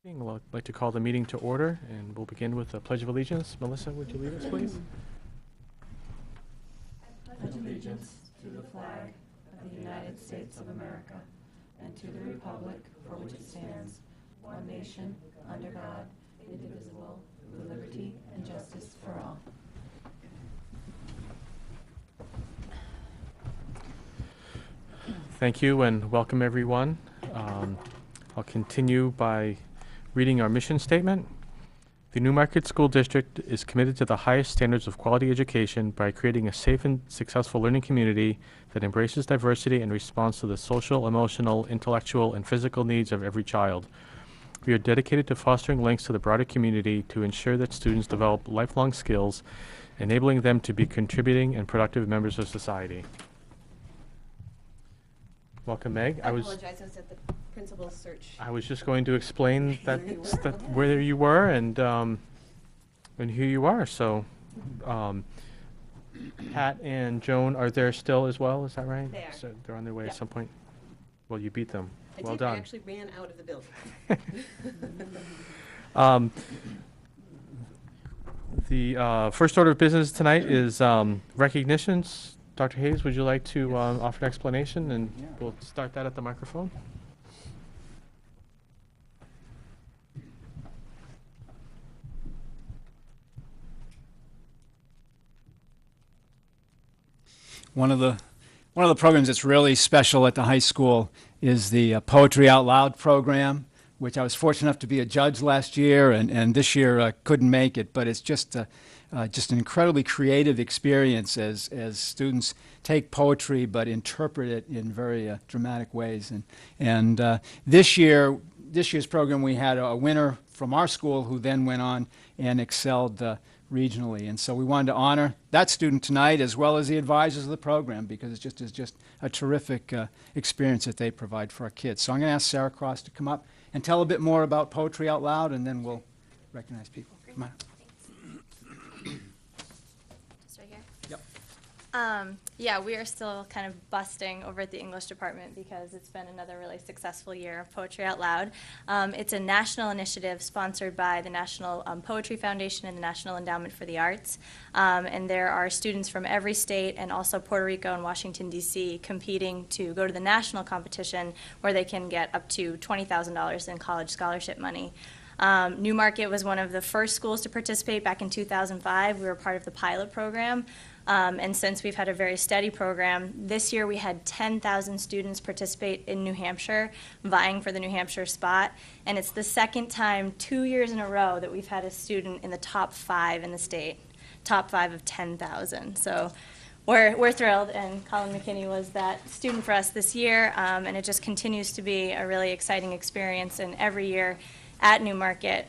I'd like to call the meeting to order, and we'll begin with the Pledge of Allegiance. Melissa, would you lead us, please? Pledge allegiance to the flag of the United States of America and to the republic for which it stands, one nation, under God, indivisible, with liberty and justice for all. Thank you, and welcome, everyone. I'll continue by reading our mission statement. The Newmarket School District is committed to the highest standards of quality education by creating a safe and successful learning community that embraces diversity and responds to the social, emotional, intellectual, and physical needs of every child. We are dedicated to fostering links to the broader community to ensure that students develop lifelong skills, enabling them to be contributing and productive members of society. Welcome, Meg. I apologize, I was at the principal's search. I was just going to explain that where you were and who you are. So, Pat and Joan are there still as well. Is that right? They are. So they're on their way Yep. at some point. Well, you beat them. I Well did, done. I actually ran out of the building. The first order of business tonight is recognitions. Dr. Hayes, would you like to offer an explanation? And we'll start that at the microphone. One of the programs that's really special at the high school is the Poetry Out Loud program, which I was fortunate enough to be a judge last year, and this year couldn't make it. But it's just an incredibly creative experience as students take poetry but interpret it in very dramatic ways. And this year's program, we had a winner from our school who then went on and excelled regionally. And so we wanted to honor that student tonight as well as the advisors of the program, because it's just a terrific experience that they provide for our kids. So I'm going to ask Sarah Cross to come up and tell a bit more about Poetry Out Loud, and then we'll recognize people. Come on. Just right here? Yep. Yeah, we are still kind of busting over at the English department because it's been another really successful year of Poetry Out Loud. It's a national initiative sponsored by the National Poetry Foundation and the National Endowment for the Arts. And there are students from every state and also Puerto Rico and Washington, D.C. competing to go to the national competition where they can get up to $20,000 in college scholarship money. Newmarket was one of the first schools to participate back in 2005. We were part of the pilot program. And since we've had a very steady program, this year we had 10,000 students participate in New Hampshire, vying for the New Hampshire spot. And it's the second time 2 years in a row that we've had a student in the top 5 in the state, top 5 of 10,000. So we're thrilled, and Colin McKinney was that student for us this year, and it just continues to be a really exciting experience. And every year at Newmarket,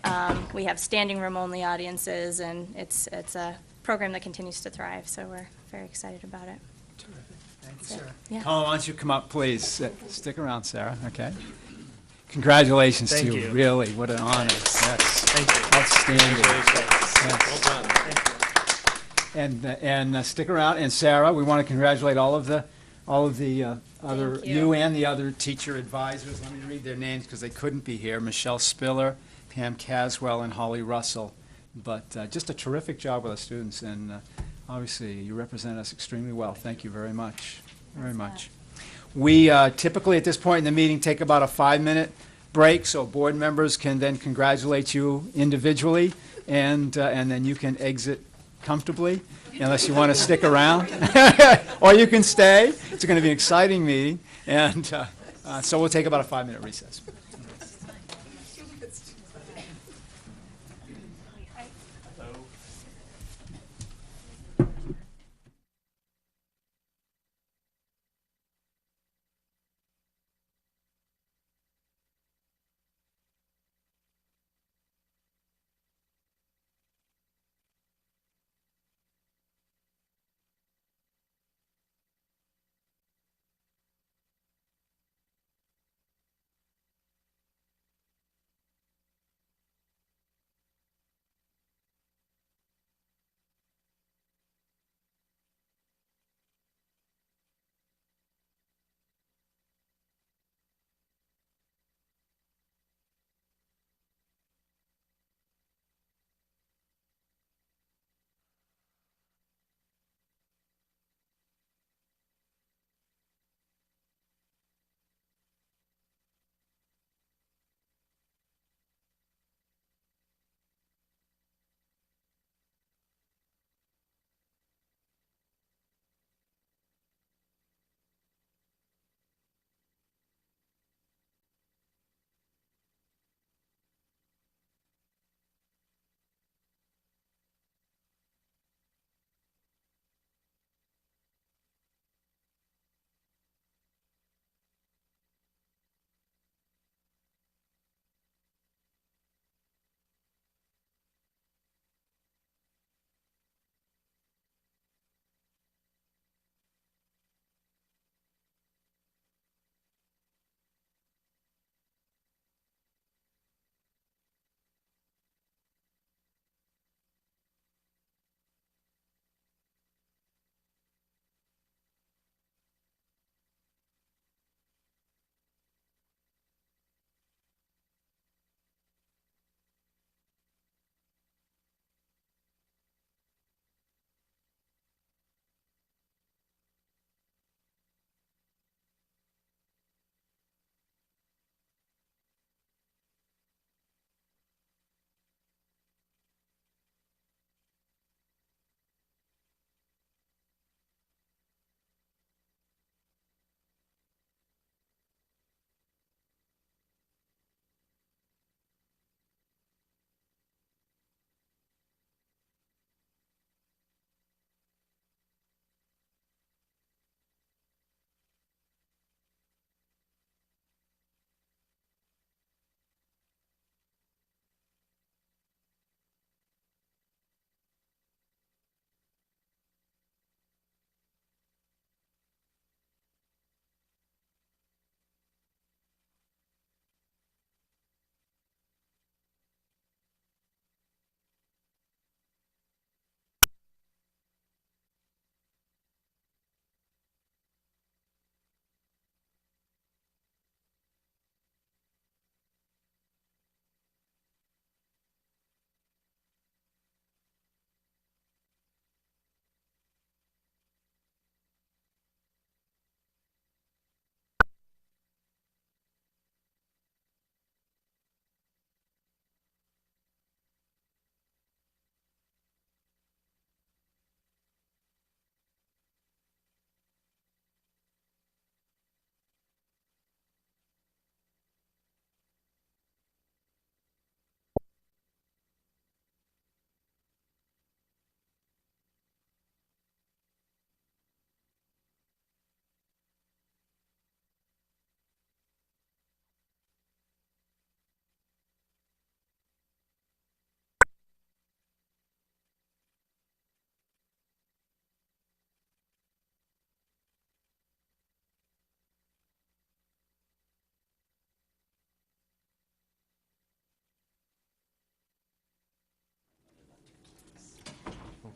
we have standing room only audiences, and it's a program that continues to thrive, so we're very excited about it. Terrific. Thank you, So, Sarah. yeah. Colin, why don't you come up, please? Stick around, Sarah. Okay. Congratulations Thank to you. you. Really, what an honor. Yes. Thank you. Outstanding. Well done. Thank you. And stick around. And Sarah, we want to congratulate all of the other Thank you. and the other teacher advisors. Let me read their names because they couldn't be here. Michelle Spiller, Pam Caswell, and Holly Russell. But just a terrific job with our students, and obviously you represent us extremely well. Thank you very much, very much. We typically at this point in the meeting take about a 5-minute break, so board members can then congratulate you individually, and then you can exit comfortably, unless you want to stick around, or you can stay. It's going to be an exciting meeting, and so we'll take about a 5-minute recess.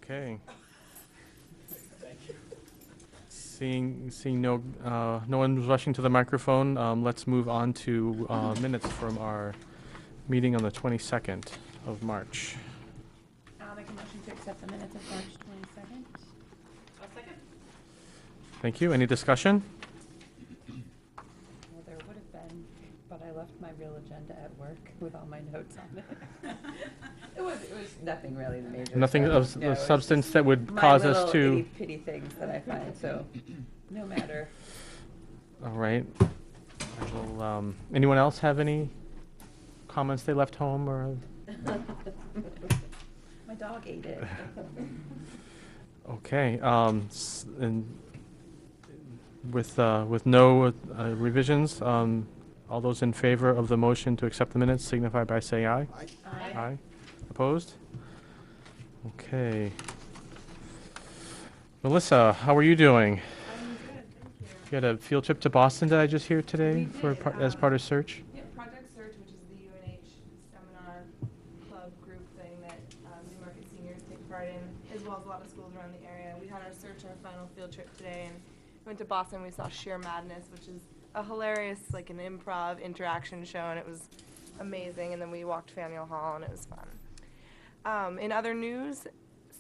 Okay. Seeing no one rushing to the microphone, let's move on to minutes from our meeting on the 22nd of March. I'll make a motion to accept the minutes of March 22nd. Thank you. Any discussion? Well, there would have been, but I left my real agenda at work with all my notes on it. It was nothing really major. Nothing so, of no, the it was substance just that would my cause us little to. itty-bitty things that I find, so no matter. All right. I will, anyone else have any comments they left home or? My dog ate it. Okay. And with no revisions, all those in favor of the motion to accept the minutes signify by saying aye. Aye. Aye. Opposed? Okay. Melissa, how are you doing? I'm good, thank you. You had a field trip to Boston, did I just hear today, We for did, as part of Search? Yeah, Project Search, which is the UNH seminar club group thing that Newmarket seniors take part in, as well as a lot of schools around the area. We had our Search, our final field trip today, and went to Boston. We saw Sheer Madness, which is a hilarious, like an improv interaction show, and it was amazing. And then we walked Faneuil Hall, and it was fun. In other news,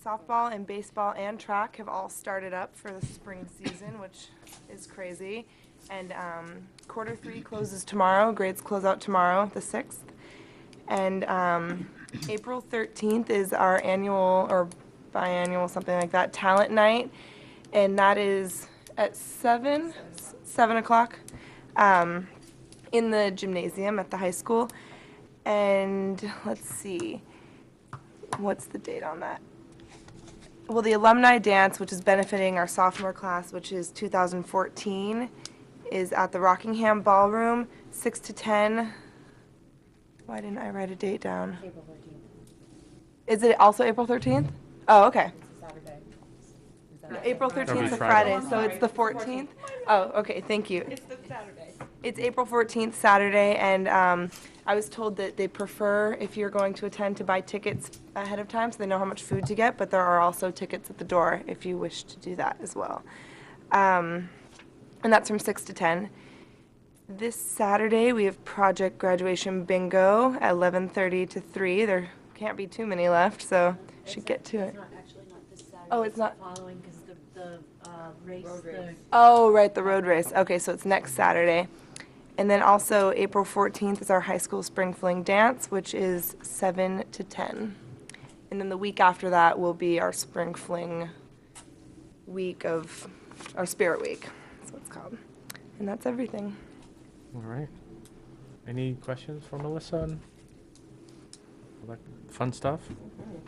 softball and baseball and track have all started up for the spring season, which is crazy. And quarter 3 closes tomorrow. Grades close out tomorrow, the 6th. And April 13th is our annual or biannual, something like that, talent night. And that is at 7 o'clock in the gymnasium at the high school. And let's see, what's the date on that? Well, the alumni dance, which is benefiting our sophomore class, which is 2014, is at the Rockingham Ballroom, 6 to 10. Why didn't I write a date down? April 13th. Is it also April 13th? Oh, okay. It's a Saturday. Is that No, right? April That'll 13th be is a Friday. Friday, so it's the 14th? Oh, okay, thank you. It's the Saturday. It's April 14th, Saturday, and I was told that they prefer, if you're going to attend, to buy tickets ahead of time so they know how much food to get, but there are also tickets at the door if you wish to do that as well. And that's from 6 to 10. This Saturday, we have Project Graduation Bingo at 11:30 to 3. There can't be too many left, so should get to it. It's not actually not this Saturday. Oh, it's not- Following, because the race, Road the race. Oh, right, the road race. Okay, so it's next Saturday. And then also April 14th is our high school spring fling dance, which is 7 to 10. And then the week after that will be our spring fling week of, our spirit week, that's what it's called. And that's everything. All right. Any questions for Melissa on all that fun stuff?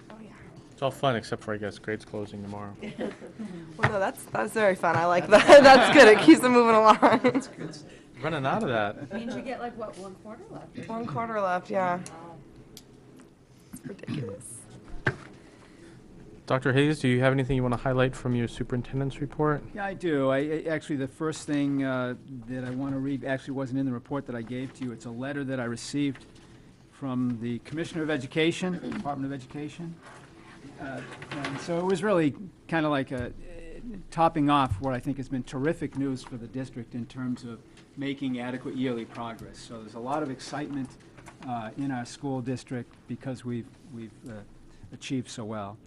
Oh, yeah. It's all fun except for, I guess, grades closing tomorrow. Well, no, that's very fun. I like that. That's good. It keeps them moving along. Running out of that. Means you get like, what, 1 quarter left? 1 quarter left, yeah. It's ridiculous. Dr. Hayes, do you have anything you want to highlight from your superintendent's report? Yeah, I do. Actually, the first thing that I want to read actually wasn't in the report that I gave to you. It's a letter that I received from the Commissioner of Education, Department of Education. And so it was really kind of like topping off what I think has been terrific news for the district in terms of making adequate yearly progress. So there's a lot of excitement in our school district because we've achieved so well.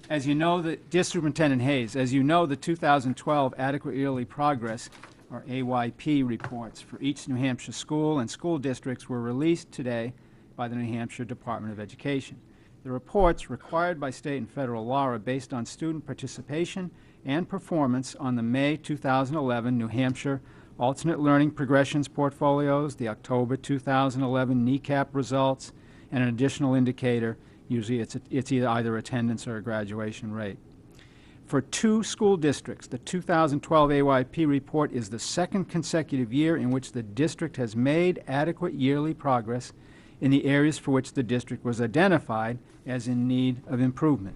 As you know, dear Superintendent Hayes, as you know, the 2012 Adequate Yearly Progress, or AYP, reports for each New Hampshire school and school districts were released today by the New Hampshire Department of Education. The reports, required by state and federal law, are based on student participation and performance on the May 2011 New Hampshire Alternate Learning Progressions portfolios, the October 2011 NECAP results, and an additional indicator. Usually it's either attendance or a graduation rate. For 2 school districts, the 2012 AYP report is the second consecutive year in which the district has made adequate yearly progress in the areas for which the district was identified as in need of improvement.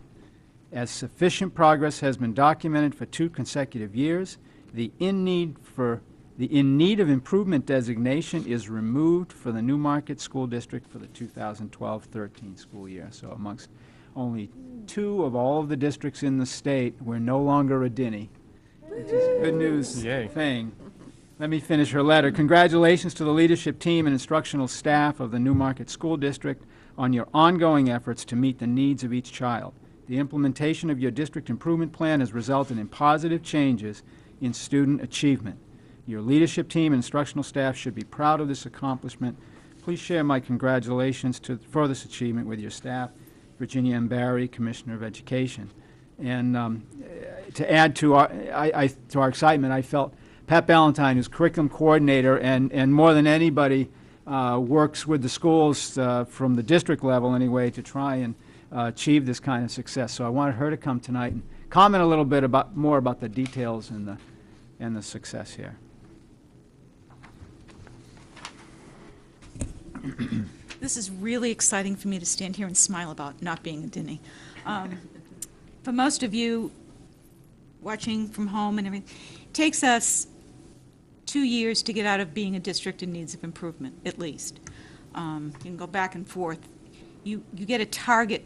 As sufficient progress has been documented for 2 consecutive years, the in need of improvement designation is removed for the Newmarket School District for the 2012-13 school year. So amongst only 2 of all of the districts in the state were no longer a Denny, which is a good news Yay. thing. Let me finish her letter. Congratulations to the leadership team and instructional staff of the Newmarket School District on your ongoing efforts to meet the needs of each child. The implementation of your district improvement plan has resulted in positive changes in student achievement. Your leadership team and instructional staff should be proud of this accomplishment. Please share my congratulations for this achievement with your staff, Virginia M. Barry, Commissioner of Education. And to add to our excitement, I felt Pat Ballantyne, who's curriculum coordinator and more than anybody works with the schools from the district level anyway to try and achieve this kind of success. So I wanted her to come tonight and comment a little bit more about the details and the success here. This is really exciting for me to stand here and smile about not being a Denny. For most of you watching from home and everything, it takes us 2 years to get out of being a district in needs of improvement, at least. You can go back and forth. You get a target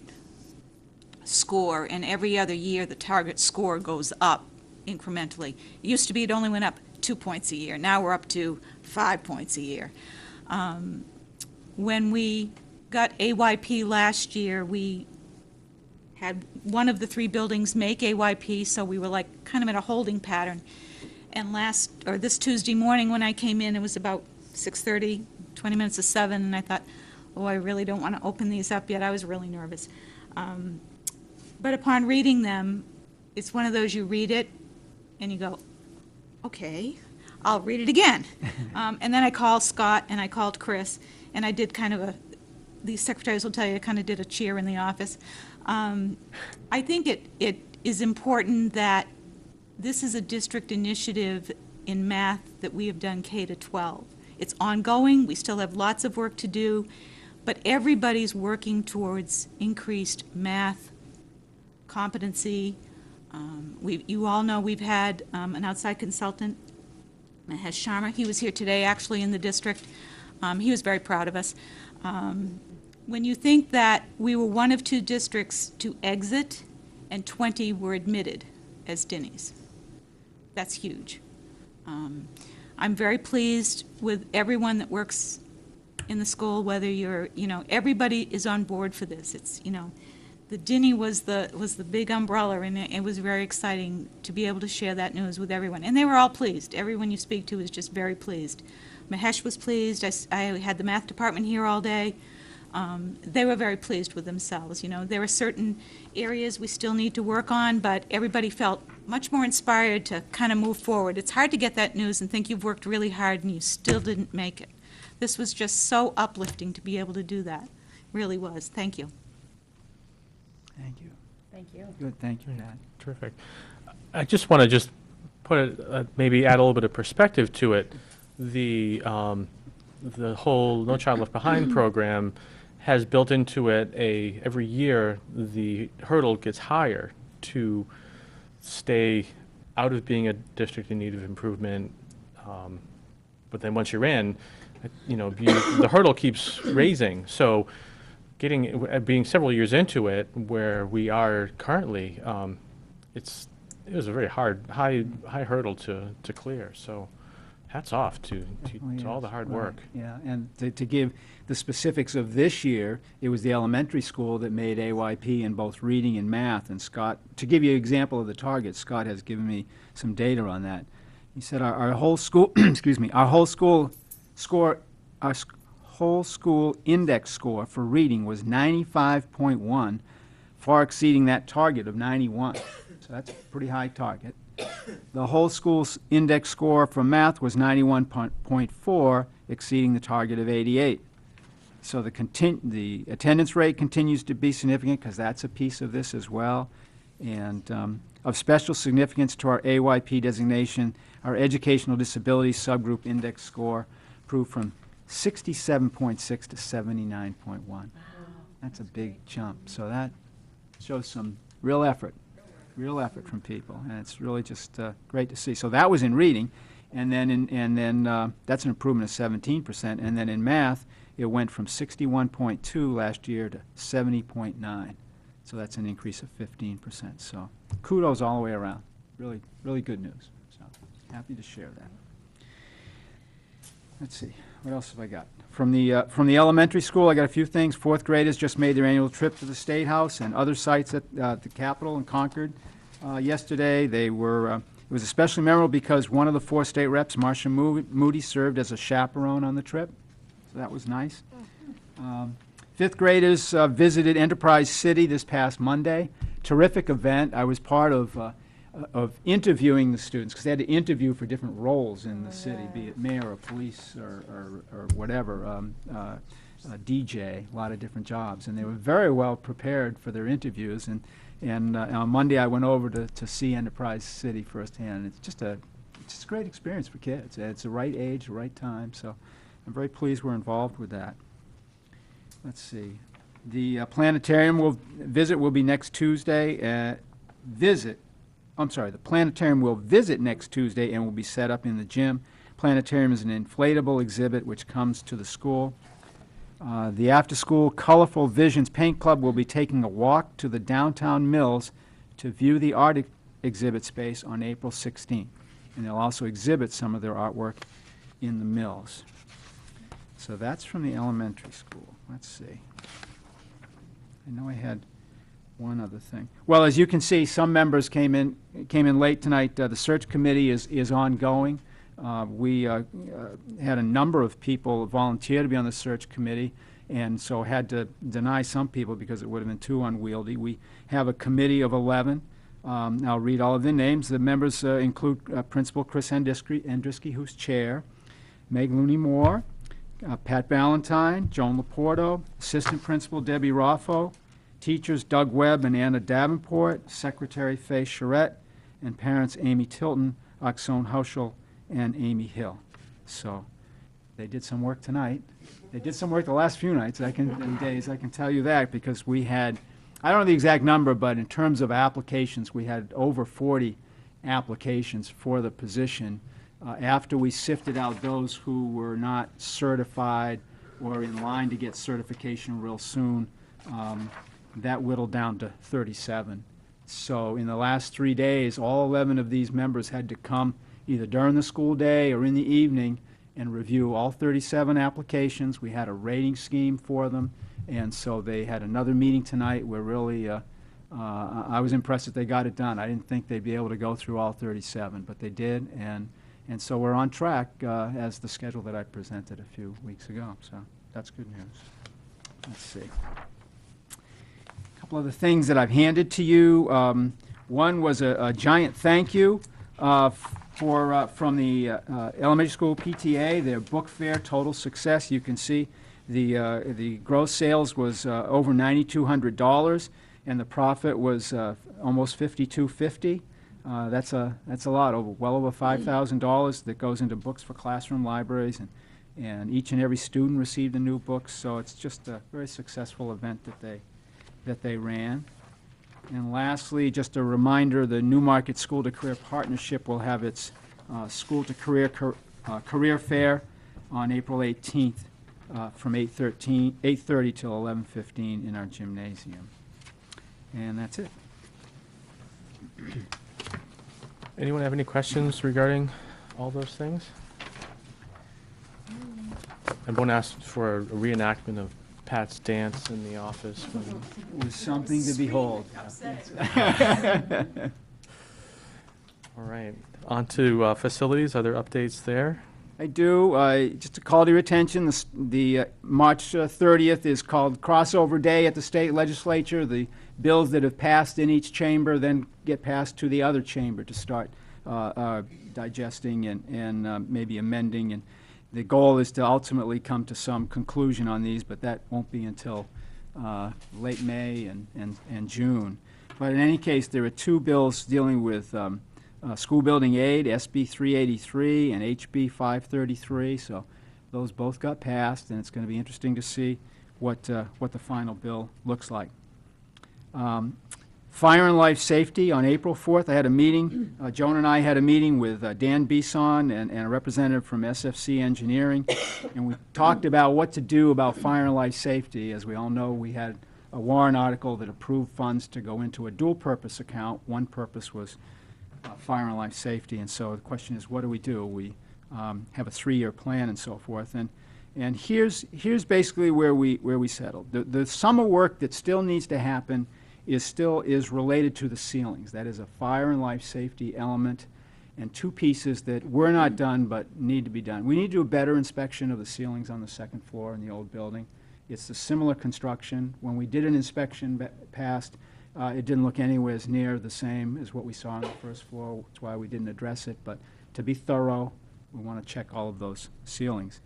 score, and every other year the target score goes up incrementally. It used to be it only went up 2 points a year. Now we're up to 5 points a year. When we got AYP last year, we had one of the 3 buildings make AYP, so we were like kind of in a holding pattern. And this Tuesday morning when I came in, it was about 6:30, 20 minutes to 7, and I thought, oh, I really don't want to open these up yet. I was really nervous. But upon reading them, it's one of those you read it and you go, okay, I'll read it again. And then I called Scott and I called Chris, and I did kind of these secretaries will tell you, I kind of did a cheer in the office. I think it is important that this is a district initiative in math that we have done K to 12. It's ongoing, we still have lots of work to do, but everybody's working towards increased math competency. You all know we've had an outside consultant, Mahesh Sharma. He was here today actually in the district. He was very proud of us. When you think that we were one of 2 districts to exit and 20 were admitted as Denny's, that's huge. I'm very pleased with everyone that works in the school, whether you're, everybody is on board for this. It's, the Denny was the big umbrella, and it was very exciting to be able to share that news with everyone. And they were all pleased. Everyone you speak to is just very pleased. Mahesh was pleased. I had the math department here all day. They were very pleased with themselves. There are certain areas we still need to work on, but everybody felt much more inspired to kind of move forward. It's hard to get that news and think you've worked really hard and you still didn't make it. This was just so uplifting to be able to do that. Really was. Thank you. Thank you. Thank you. Good, thank you, Pat. Terrific. I just want to put it, maybe add a little bit of perspective to it. The whole No Child Left Behind program has built into it every year the hurdle gets higher to stay out of being a district in need of improvement. But then once you're in, the hurdle keeps raising. So being several years into it, where we are currently, it was a very high hurdle to clear. So hats off to all the hard work. Yeah, and to give the specifics of this year, it was the elementary school that made AYP in both reading and math. And Scott, to give you an example of the target, Scott has given me some data on that. He said our whole school, our whole school index score for reading was 95.1, far exceeding that target of 91. So that's a pretty high target. The whole school's index score for math was 91.4, exceeding the target of 88. So the attendance rate continues to be significant because that's a piece of this as well. And of special significance to our AYP designation, our educational disability subgroup index score improved from 67.6 to 79.1. Wow. That's a big jump. So that shows some real effort from people, and it's really just great to see. So that was in reading, and then that's an improvement of 17%. And then in math, it went from 61.2 last year to 70.9. So that's an increase of 15%. So kudos all the way around. Really, really good news. So happy to share that. Let's see, what else have I got? From the elementary school, I got a few things. Fourth graders just made their annual trip to the State House and other sites at the Capitol in Concord yesterday. They were, it was especially memorable because one of the 4 state reps, Marcia Moody, served as a chaperone on the trip. So that was nice. Fifth graders visited Enterprise City this past Monday. Terrific event. I was part of interviewing the students, because they had to interview for different roles in the city, be it mayor or police or whatever, DJ, a lot of different jobs. And they were very well prepared for their interviews. And on Monday I went over to see Enterprise City firsthand. And it's just a great experience for kids. It's the right age, the right time. So I'm very pleased we're involved with that. Let's see. The planetarium visit will be next Tuesday. The planetarium will visit next Tuesday and will be set up in the gym. Planetarium is an inflatable exhibit which comes to the school. The after-school Colorful Visions Paint Club will be taking a walk to the downtown Mills to view the art exhibit space on April 16th. And they'll also exhibit some of their artwork in the Mills. So that's from the elementary school. Let's see. I know I had one other thing. Well, as you can see, some members came in late tonight. The search committee is ongoing. We had a number of people volunteer to be on the search committee, and so had to deny some people because it would have been too unwieldy. We have a committee of 11. I'll read all of their names. The members include Principal Chris Andrisky, who's chair, Meg Looney-Moore, Pat Ballantyne, Joan Laporto, Assistant Principal Debbie Raffo, teachers Doug Webb and Anna Davenport, Secretary Faye Charette, and parents Amy Tilton, Oxone Hauschel, and Amy Hill. So they did some work tonight. They did some work the last few nights, and days, I can tell you that, because we had, I don't know the exact number, but in terms of applications, we had over 40 applications for the position. After we sifted out those who were not certified or in line to get certification real soon, that whittled down to 37. So in the last 3 days, all 11 of these members had to come either during the school day or in the evening and review all 37 applications. We had a rating scheme for them, and so they had another meeting tonight where really I was impressed that they got it done. I didn't think they'd be able to go through all 37, but they did, and so we're on track as the schedule that I presented a few weeks ago. So that's good news. Let's see. A couple of the things that I've handed to you. One was a giant thank you from the elementary school PTA, their book fair total success. You can see the gross sales was over $9,200, and the profit was almost $5,250. That's a lot, well over $5,000 that goes into books for classroom libraries, and each and every student received a new book. So it's just a very successful event that they ran. And lastly, just a reminder, the Newmarket School to Career Partnership will have its School to Career Career Fair on April 18th from 8:30 till 11:15 in our gymnasium. And that's it. Anyone have any questions regarding all those things? I won't ask for a reenactment of Pat's dance in the office. It was something to behold. All right. On to facilities. Are there updates there? I do. Just to call to your attention, the March 30th is called Crossover Day at the state legislature. The bills that have passed in each chamber then get passed to the other chamber to start digesting and maybe amending. And the goal is to ultimately come to some conclusion on these, but that won't be until late May and June. But in any case, there are two bills dealing with school building aid, SB 383 and HB 533. So those both got passed, and it's going to be interesting to see what the final bill looks like. Fire and life safety, on April 4th, I had a meeting. Joan and I had a meeting with Dan Bisson and a representative from SFC Engineering, and we talked about what to do about fire and life safety. As we all know, we had a warrant article that approved funds to go into a dual-purpose account. One purpose was fire and life safety, and so the question is, what do? We have a 3-year plan and so forth, and here's basically where we settled. The summer work that still needs to happen is related to the ceilings. That is a fire and life safety element, and 2 pieces that were not done but need to be done. We need to do a better inspection of the ceilings on the 2nd floor in the old building. It's a similar construction. When we did an inspection past, it didn't look anywhere as near the same as what we saw on the 1st floor. That's why we didn't address it. But to be thorough, we want to check all of those ceilings.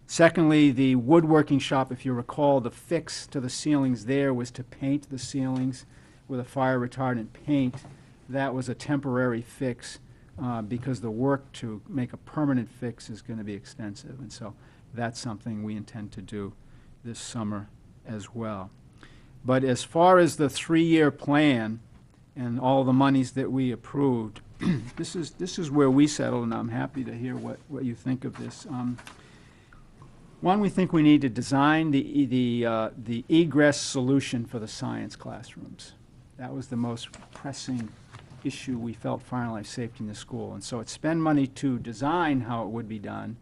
Secondly, the woodworking shop, if you recall, the fix to the ceilings there was to paint the ceilings with a fire retardant paint. That was a temporary fix because the work to make a permanent fix is going to be extensive. And so that's something we intend to do this summer as well. But as far as the 3-year plan and all the monies that we approved, this is where we settled, and I'm happy to hear what you think of this. One, we think we need to design the egress solution for the science classrooms. That was the most pressing issue we felt fire and life safety in the school. And so it's spend money to design how it would be done,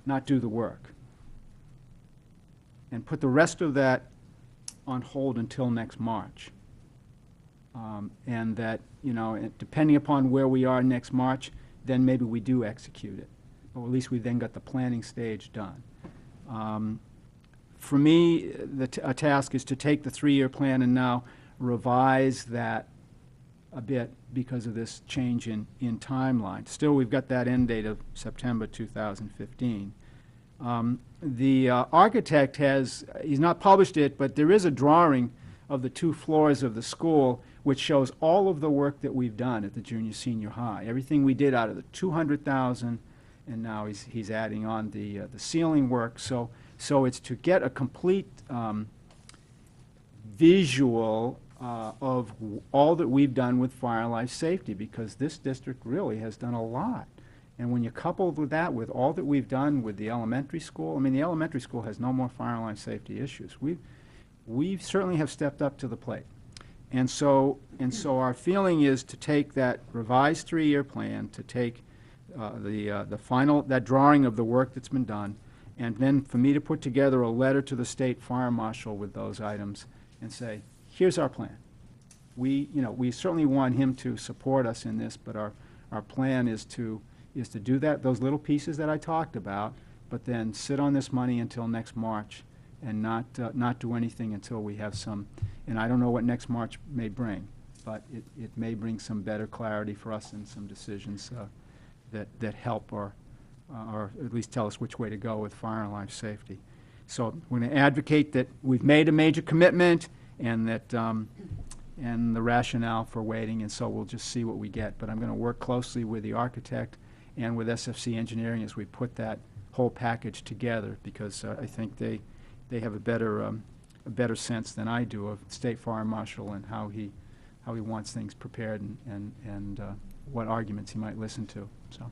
not do the work. And put the rest of that on hold until next March. And that, depending upon where we are next March, then maybe we do execute it. Or at least we then got the planning stage done. For me, a task is to take the 3-year plan and now revise that a bit because of this change in timeline. Still, we've got that end date of September 2015. The architect he's not published it, but there is a drawing of the 2 floors of the school which shows all of the work that we've done at the junior senior high. Everything we did out of the $200,000, and now he's adding on the ceiling work. So it's to get a complete visual of all that we've done with fire and life safety, because this district really has done a lot. And when you couple with that with all that we've done with the elementary school, I mean, the elementary school has no more fire and life safety issues. We certainly have stepped up to the plate. And so our feeling is to take that revised 3-year plan, to take the final, that drawing of the work that's been done, and then for me to put together a letter to the state fire marshal with those items and say, here's our plan. We certainly want him to support us in this, but our plan is to do that, those little pieces that I talked about, but then sit on this money until next March and not do anything until we have some, and I don't know what next March may bring, but it may bring some better clarity for us and some decisions that help or at least tell us which way to go with fire and life safety. So we're going to advocate that we've made a major commitment and that and the rationale for waiting, and so we'll just see what we get. But I'm going to work closely with the architect and with SFC Engineering as we put that whole package together, because I think they have a better sense than I do of State Fire Marshal and how he wants things prepared and what arguments he might listen to. So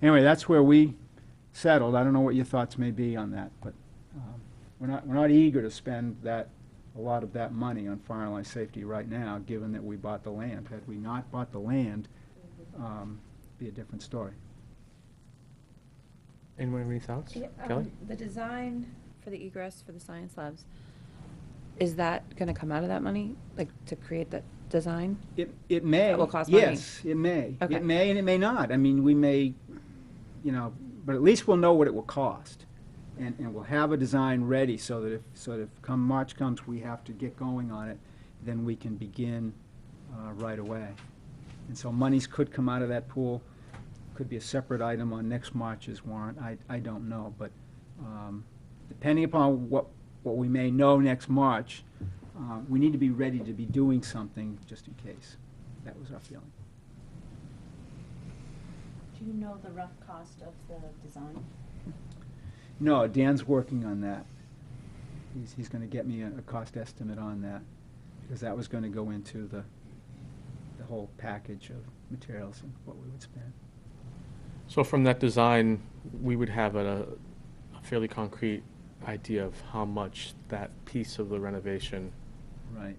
anyway, that's where we settled. I don't know what your thoughts may be on that, but we're not eager to spend a lot of that money on fire and life safety right now, given that we bought the land. Had we not bought the land, be a different story. Anyone have any thoughts? Yeah, Kelly? the design for the egress for the science labs, is that going to come out of that money, like to create that design? It may. That will cost money? Yes, it may. Okay. It may and it may not. I mean, we may, but at least we'll know what it will cost. And we'll have a design ready so that if come March comes, we have to get going on it, then we can begin right away. And so monies could come out of that pool, could be a separate item on next March's warrant. I don't know, but depending upon what we may know next March, we need to be ready to be doing something just in case. That was our feeling. Do you know the rough cost of the design? No, Dan's working on that. He's going to get me a cost estimate on that, because that was going to go into the whole package of materials and what we would spend. So from that design, we would have a fairly concrete idea of how much that piece of the renovation Right.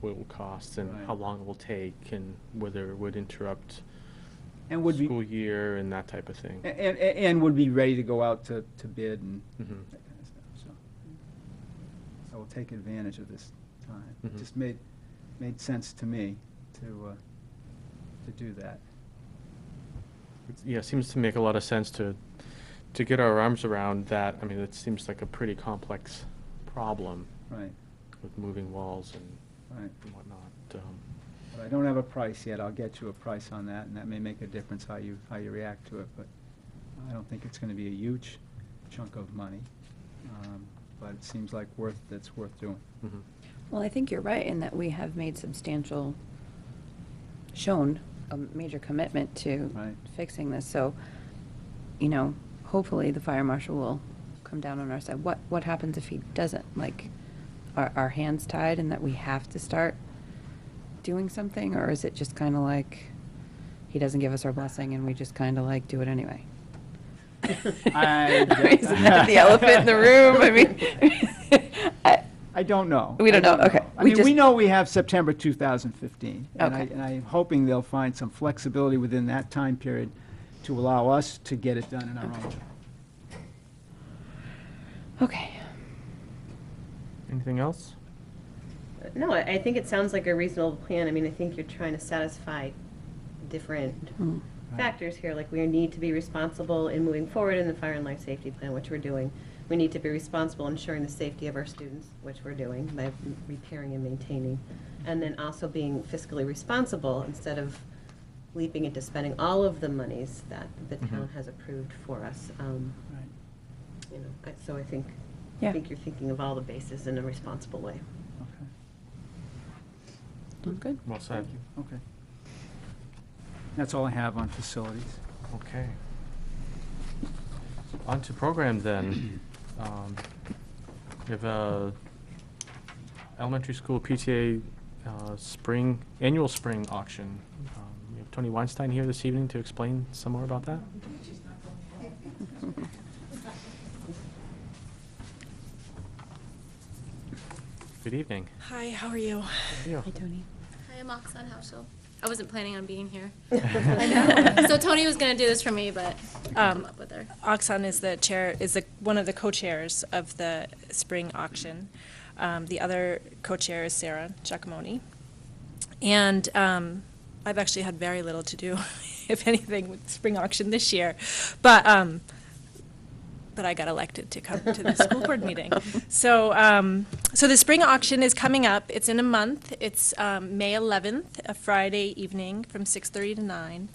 will cost and Right. how long it will take and whether it would interrupt And would be, school year and that type of thing. and would be ready to go out to bid and Mhm. that kind of stuff, so. So we'll take advantage of this time. It Mhm. just made sense to me to do that. Yeah, it seems to make a lot of sense to get our arms around that. I mean, it seems like a pretty complex problem Right, with moving walls and right. whatnot. But I don't have a price yet. I'll get you a price on that, and that may make a difference how you react to it, but I don't think it's gonna be a huge chunk of money. But it seems like it's worth doing. Mhm. Well, I think you're right in that we have made shown a major commitment to Right. fixing this. So, hopefully the fire marshal will come down on our side. What happens if he doesn't? Like, are our hands tied and that we have to start doing something? Or is it just kind of like he doesn't give us our blessing and we just kind of like do it anyway? Isn't that the elephant in the room? I mean, I don't know. We don't I know, okay. I We mean, we just- know we have September 2015. Okay. And I'm hoping they'll find some flexibility within that time period to allow us to get it done in our own. okay. Anything else? No, I think it sounds like a reasonable plan. I mean, I think you're trying to satisfy different Mm. factors here, like we need to be responsible in moving forward in the fire and life safety plan, which we're doing. We need to be responsible ensuring the safety of our students, which we're doing by repairing and maintaining. And then also being fiscally responsible instead of leaping into spending all of the monies that the town Mhm. has approved for us. Right. So I think Yeah. you're thinking of all the bases in a responsible way. Okay. Sounds good. Well said. Okay. That's all I have on facilities. Okay. On to program then. We have a elementary school PTA annual spring auction. We have Tony Weinstein here this evening to explain some more about that. Good evening. Hi, how are you? Yeah. Hi, Tony. Hi, I'm Oksana Hauschel. I wasn't planning on being here. I know. So Tony was going to do this for me, but I come up with her. Oksana is one of the co-chairs of the spring auction. The other co-chair is Sarah Giacomoni. And I've actually had very little to do, if anything, with the spring auction this year. But I got elected to come to the school board meeting. So the spring auction is coming up. It's in a month. It's May 11th, a Friday evening from 6:30 to 9.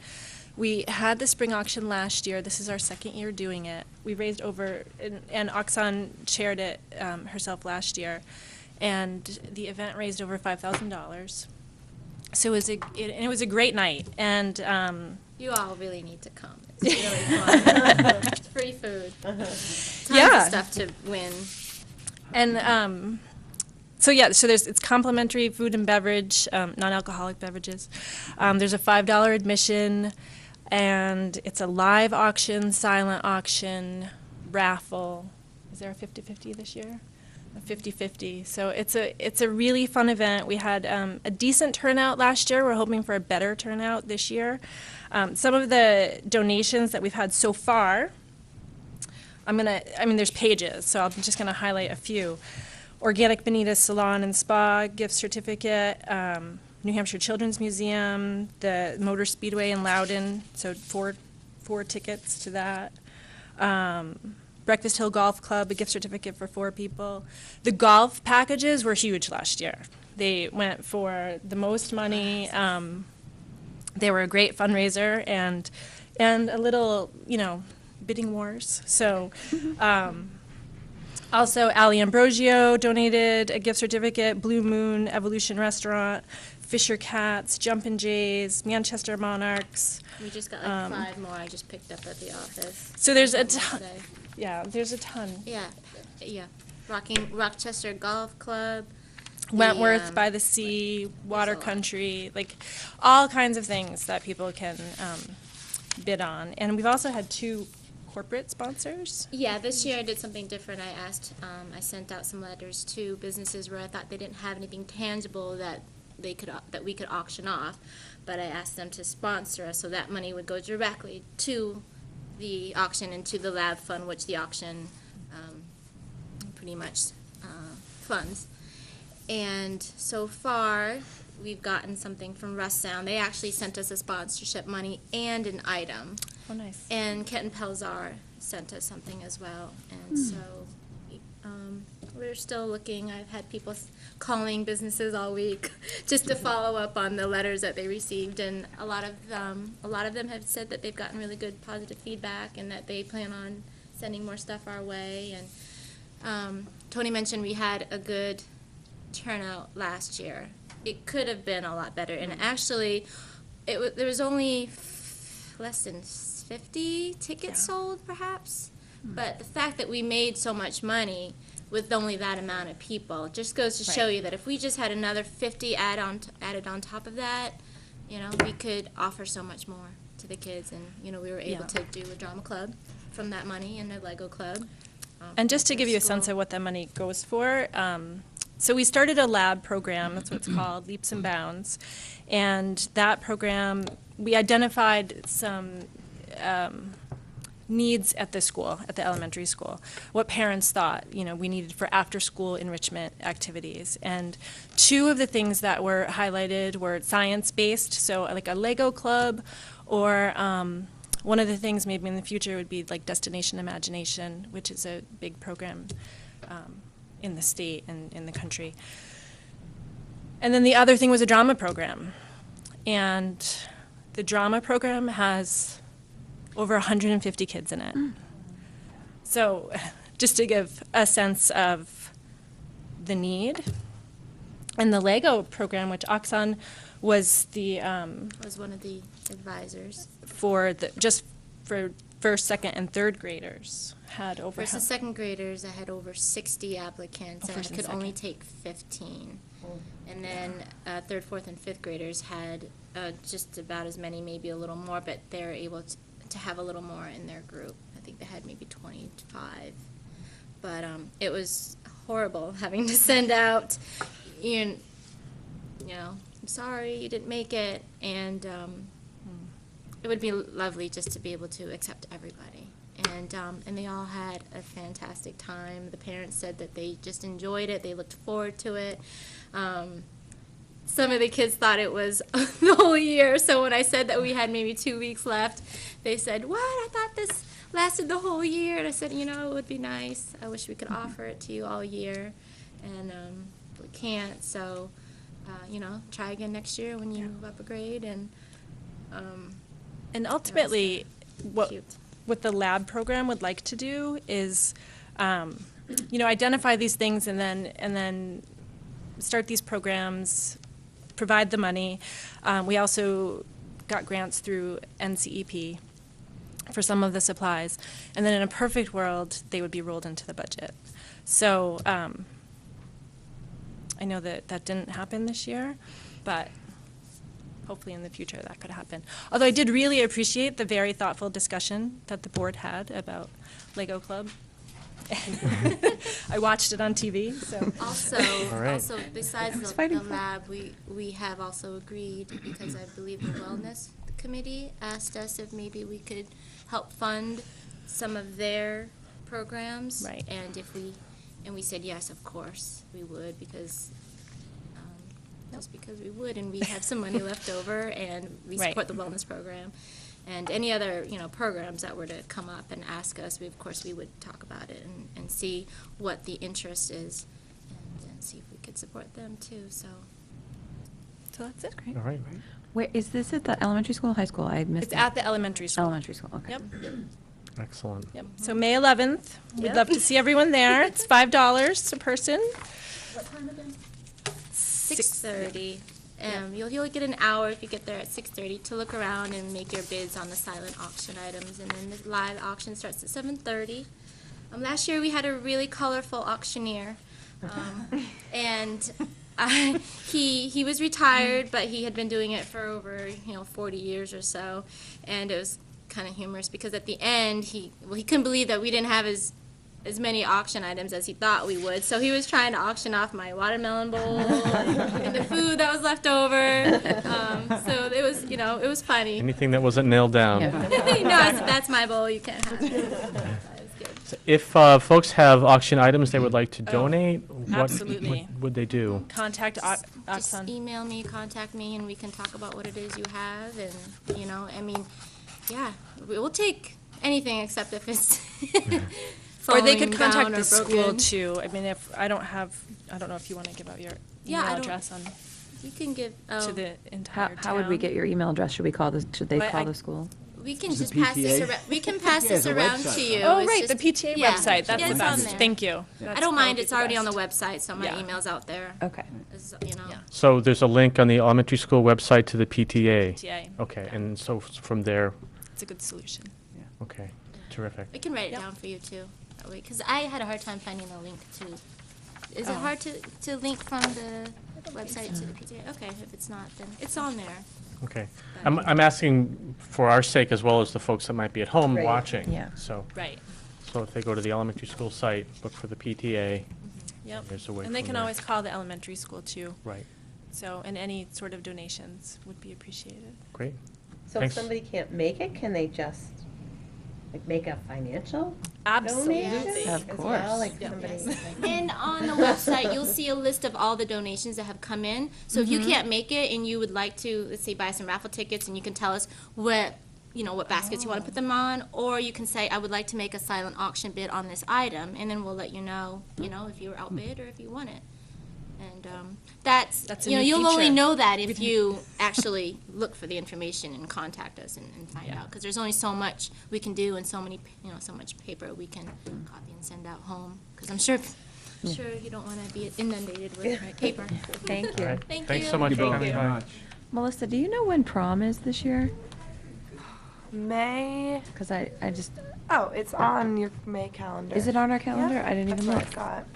We had the spring auction last year. This is our second year doing it. We raised over, and Oksana chaired it herself last year, and the event raised over $5,000. So it was a great night, and You all really need to come. It's really fun. It's free food. Tons Yeah. of stuff to win. And so it's complimentary food and beverage, non-alcoholic beverages. There's a $5 admission, and it's a live auction, silent auction, raffle. Is there a 50-50 this year? A 50-50. So it's a really fun event. We had a decent turnout last year. We're hoping for a better turnout this year. Some of the donations that we've had so far, there's pages, so I'm just gonna highlight a few. Organic Bonita Salon and Spa gift certificate, New Hampshire Children's Museum, the Motor Speedway in Loudon, so four tickets to that. Breakfast Hill Golf Club, a gift certificate for 4 people. The golf packages were huge last year. They went for the most money. They were a great fundraiser and a little, bidding wars. So, also Ali Ambrosio donated a gift certificate, Blue Moon Evolution Restaurant, Fisher Cats, Jumpin' Jays, Manchester Monarchs. We just got 5 more I just picked up at the office. So there's a Yesterday. ton. Yeah, there's a ton. Yeah. Rochester Golf Club. Wentworth by the Sea, Water a lot. Country, like all kinds of things that people can bid on. And we've also had 2 corporate sponsors? Yeah, this year I did something different. I sent out some letters to businesses where I thought they didn't have anything tangible that we could auction off, but I asked them to sponsor us, so that money would go directly to the auction and to the lab fund, which the auction pretty much funds. And so far, we've gotten something from Russ Sound. They actually sent us a sponsorship money and an item. Oh, nice. And Kenton Pelzar sent us something as well. And so we're still looking. I've had people calling businesses all week just to follow up on the letters that they received. And a lot of them have said that they've gotten really good positive feedback and that they plan on sending more stuff our way. And Tony mentioned we had a good turnout last year. It could have been a lot better. And actually, there was only less than 50 tickets sold, perhaps. But the fact that we made so much money with only that amount of people just goes to show you that if we just had another 50 added on top of that, we could offer so much more to the kids. And, we were able to do a drama club from that money and a Lego club. And just to give you a sense of what that money goes for, so we started a lab program, that's what it's called, Leaps and Bounds. And that program, we identified some needs at the school, at the elementary school, what parents thought, we needed for after-school enrichment activities. And two of the things that were highlighted were science-based, so like a Lego club, or one of the things maybe in the future would be like Destination Imagination, which is a big program in the state and in the country. And then the other thing was a drama program. And the drama program has over 150 kids in it. So just to give a sense of the need. And the Lego program, which Oxon was Was one of the advisors. for first, second, and third graders, had over First and second graders, I had over 60 applicants, and I first and could only second. take 15. And then third, fourth, and fifth graders had just about as many, maybe a little more, but they're able to have a little more in their group. I think they had maybe 25. But it was horrible having to send out, I'm sorry you didn't make it, and it would be lovely just to be able to accept everybody. And they all had a fantastic time. The parents said that they just enjoyed it. They looked forward to it. Some of the kids thought it was the whole year. So when I said that we had maybe 2 weeks left, they said, "What? I thought this lasted the whole year." And I said, it would be nice. I wish we could offer it to you all year. And we can't. So, try again next year when you move up a grade. And ultimately, Cute. what the lab program would like to do is, identify these things and then start these programs, provide the money. We also got grants through NCEP for some of the supplies, and then in a perfect world, they would be rolled into the budget. So I know that didn't happen this year, but hopefully in the future that could happen. Although I did really appreciate the very thoughtful discussion that the board had about Lego Club. I watched it on TV, so. Also, right. also besides the lab, we have also agreed, because I believe the Wellness Committee asked us if maybe we could help fund some of their programs. Right. And we said, yes, of course, we would, because just because we would, and we have some money left over, and we Right. support the wellness program. And any other, programs that were to come up and ask us, of course, we would talk about it and see what the interest is, and see if we could support them too, so. So that's it. All right. Where, is this at the elementary school or high school? I missed It's that. at the elementary school. Elementary school, okay. Yep. Excellent. Yep. So May 11th, we'd Yep. love to see everyone there. It's $5 a person. What time again? 6:30. You'll get an hour if you get there at 6:30 to look around and make your bids on the silent auction items, and then the live auction starts at 7:30. Last year we had a really colorful auctioneer, and he was retired, but he had been doing it for over 40 years or so, and it was kind of humorous because at the end he couldn't believe that we didn't have as many auction items as he thought we would. So he was trying to auction off my watermelon bowl and the food that was left over. So it was, it was funny. Anything that wasn't nailed down. No, I said, that's my bowl. You can't have it. That was good. So if folks have auction items they would like to donate, absolutely. what would they do? Contact Just Oxon. email me, contact me, and we can talk about what it is you have. And, we'll take anything except if it's Or they could falling contact down the or school broken. too. I mean, if I don't know if you want to give out your Yeah, I email don't- address on You can give, to the entire How would we town. get your email address? Should they call I- the school? we can Is it just pass this PTA? around. We can pass Yeah, this the around website, to you. Oh, It's right, the just- PTA yeah. website. That's Yeah, the it's on best. there. Thank you. I That's don't mind. probably It's the already on best. the website, so my Yeah. email's out there. Okay. Yeah. So there's a link on the elementary school website to the PTA. PTA. Okay, and so from there, It's a good solution. okay, terrific. We can write it Yep. down for you too. That way, because I had a hard time finding the link to. Is Oh. it hard to link from the website to the PTA? Okay, if it's not, then it's on there. Okay. I'm asking for our sake as well as the folks that might be at home Right. watching. Yeah. So Right. if they go to the elementary school site, look for the PTA. Yep. There's a way And they from can there. always call the elementary school too. Right, So, and any sort of donations would be appreciated. great. So Thanks. if somebody can't make it, can they just make a financial Absolutely. donation Of as course. well? Like Yeah. somebody. And on the website, you'll see a list of all the donations that have come in. So if you can't make it and you would like to, let's say, buy some raffle tickets, and you can tell us what baskets you want to put them on, or you can say, I would like to make a silent auction bid on this item, and then we'll let you know, if you were outbid or if you won it. And That's a new you'll only feature. know that if you actually look for the information and contact us and find out. Because there's only so much we can do and so much paper we can copy and send out home. Because I'm sure you don't want to be inundated with paper. Thank All you. right. Thank Thanks you. so much for Thank coming you by. very much. Melissa, do you know when prom is this year? May. Because I just, Oh, it's on your May calendar. is it on our calendar? Yeah, I didn't even that's look. what I've got.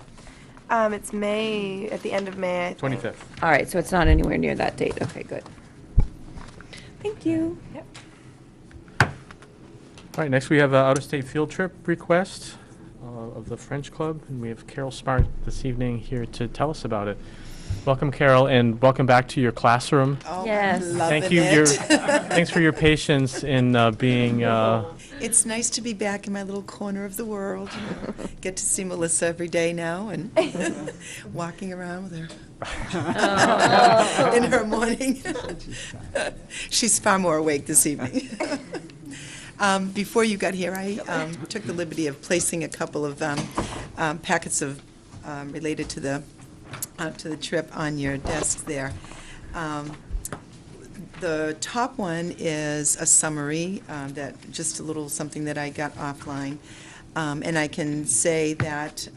It's May, at the end of May, I think. 25th. All right, so it's not anywhere near that date. Okay, good. Thank you. Yep. All right, next we have an out-of-state field trip request of the French Club, and we have Carol Smart this evening here to tell us about it. Welcome, Carol, and welcome back to your classroom. Oh, Yes. Thank you. Thanks for your patience in being. It's nice to be back in my little corner of the world. Get to see Melissa every day now and walking around with her in her morning. She's far more awake this evening. Before you got here, I took the liberty of placing a couple of packets of related to the trip on your desk there. The top one is a summary, just a little something that I got offline. And I can say that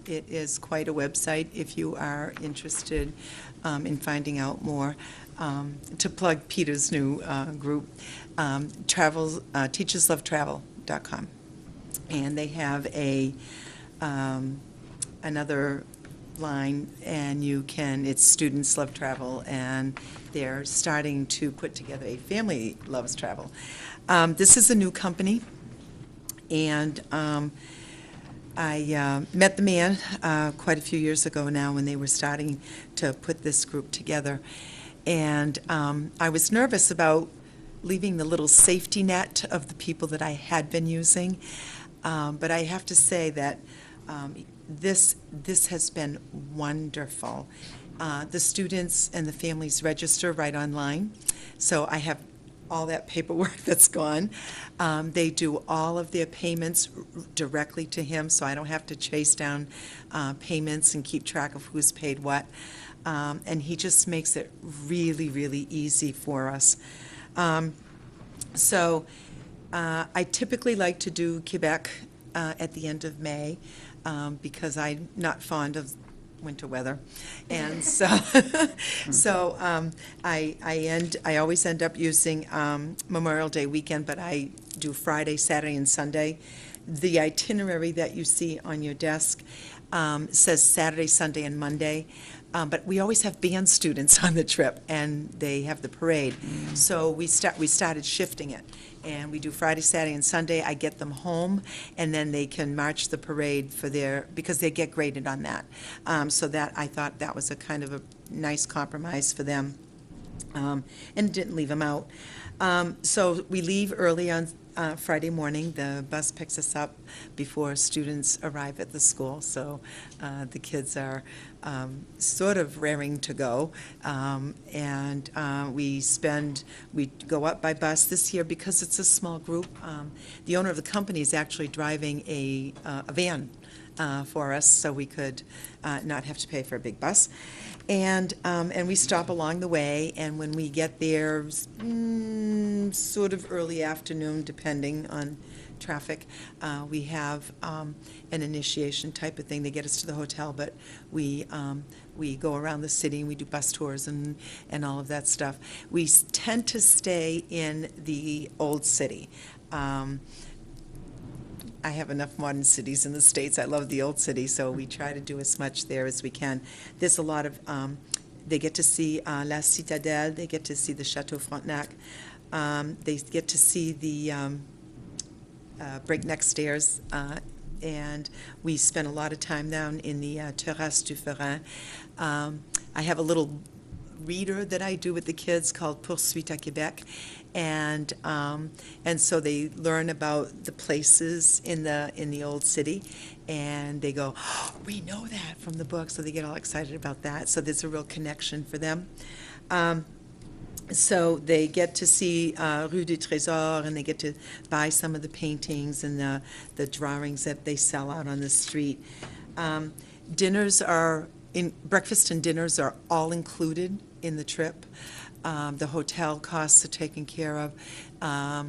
it is quite a website if you are interested in finding out more. To plug Peter's new group, teacherslovetravel.com. And they have another line, and it's Students Love Travel, and they're starting to put together a Family Loves Travel. This is a new company, and I met the man quite a few years ago now when they were starting to put this group together, and I was nervous about leaving the little safety net of the people that I had been using, but I have to say that this has been wonderful. The students and the families register right online, so I have all that paperwork that's gone. They do all of their payments directly to him, so I don't have to chase down payments and keep track of who's paid what. And he just makes it really, really easy for us. So I typically like to do Quebec at the end of May, because I'm not fond of winter weather, and so I always end up using Memorial Day weekend, but I do Friday, Saturday, and Sunday. The itinerary that you see on your desk says Saturday, Sunday, and Monday, But we always have band students on the trip, and they have the parade. So we started shifting it. And we do Friday, Saturday, and Sunday. I get them home, and then they can march the parade because they get graded on that. So that, I thought that was a kind of a nice compromise for them, and didn't leave them out. So we leave early on Friday morning. The bus picks us up before students arrive at the school, so the kids are sort of raring to go. And we go up by bus this year because it's a small group. The owner of the company is actually driving a van for us, so we could not have to pay for a big bus. And we stop along the way, and when we get there, sort of early afternoon, depending on traffic, we have an initiation type of thing. They get us to the hotel, but we go around the city, and we do bus tours and all of that stuff. We tend to stay in the old city. I have enough modern cities in the States. I love the old city, so we try to do as much there as we can. There's a lot of, they get to see La Citadelle, they get to see the Chateau Frontenac, they get to see the breakneck stairs, and we spend a lot of time down in the Terrasse du Ferin. I have a little reader that I do with the kids called Poursuite à Québec, and so they learn about the places in the old city, and they go, oh, we know that from the book, so they get all excited about that. So there's a real connection for them. So they get to see Rue du Trésor, and they get to buy some of the paintings and the drawings that they sell out on the street. Breakfast and dinners are all included in the trip. The hotel costs are taken care of. All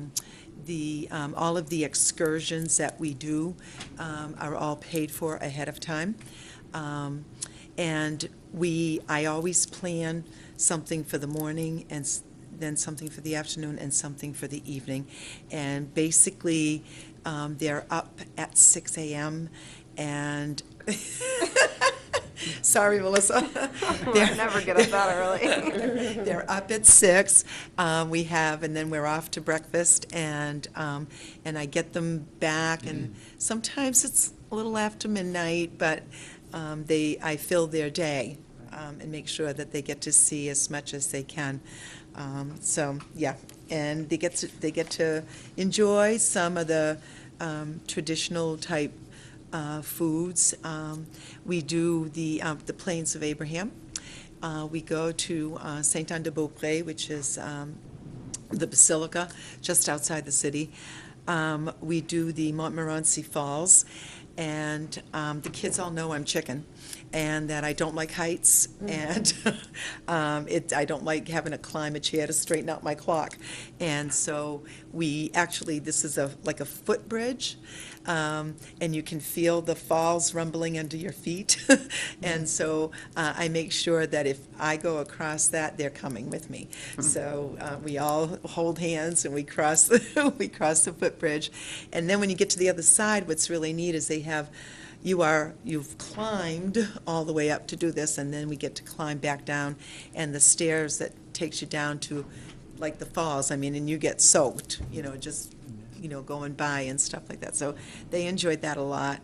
of the excursions that we do are all paid for ahead of time. And I always plan something for the morning, and then something for the afternoon, and something for the evening. And basically, they're up at 6 a.m. and sorry, Melissa. We'll never get up that early. They're up at 6. And then we're off to breakfast, and I get them back, and sometimes it's a little after midnight, but I fill their day and make sure that they get to see as much as they can. So yeah, and they get to enjoy some of the traditional type foods. We do the Plains of Abraham. We go to Saint-Anne-de-Beaupré, which is the basilica just outside the city. We do the Montmorency Falls, and the kids all know I'm chicken, and that I don't like heights, and I don't like having to climb a chair to straighten out my clock. And so this is like a footbridge, and you can feel the falls rumbling under your feet. And so I make sure that if I go across that, they're coming with me. So we all hold hands, and we cross the footbridge. And then when you get to the other side, what's really neat is you've climbed all the way up to do this, and then we get to climb back down, and the stairs that takes you down to like the falls, and you get soaked, just going by and stuff like that. So they enjoyed that a lot.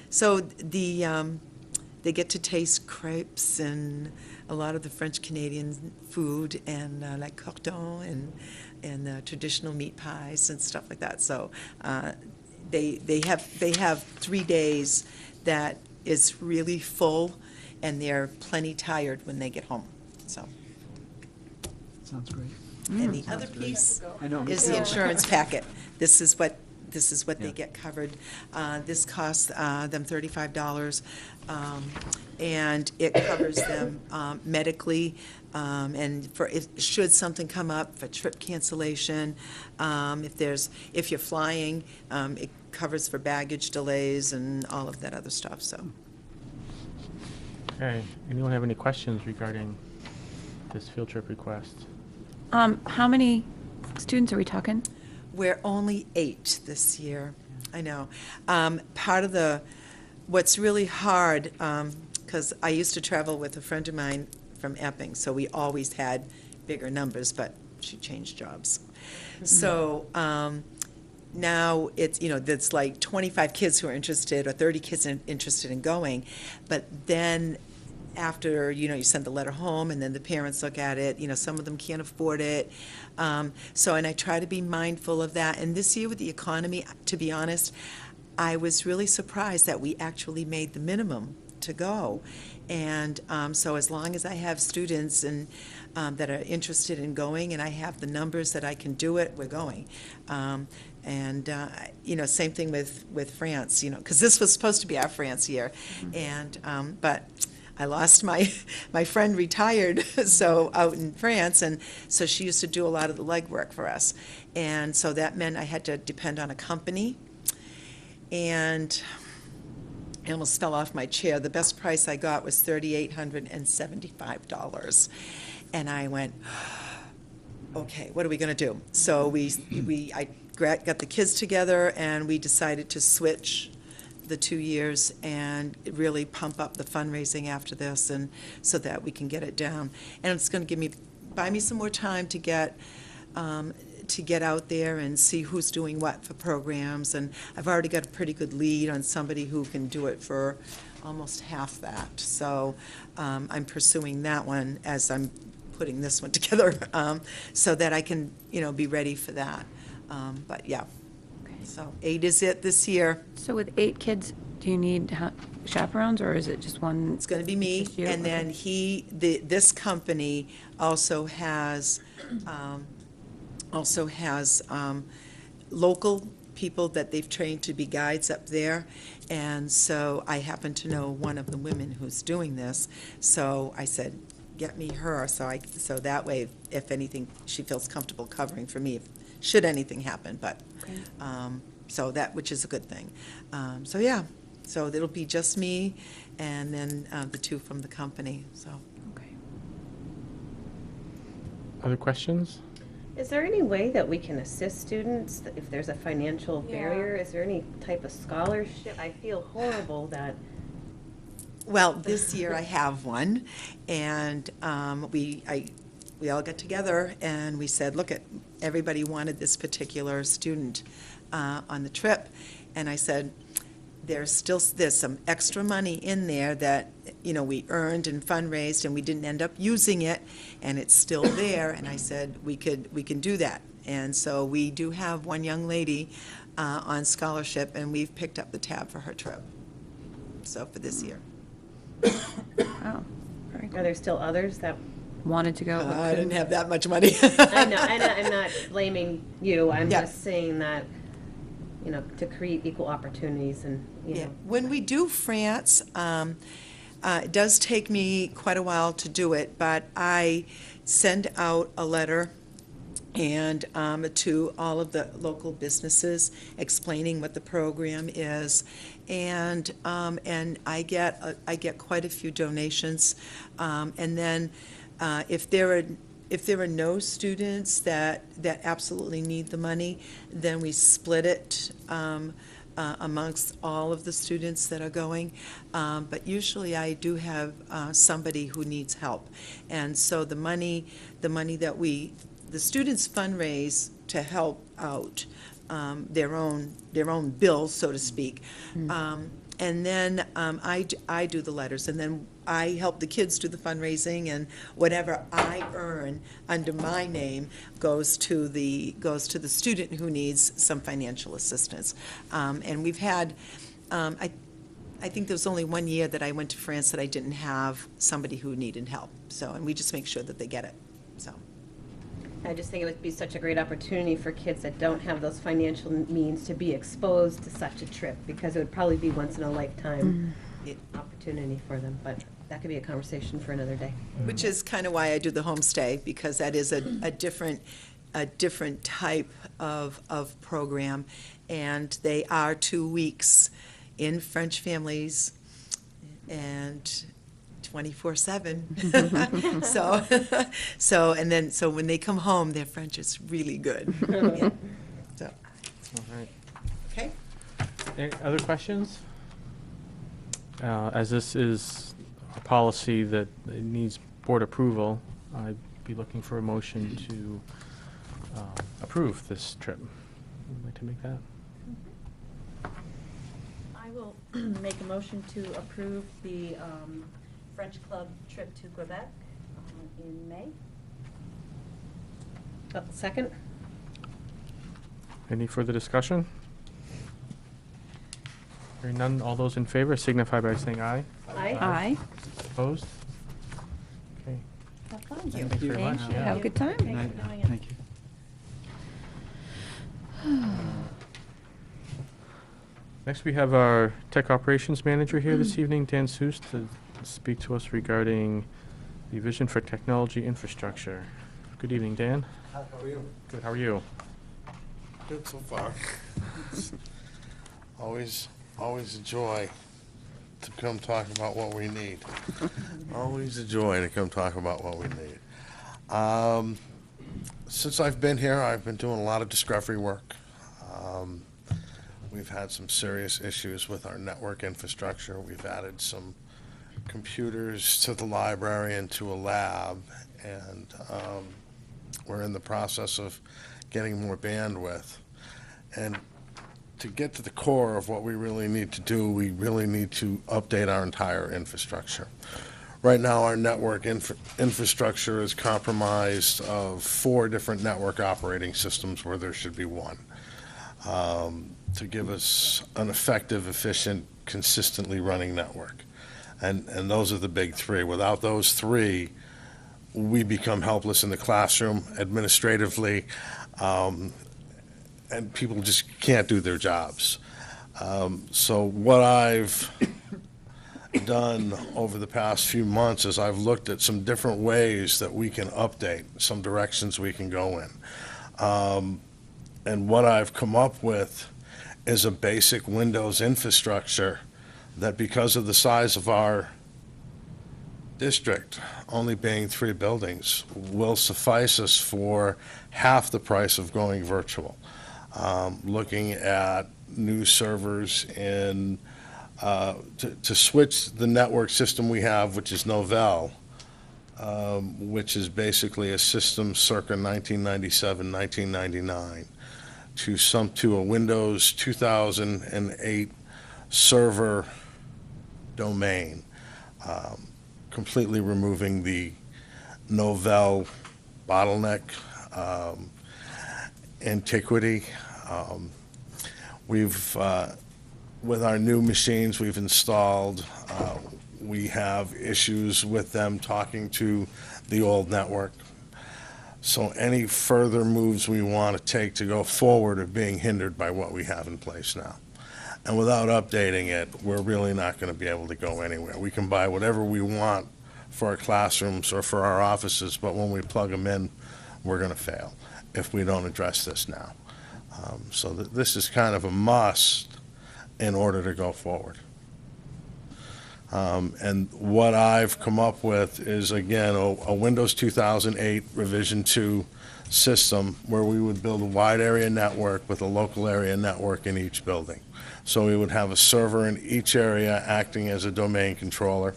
So they get to taste crepes and a lot of the French Canadian food, and like cordon and traditional meat pies and stuff like that. So they have 3 days that is really full, and they're plenty tired when they get home. So. Sounds great. And the other piece is the insurance packet. This is what they get covered. This costs them $35, and it covers them medically, and should something come up for trip cancellation. If you're flying, it covers for baggage delays and all of that other stuff. So. Okay. Anyone have any questions regarding this field trip request? How many students are we talking? We're only 8 this year. I know. Part of what's really hard, because I used to travel with a friend of mine from Epping, so we always had bigger numbers, but she changed jobs. So now it's, that's like 25 kids who are interested or 30 kids interested in going. But then after, you send the letter home and then the parents look at it, some of them can't afford it. And I try to be mindful of that. And this year with the economy, to be honest, I was really surprised that we actually made the minimum to go. And so as long as I have students and that are interested in going and I have the numbers that I can do it, we're going. Same thing with France, because this was supposed to be our France year. And, but I lost my friend retired, so out in France, and so she used to do a lot of the legwork for us. And so that meant I had to depend on a company. And I almost fell off my chair. The best price I got was $3,875. And I went, okay, what are we going to do? So I got the kids together and we decided to switch the 2 years and really pump up the fundraising after this, and so that we can get it down. And it's going to buy me some more time to get out there and see who's doing what for programs. And I've already got a pretty good lead on somebody who can do it for almost half that. So I'm pursuing that one as I'm putting this one together, so that I can, be ready for that. But yeah. So 8 is it this year. So with 8 kids, do you need chaperones, or is it just one? It's going to be me, this year? and then this company also has local people that they've trained to be guides up there, and so I happen to know one of the women who's doing this, so I said, get me her, so that way, if anything, she feels comfortable covering for me, should anything happen, but, so that, which is a good thing. So yeah, so it'll be just me, and then the 2 from the company, so. Okay. Other questions? Is there any way that we can assist students if there's a financial barrier? Is there any type of scholarship? I feel horrible that. Well, this year I have one, and we all got together and we said, look, everybody wanted this particular student on the trip, and I said, there's some extra money in there that we earned and fundraised, and we didn't end up using it, and it's still there. And I said we can do that, and so we do have one young lady on scholarship, and we've picked up the tab for her trip. So for this year. Oh, very cool. Are there still others that wanted to go? I didn't have that much money. I know, I'm not blaming you. I'm Yeah. just saying that, to create equal opportunities and, Yeah. When we do France, it does take me quite a while to do it, but I send out a letter and to all of the local businesses explaining what the program is, and I get quite a few donations, and then if there are no students that absolutely need the money, then we split it amongst all of the students that are going. But usually I do have somebody who needs help. And so the money that the students fundraise to help out their own bills, so to speak. And then I do the letters, and then I help the kids do the fundraising, and whatever I earn under my name goes to the student who needs some financial assistance. And we've had, I think there was only one year that I went to France that I didn't have somebody who needed help. So, and we just make sure that they get it. So. I just think it would be such a great opportunity for kids that don't have those financial means to be exposed to such a trip, because it would probably be once in a lifetime opportunity for them. But that could be a conversation for another day. Which is kind of why I do the homestay, because that is a different type of program, and they are 2 weeks in French families and 24/7. So when they come home, their French is really good. Yeah. So, All right. okay. Any other questions? As this is a policy that it needs board approval, I'd be looking for a motion to approve this trip. Would you like to make that? I will make a motion to approve the French Club trip to Quebec in May. Second? Any further discussion? Hearing none, all those in favor signify by saying aye. Aye. Opposed? Okay. Have fun. Thanks very much. Thank you. Yeah. Have a good time. Thanks for doing it. Thank you. Next, we have our Tech Operations Manager here this evening, Dan Seuss, to speak to us regarding the vision for technology infrastructure. Good evening, Dan. How are you? Good, how are you? Good so far. It's always a joy to come talk about what we need. Always a joy to come talk about what we need. Since I've been here, I've been doing a lot of discovery work. We've had some serious issues with our network infrastructure. We've added some computers to the library and to a lab, and we're in the process of getting more bandwidth. And to get to the core of what we really need to do, we really need to update our entire infrastructure. Right now, our network infrastructure is compromised of 4 different network operating systems where there should be one, to give us an effective, efficient, consistently running network. And those are the big 3. Without those 3, we become helpless in the classroom, administratively, and people just can't do their jobs. So what I've done over the past few months is I've looked at some different ways that we can update, some directions we can go in. And what I've come up with is a basic Windows infrastructure that, because of the size of our district, only being 3 buildings, will suffice us for half the price of going virtual. Looking at new servers in, to switch the network system we have, which is Novell, which is basically a system circa 1997, 1999, to a Windows 2008 server domain, completely removing the Novell bottleneck, antiquity. We've, with our new machines we've installed, we have issues with them talking to the old network. So any further moves we want to take to go forward are being hindered by what we have in place now. And without updating it, we're really not going to be able to go anywhere. We can buy whatever we want for our classrooms or for our offices, but when we plug them in, we're going to fail if we don't address this now. So this is kind of a must in order to go forward. And what I've come up with is, again, a Windows 2008 Revision 2 system where we would build a wide area network with a local area network in each building. So we would have a server in each area acting as a domain controller.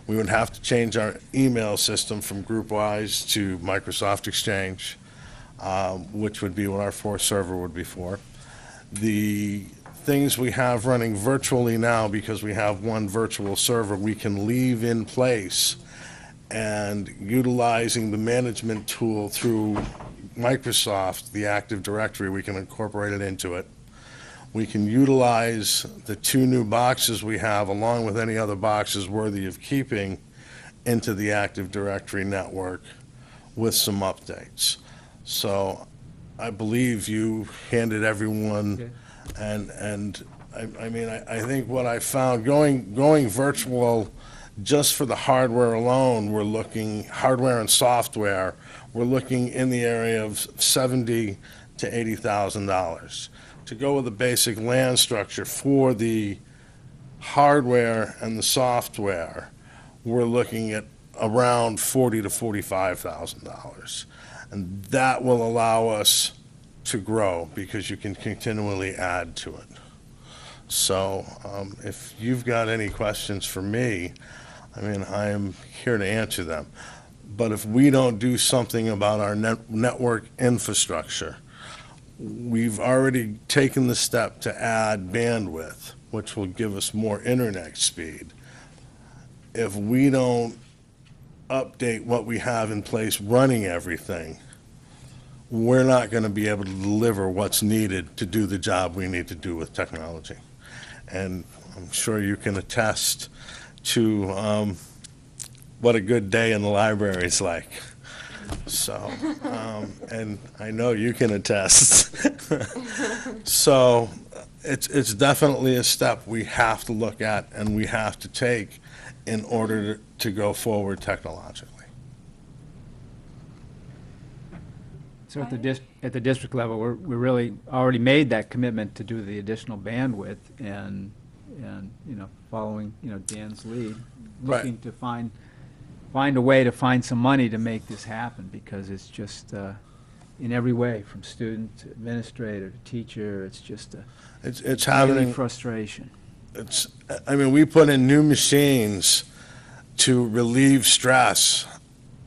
We would have to change our email system from GroupWise to Microsoft Exchange, which would be what our 4th server would be for. The things we have running virtually now, because we have one virtual server, we can leave in place, and utilizing the management tool through Microsoft, the Active Directory, we can incorporate it into it. We can utilize the 2 new boxes we have, along with any other boxes worthy of keeping, into the Active Directory network with some updates. So I believe you handed everyone, and I mean, I think what I found, going virtual just for the hardware alone, we're looking, hardware and software, we're looking in the area of $70,000 to $80,000. To go with a basic LAN structure for the hardware and the software, we're looking at around $40,000 to $45,000. And that will allow us to grow because you can continually add to it. So if you've got any questions for me, I mean, I am here to answer them. But if we don't do something about our network infrastructure, we've already taken the step to add bandwidth, which will give us more internet speed. If we don't update what we have in place running everything, we're not going to be able to deliver what's needed to do the job we need to do with technology. And I'm sure you can attest to what a good day in the library is like. So, and I know you can attest. So it's definitely a step we have to look at and we have to take in order to go forward technologically. So at the district level, we really already made that commitment to do the additional bandwidth and following, Dan's lead, looking to find a way to find some money to make this happen, because it's just, in every way, from student to administrator to teacher, it's just It's really happening. frustration. We put in new machines to relieve stress,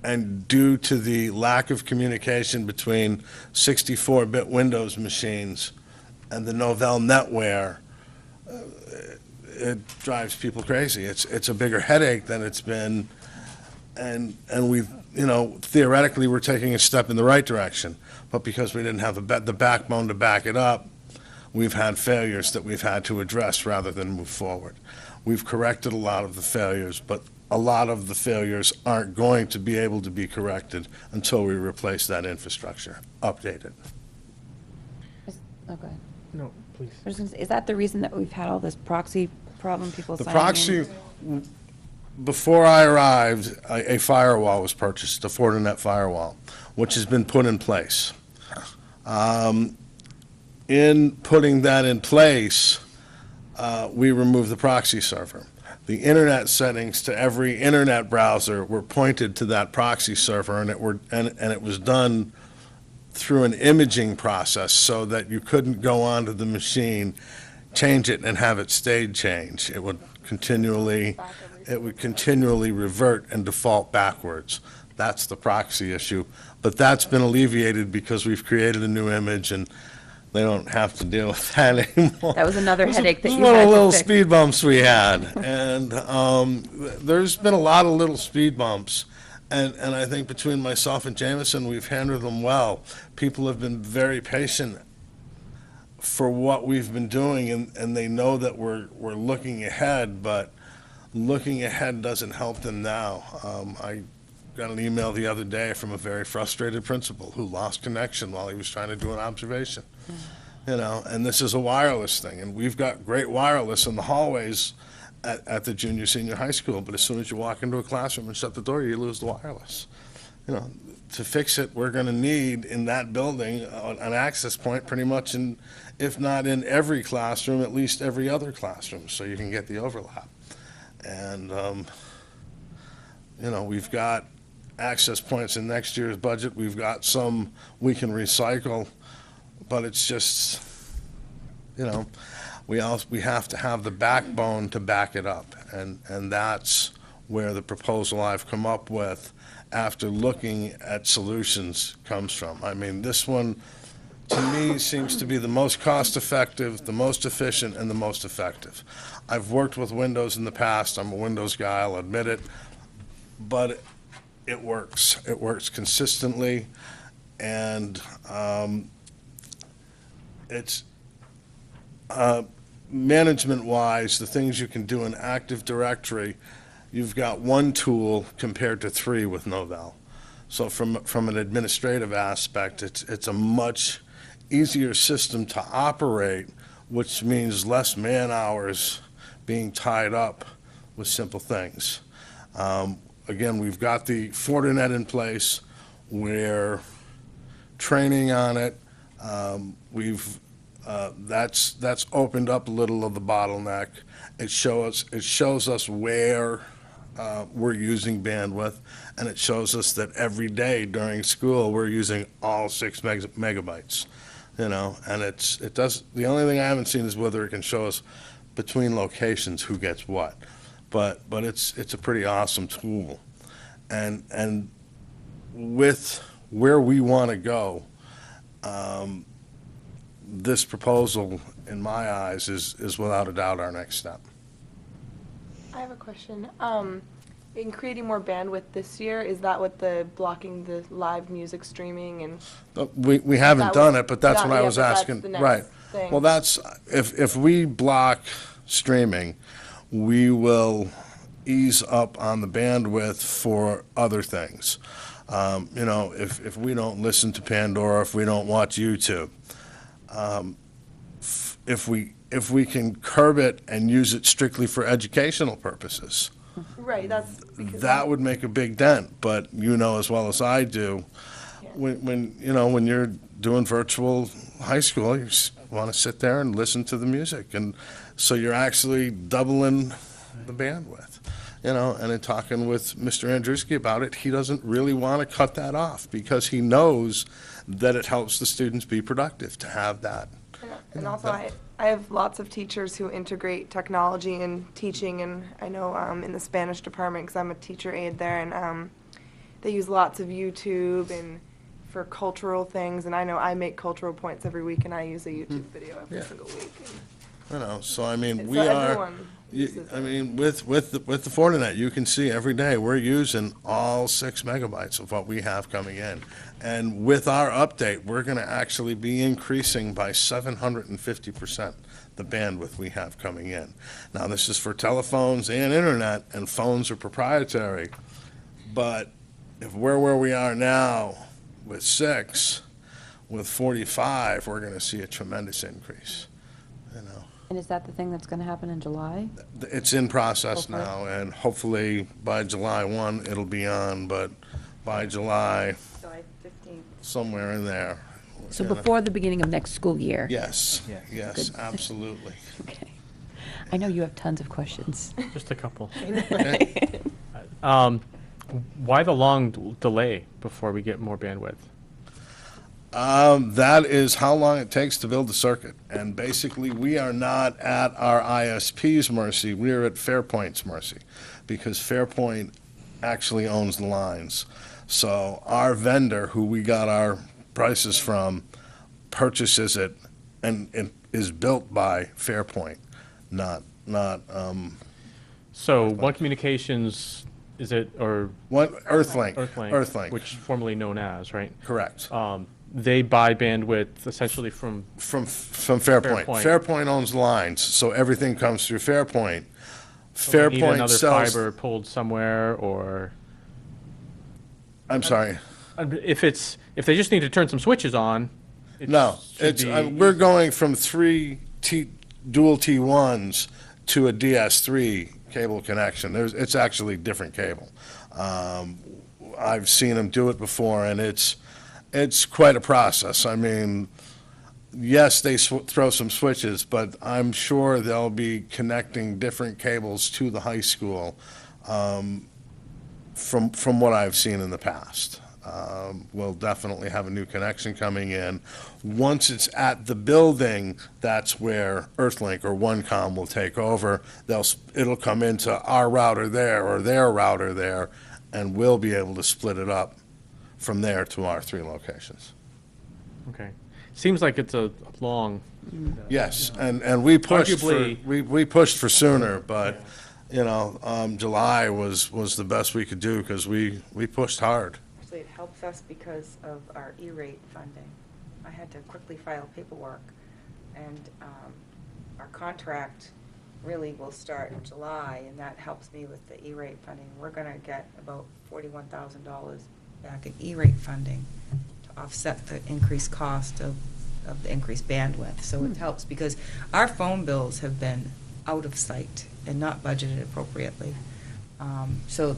and due to the lack of communication between 64-bit Windows machines and the Novell NetWare, it drives people crazy. It's a bigger headache than it's been, and we, theoretically, we're taking a step in the right direction, but because we didn't have the backbone to back it up, we've had failures that we've had to address rather than move forward. We've corrected a lot of the failures, but a lot of the failures aren't going to be able to be corrected until we replace that infrastructure, update it. Oh, go ahead. No, please. I was gonna say, is that the reason that we've had all this proxy problem, people The signing in? proxy, before I arrived, a firewall was purchased, a Fortinet firewall, which has been put in place. In putting that in place, we removed the proxy server. The internet settings to every internet browser were pointed to that proxy server, and it was done through an imaging process so that you couldn't go onto the machine, change it, and have it state change. It would continually revert and default backwards. That's the proxy issue. But that's been alleviated because we've created a new image, and they don't have to deal with that anymore. That was another headache that you One of had the to little fix. speed bumps we had, and there's been a lot of little speed bumps, and I think between myself and Jameson, we've handled them well. People have been very patient for what we've been doing, and they know that we're looking ahead, but looking ahead doesn't help them now. I got an email the other day from a very frustrated principal who lost connection while he was trying to do an observation. And this is a wireless thing, and we've got great wireless in the hallways at the junior, senior high school, but as soon as you walk into a classroom and shut the door, you lose the wireless. To fix it, we're going to need in that building an access point pretty much in, if not in every classroom, at least every other classroom, so you can get the overlap. And, we've got access points in next year's budget. We've got some we can recycle, but it's just, we have to have the backbone to back it up. And that's where the proposal I've come up with after looking at solutions comes from. This one, to me, seems to be the most cost-effective, the most efficient, and the most effective. I've worked with Windows in the past. I'm a Windows guy, I'll admit it. But it works. It works consistently, and it's management-wise, the things you can do in Active Directory, you've got one tool compared to 3 with Novell. So from an administrative aspect, it's a much easier system to operate, which means less man-hours being tied up with simple things. Again, we've got the Fortinet in place. We're training on it. That's opened up a little of the bottleneck. It shows us where we're using bandwidth, and it shows us that every day during school we're using all 6 megabytes. And the only thing I haven't seen is whether it can show us between locations who gets what. but it's a pretty awesome tool. And with where we want to go, this proposal, in my eyes, is without a doubt our next step. I have a question. In creating more bandwidth this year, is that what the blocking the live music streaming and? We haven't That done was- it, but that's that- what I yeah, was but that's asking. the next Right. thing. Well, that's, if we block streaming, we will ease up on the bandwidth for other things. You know, if we don't listen to Pandora, if we don't watch YouTube, if we can curb it and use it strictly for educational purposes, Right, that's because. that would make a big dent. But you know as well as I do, when you know, when you're doing virtual high school, you want to sit there and listen to the music, and so you're actually doubling the bandwidth. You know, and in talking with Mr. Andruski about it, he doesn't really want to cut that off because he knows that it helps the students be productive to have that. And also, I have lots of teachers who integrate technology in teaching, and I know in the Spanish department, because I'm a teacher aide there, and they use lots of YouTube and for cultural things, and I know I make cultural points every week, and I use a YouTube video every single week. You know, so I mean, And we so are. everyone uses I it. mean, with the Fortinet, you can see every day we're using all 6 megabytes of what we have coming in. And with our update, we're going to actually be increasing by 750% the bandwidth we have coming in. Now, this is for telephones and internet, and phones are proprietary. But if we're where we are now with 6, with 45, we're going to see a tremendous increase, you know. And is that the thing that's going to happen in July? It's in process Hopefully. now, and hopefully by July 1, it'll be on, but by July, July 15th. somewhere in there. So you know. before the beginning of next school year? Yes, Yeah. yes, Good. absolutely. Okay. I know you have tons of questions. Just a couple. Okay. Why the long delay before we get more bandwidth? That is how long it takes to build the circuit. And basically, we are not at our ISP's mercy, we're at Fairpoint's mercy, because Fairpoint actually owns the lines. So our vendor, who we got our prices from, purchases it, and it is built by Fairpoint, not So One Communications, is it, or what, Earthlink. Earthlink? Earthlink. Which formerly known as, right? Correct. They buy bandwidth essentially from, From Fairpoint. Fairpoint. Fairpoint owns the lines, so everything comes through Fairpoint. we need Fairpoint another sells. fiber pulled somewhere, or I'm sorry. if they just need to turn some switches on, it No, should it's, be- we're going from 3 dual T1s to a DS3 cable connection. It's actually different cable. I've seen them do it before, and it's quite a process. I mean, yes, they throw some switches, but I'm sure they'll be connecting different cables to the high school from what I've seen in the past. We'll definitely have a new connection coming in. Once it's at the building, that's where Earthlink or OneCom will take over. It'll come into our router there or their router there, and we'll be able to split it up from there to our 3 locations. Okay. Seems like it's a long, Yes, and we pushed for, Arguably- we pushed for sooner, but, you know, July was the best we could do because we pushed hard. Actually, it helps us because of our E-rate funding. I had to quickly file paperwork, and our contract really will start in July, and that helps me with the E-rate funding. We're going to get about $41,000 back in E-rate funding to offset the increased cost of the increased bandwidth. So it helps because our phone bills have been out of sight and not budgeted appropriately. So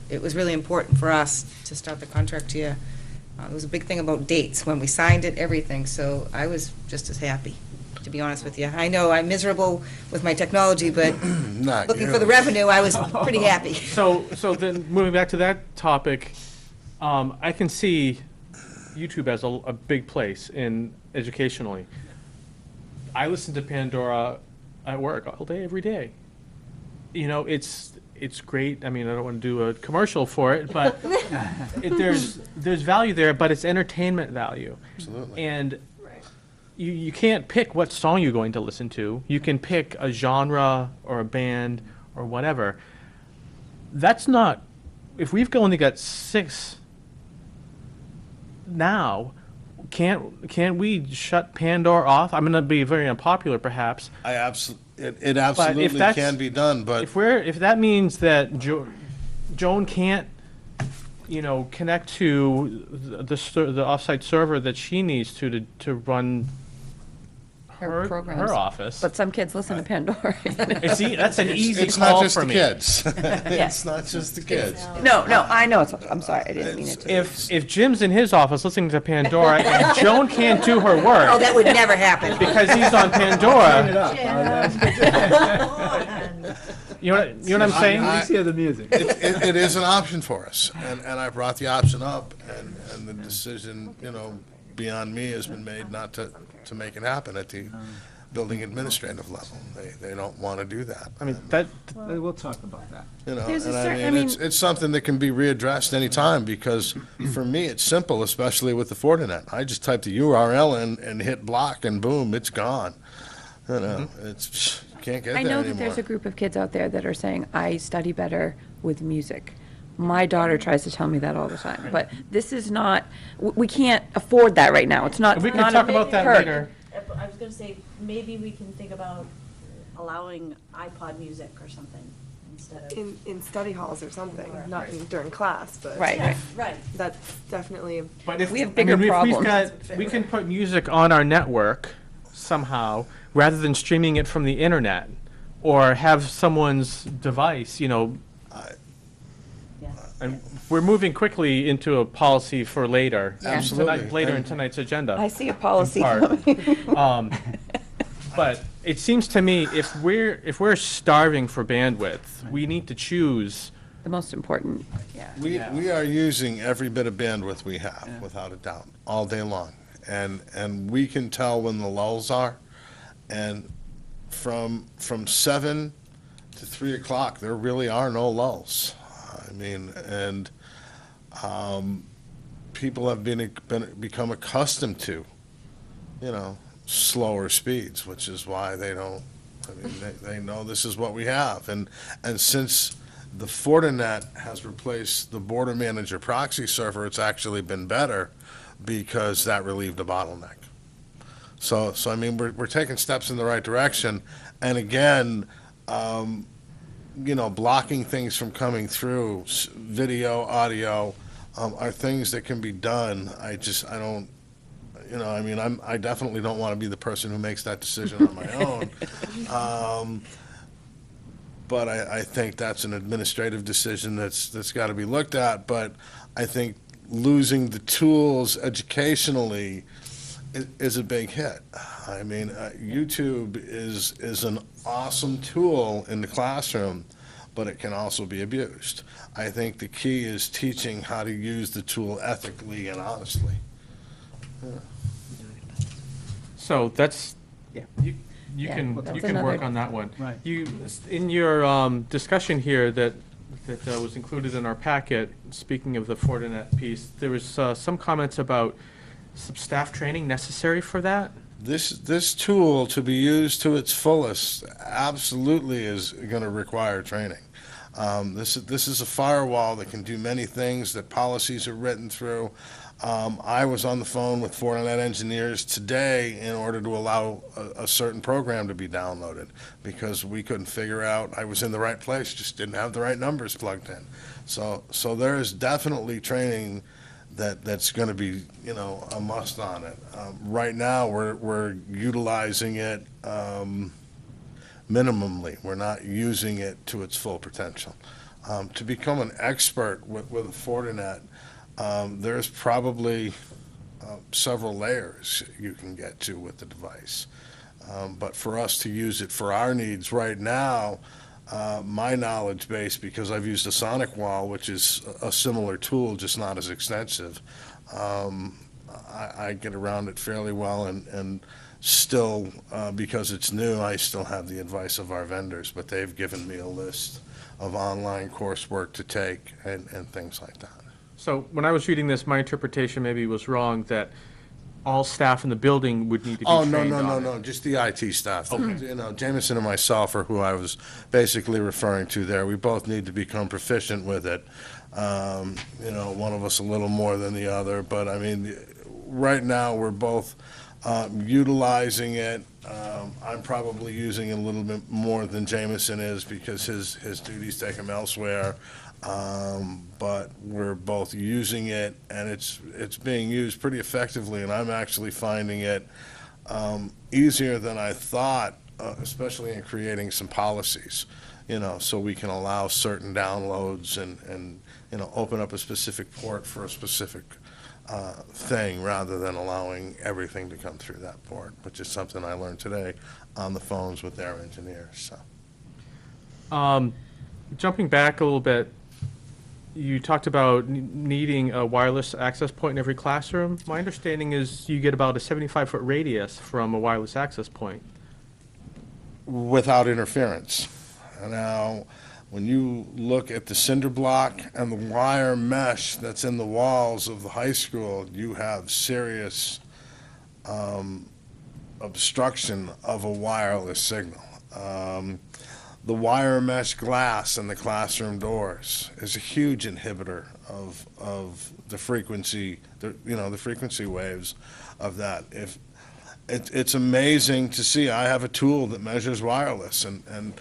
it was really important for us to start the contract year. It was a big thing about dates when we signed it, everything, so I was just as happy, to be honest with you. I know I'm miserable with my technology, but Not looking you. for the revenue, I was pretty happy. So then, moving back to that topic, I can see YouTube as a big place in educationally. I listen to Pandora at work all day, every day. It's great. I mean, I don't want to do a commercial for it, but there's value there, but it's entertainment value. Absolutely. And you can't pick what song you're going to listen to. You can pick a genre or a band or whatever. That's not, if we've only got 6 now, can't we shut Pandora off? I'm going to be very unpopular, perhaps. It absolutely can be done, but If that means that Joan can't, connect to the offsite server that she needs to run Her programs. her office. But some kids listen to Pandora. See, that's an easy it's not call just for the me. kids. It's not just the kids. No, I know, I'm sorry, I didn't mean it to. If Jim's in his office listening to Pandora and Joan can't do her work Oh, that would never happen. because he's on Pandora, you know what I'm saying? Let's hear the music. It is an option for us, and I brought the option up, and the decision, beyond me has been made not to make it happen at the building administrative level. They don't want to do that. I mean, We'll talk about that. There's a And certain- I mean, it's something that can be readdressed anytime, because for me, it's simple, especially with the Fortinet. I just type the URL in and hit block, and boom, it's gone. It's, can't get I there know anymore. that there's a group of kids out there that are saying, I study better with music. My daughter tries to tell me that all the time, but this is not, we can't afford that right now. It's not. We can not talk a about that perk. later. I was gonna say, maybe we can think about allowing iPod music or something instead of. In study halls or something, not during class, but. Right. Right. That's definitely. But if We have bigger if we've problems. we can put music on our network somehow rather than streaming it from the internet, or have someone's device. And we're moving quickly into a policy for later. Absolutely. Later in And- tonight's agenda. I see a policy in part. coming. But it seems to me if we're starving for bandwidth, we need to choose. The most important, We are using every bit of bandwidth we have, without a doubt, all day long. And we can tell when the lulls are. And from 7 to 3 o'clock, there really are no lulls. I mean, and people have become accustomed to, slower speeds, which is why they don't, they know this is what we have. And since the Fortinet has replaced the Border Manager proxy server, it's actually been better because that relieved a bottleneck. So I mean, we're taking steps in the right direction. And again, blocking things from coming through, video, audio, are things that can be done. I don't, I definitely don't want to be the person who makes that decision on my own. But I think that's an administrative decision that's got to be looked at. But I think losing the tools educationally is a big hit. I mean, YouTube is an awesome tool in the classroom, but it can also be abused. I think the key is teaching how to use the tool ethically and honestly. So that's, you Yeah, can well, you that's can work another- on that one. Right. You, in your discussion here that was included in our packet, speaking of the Fortinet piece, there was some comments about some staff training necessary for that. This tool, to be used to its fullest, absolutely is going to require training. This is a firewall that can do many things that policies are written through. I was on the phone with Fortinet engineers today in order to allow a certain program to be downloaded because we couldn't figure out, I was in the right place, just didn't have the right numbers plugged in. So there is definitely training that's going to be, a must on it. Right now, we're utilizing it minimally. We're not using it to its full potential. To become an expert with a Fortinet, there's probably several layers you can get to with the device. But for us to use it for our needs right now, my knowledge base, because I've used a Sonic Wall, which is a similar tool, just not as extensive, I get around it fairly well, and still, because it's new, I still have the advice of our vendors, but they've given me a list of online coursework to take and things like that. So when I was reading this, my interpretation maybe was wrong, that all staff in the building would need to be trained on it. Oh, no, just the IT staff. You know, Jameson and myself are who I was basically referring to there. We both need to become proficient with it. You know, one of us a little more than the other, but I mean, right now, we're both utilizing it. I'm probably using it a little bit more than Jameson is because his duties take him elsewhere. But we're both using it, and it's being used pretty effectively, and I'm actually finding it easier than I thought, especially in creating some policies, you know, so we can allow certain downloads and you know, open up a specific port for a specific thing rather than allowing everything to come through that port, which is something I learned today on the phones with their engineers. So, Jumping back a little bit, you talked about needing a wireless access point in every classroom. My understanding is you get about a 75-foot radius from a wireless access point. without interference. Now, when you look at the cinder block and the wire mesh that's in the walls of the high school, you have serious obstruction of a wireless signal. The wire mesh glass in the classroom doors is a huge inhibitor of the frequency, the frequency waves of that. It's amazing to see. I have a tool that measures wireless, and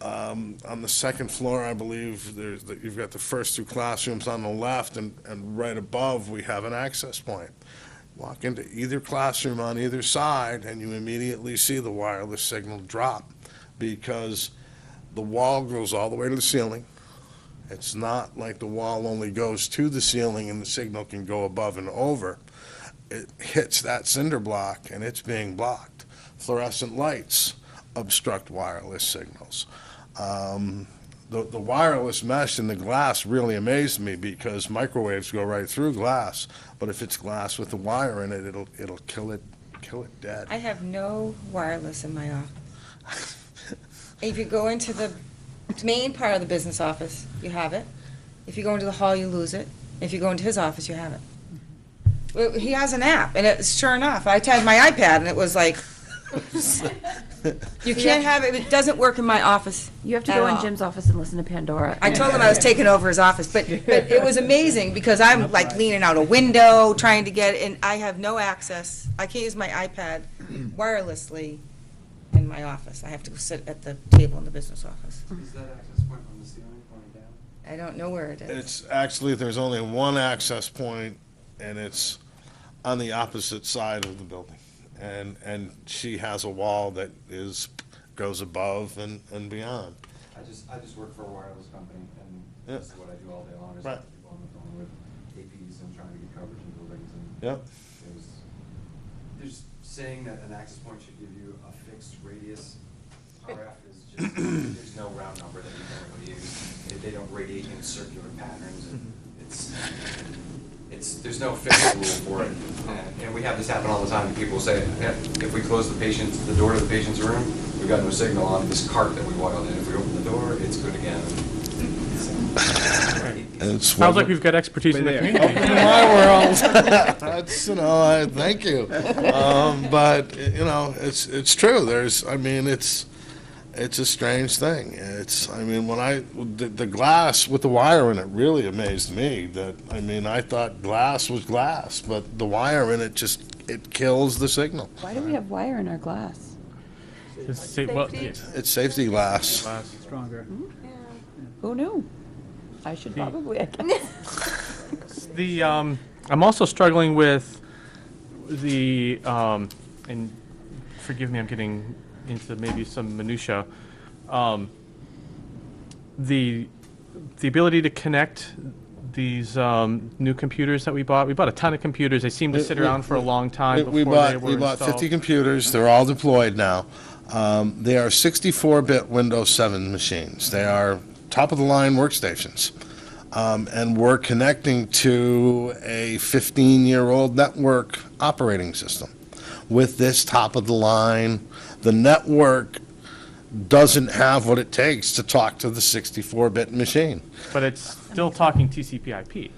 on the second floor, I believe, you've got the first two classrooms on the left, and right above, we have an access point. Walk into either classroom on either side, and you immediately see the wireless signal drop, because the wall goes all the way to the ceiling. It's not like the wall only goes to the ceiling and the signal can go above and over. It hits that cinder block, and it's being blocked. Fluorescent lights obstruct wireless signals. The wireless mesh in the glass really amazed me, because microwaves go right through glass, but if it's glass with a wire in it, it'll kill it dead. I have no wireless in my office. If you go into the main part of the business office, you have it. If you go into the hall, you lose it. If you go into his office, you have it. Well, he has an app, and it's sure enough. I had my iPad, and it was like, you can't have it. It doesn't work in my office. You have to at go in all. Jim's office and listen to Pandora. I told him I was taking over his office, but it was amazing, because I'm like leaning out a window, trying to get, and I have no access. I can't use my iPad wirelessly in my office. I have to go sit at the table in the business office. Is that access point on the ceiling going down? I don't know where it is. It's actually, there's only one access point, and it's on the opposite side of the building. And she has a wall that goes above and beyond. I just work for a wireless company, and Yeah. this is what I do all day long, is Right. talk to people on the phone with APs and trying to get coverage in buildings. And Yep. there's saying that an access point should give you a fixed radius. RF is just, there's no round number that you normally use. They don't radiate in circular patterns, and there's no fixed rule for it. And we have this happen all the time. People say, yeah, if we close the door to the patient's room, we've got no signal on this cart that we wired in. If we open the door, it's good again. Sounds like we've got expertise in the community. In my world, that's, thank you. But, it's true. It's a strange thing. When the glass with the wire in it really amazed me. I thought glass was glass, but the wire in it it kills the signal. Why do we have wire in our glass? It's It's safety glass. Stronger. Who knew? I should probably, I guess. I'm also struggling with and forgive me, I'm getting into maybe some minutia. The ability to connect these new computers that we bought. We bought a ton of computers. They seem to sit around for a long time before We they were bought installed. 50 computers. They're all deployed now. They are 64-bit Windows 7 machines. They are top-of-the-line workstations. And we're connecting to a 15-year-old network operating system. with this top of the line. The network doesn't have what it takes to talk to the 64-bit machine. But it's still talking TCP/IP.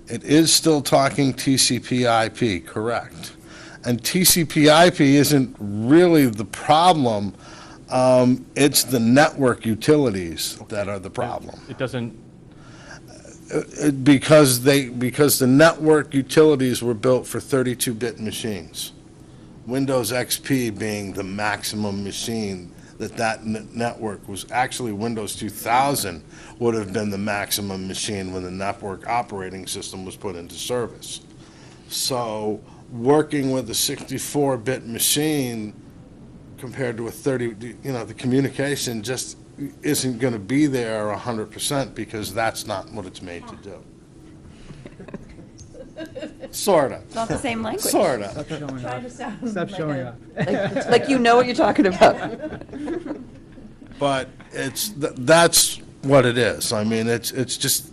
It is still talking TCP/IP, correct. And TCP/IP isn't really the problem. It's the network utilities that are the problem. It doesn't, Because the network utilities were built for 32-bit machines. Windows XP being the maximum machine that network was. Actually, Windows 2000 would have been the maximum machine when the network operating system was put into service. So working with a 64-bit machine compared to a 30, the communication just isn't going to be there 100% because that's not what it's made to do. Sorta. It's not the same language. Sorta. Trying to sound Stop like showing a- up. Like you know what you're talking about. But that's what it is. I mean, it's just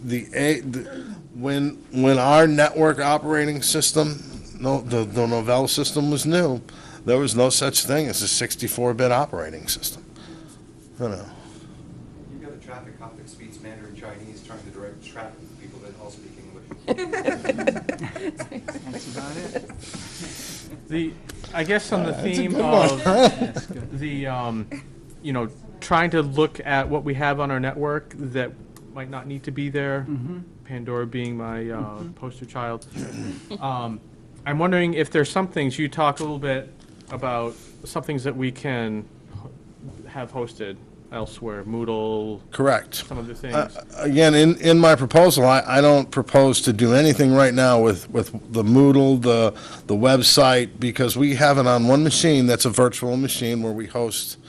when our network operating system, the Novell system was new, there was no such thing as a 64-bit operating system. You know. You've got a traffic cop that speaks Mandarin Chinese trying to direct traffic to people that all speak English. That's about it. I guess on the That's a theme good one. of the, trying to look at what we have on our network that might not need to be there, Pandora being my poster child. I'm wondering if there's some things, you talk a little bit about some things that we can have hosted elsewhere, Moodle, Correct. some of the things. Again, in my proposal, I don't propose to do anything right now with the Moodle, the website, because we have it on one machine that's a virtual machine where we host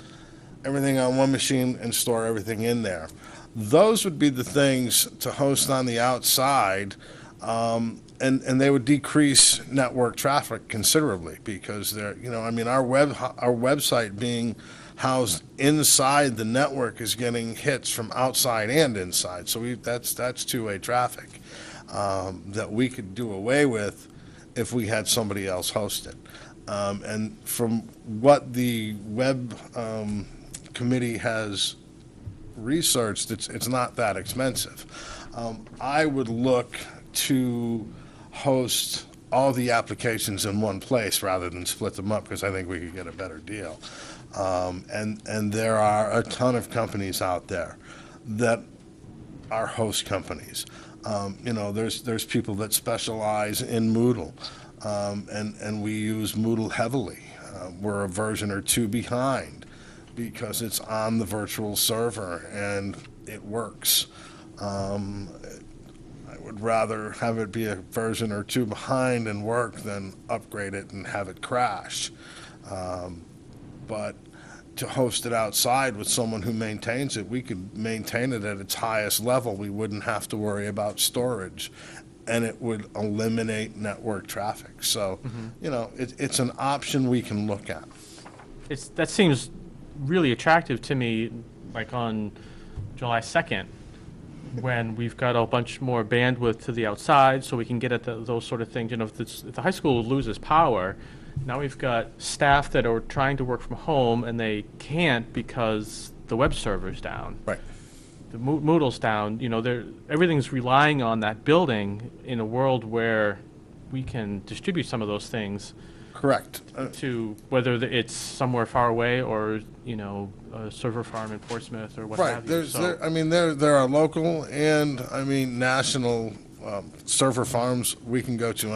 everything on one machine and store everything in there. Those would be the things to host on the outside, and they would decrease network traffic considerably because they're, our website being housed inside the network is getting hits from outside and inside. So that's two-way traffic that we could do away with if we had somebody else host it. And from what the web committee has researched, it's not that expensive. I would look to host all the applications in one place rather than split them up because I think we could get a better deal. And there are a ton of companies out there that are host companies. There's people that specialize in Moodle, and we use Moodle heavily. We're a version or two behind because it's on the virtual server and it works. I would rather have it be a version or two behind and work than upgrade it and have it crash. But to host it outside with someone who maintains it, we could maintain it at its highest level. We wouldn't have to worry about storage, and it would eliminate network traffic. So, it's an option we can look at. That seems really attractive to me, like on July 2nd, when we've got a bunch more bandwidth to the outside, so we can get at those sort of things. If the high school loses power, now we've got staff that are trying to work from home and they can't because the web server's down. Right. The Moodle's down. Everything's relying on that building in a world where we can distribute some of those things. Correct. To whether it's somewhere far away or a server farm in Portsmouth or what have you. There are local and national server farms we can go to.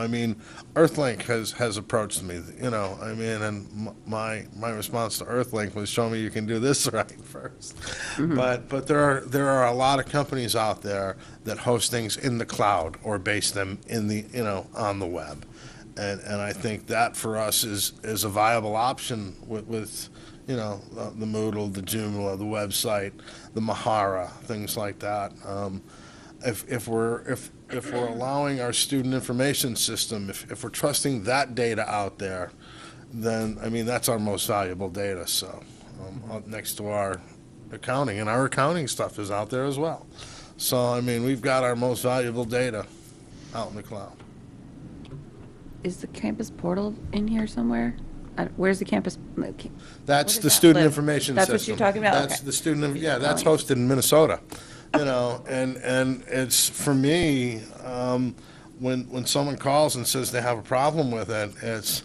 Earthlink has approached me. And my response to Earthlink was, show me you can do this right first. But there are a lot of companies out there that host things in the cloud or base them in the on the web. And I think that for us is a viable option with the Moodle, the Joomla, the website, the Mahara, things like that. If we're allowing our student information system, if we're trusting that data out there, then that's our most valuable data. So next to our accounting, and our accounting stuff is out there as well. So we've got our most valuable data out in the cloud. Is the campus portal in here somewhere? Where's the campus? That's What the does that student live? information That's system. what you're talking about? That's Okay. the student, yeah, that's Alright. hosted in Minnesota, you know, and it's, for me, when someone calls and says they have a problem with it, it's,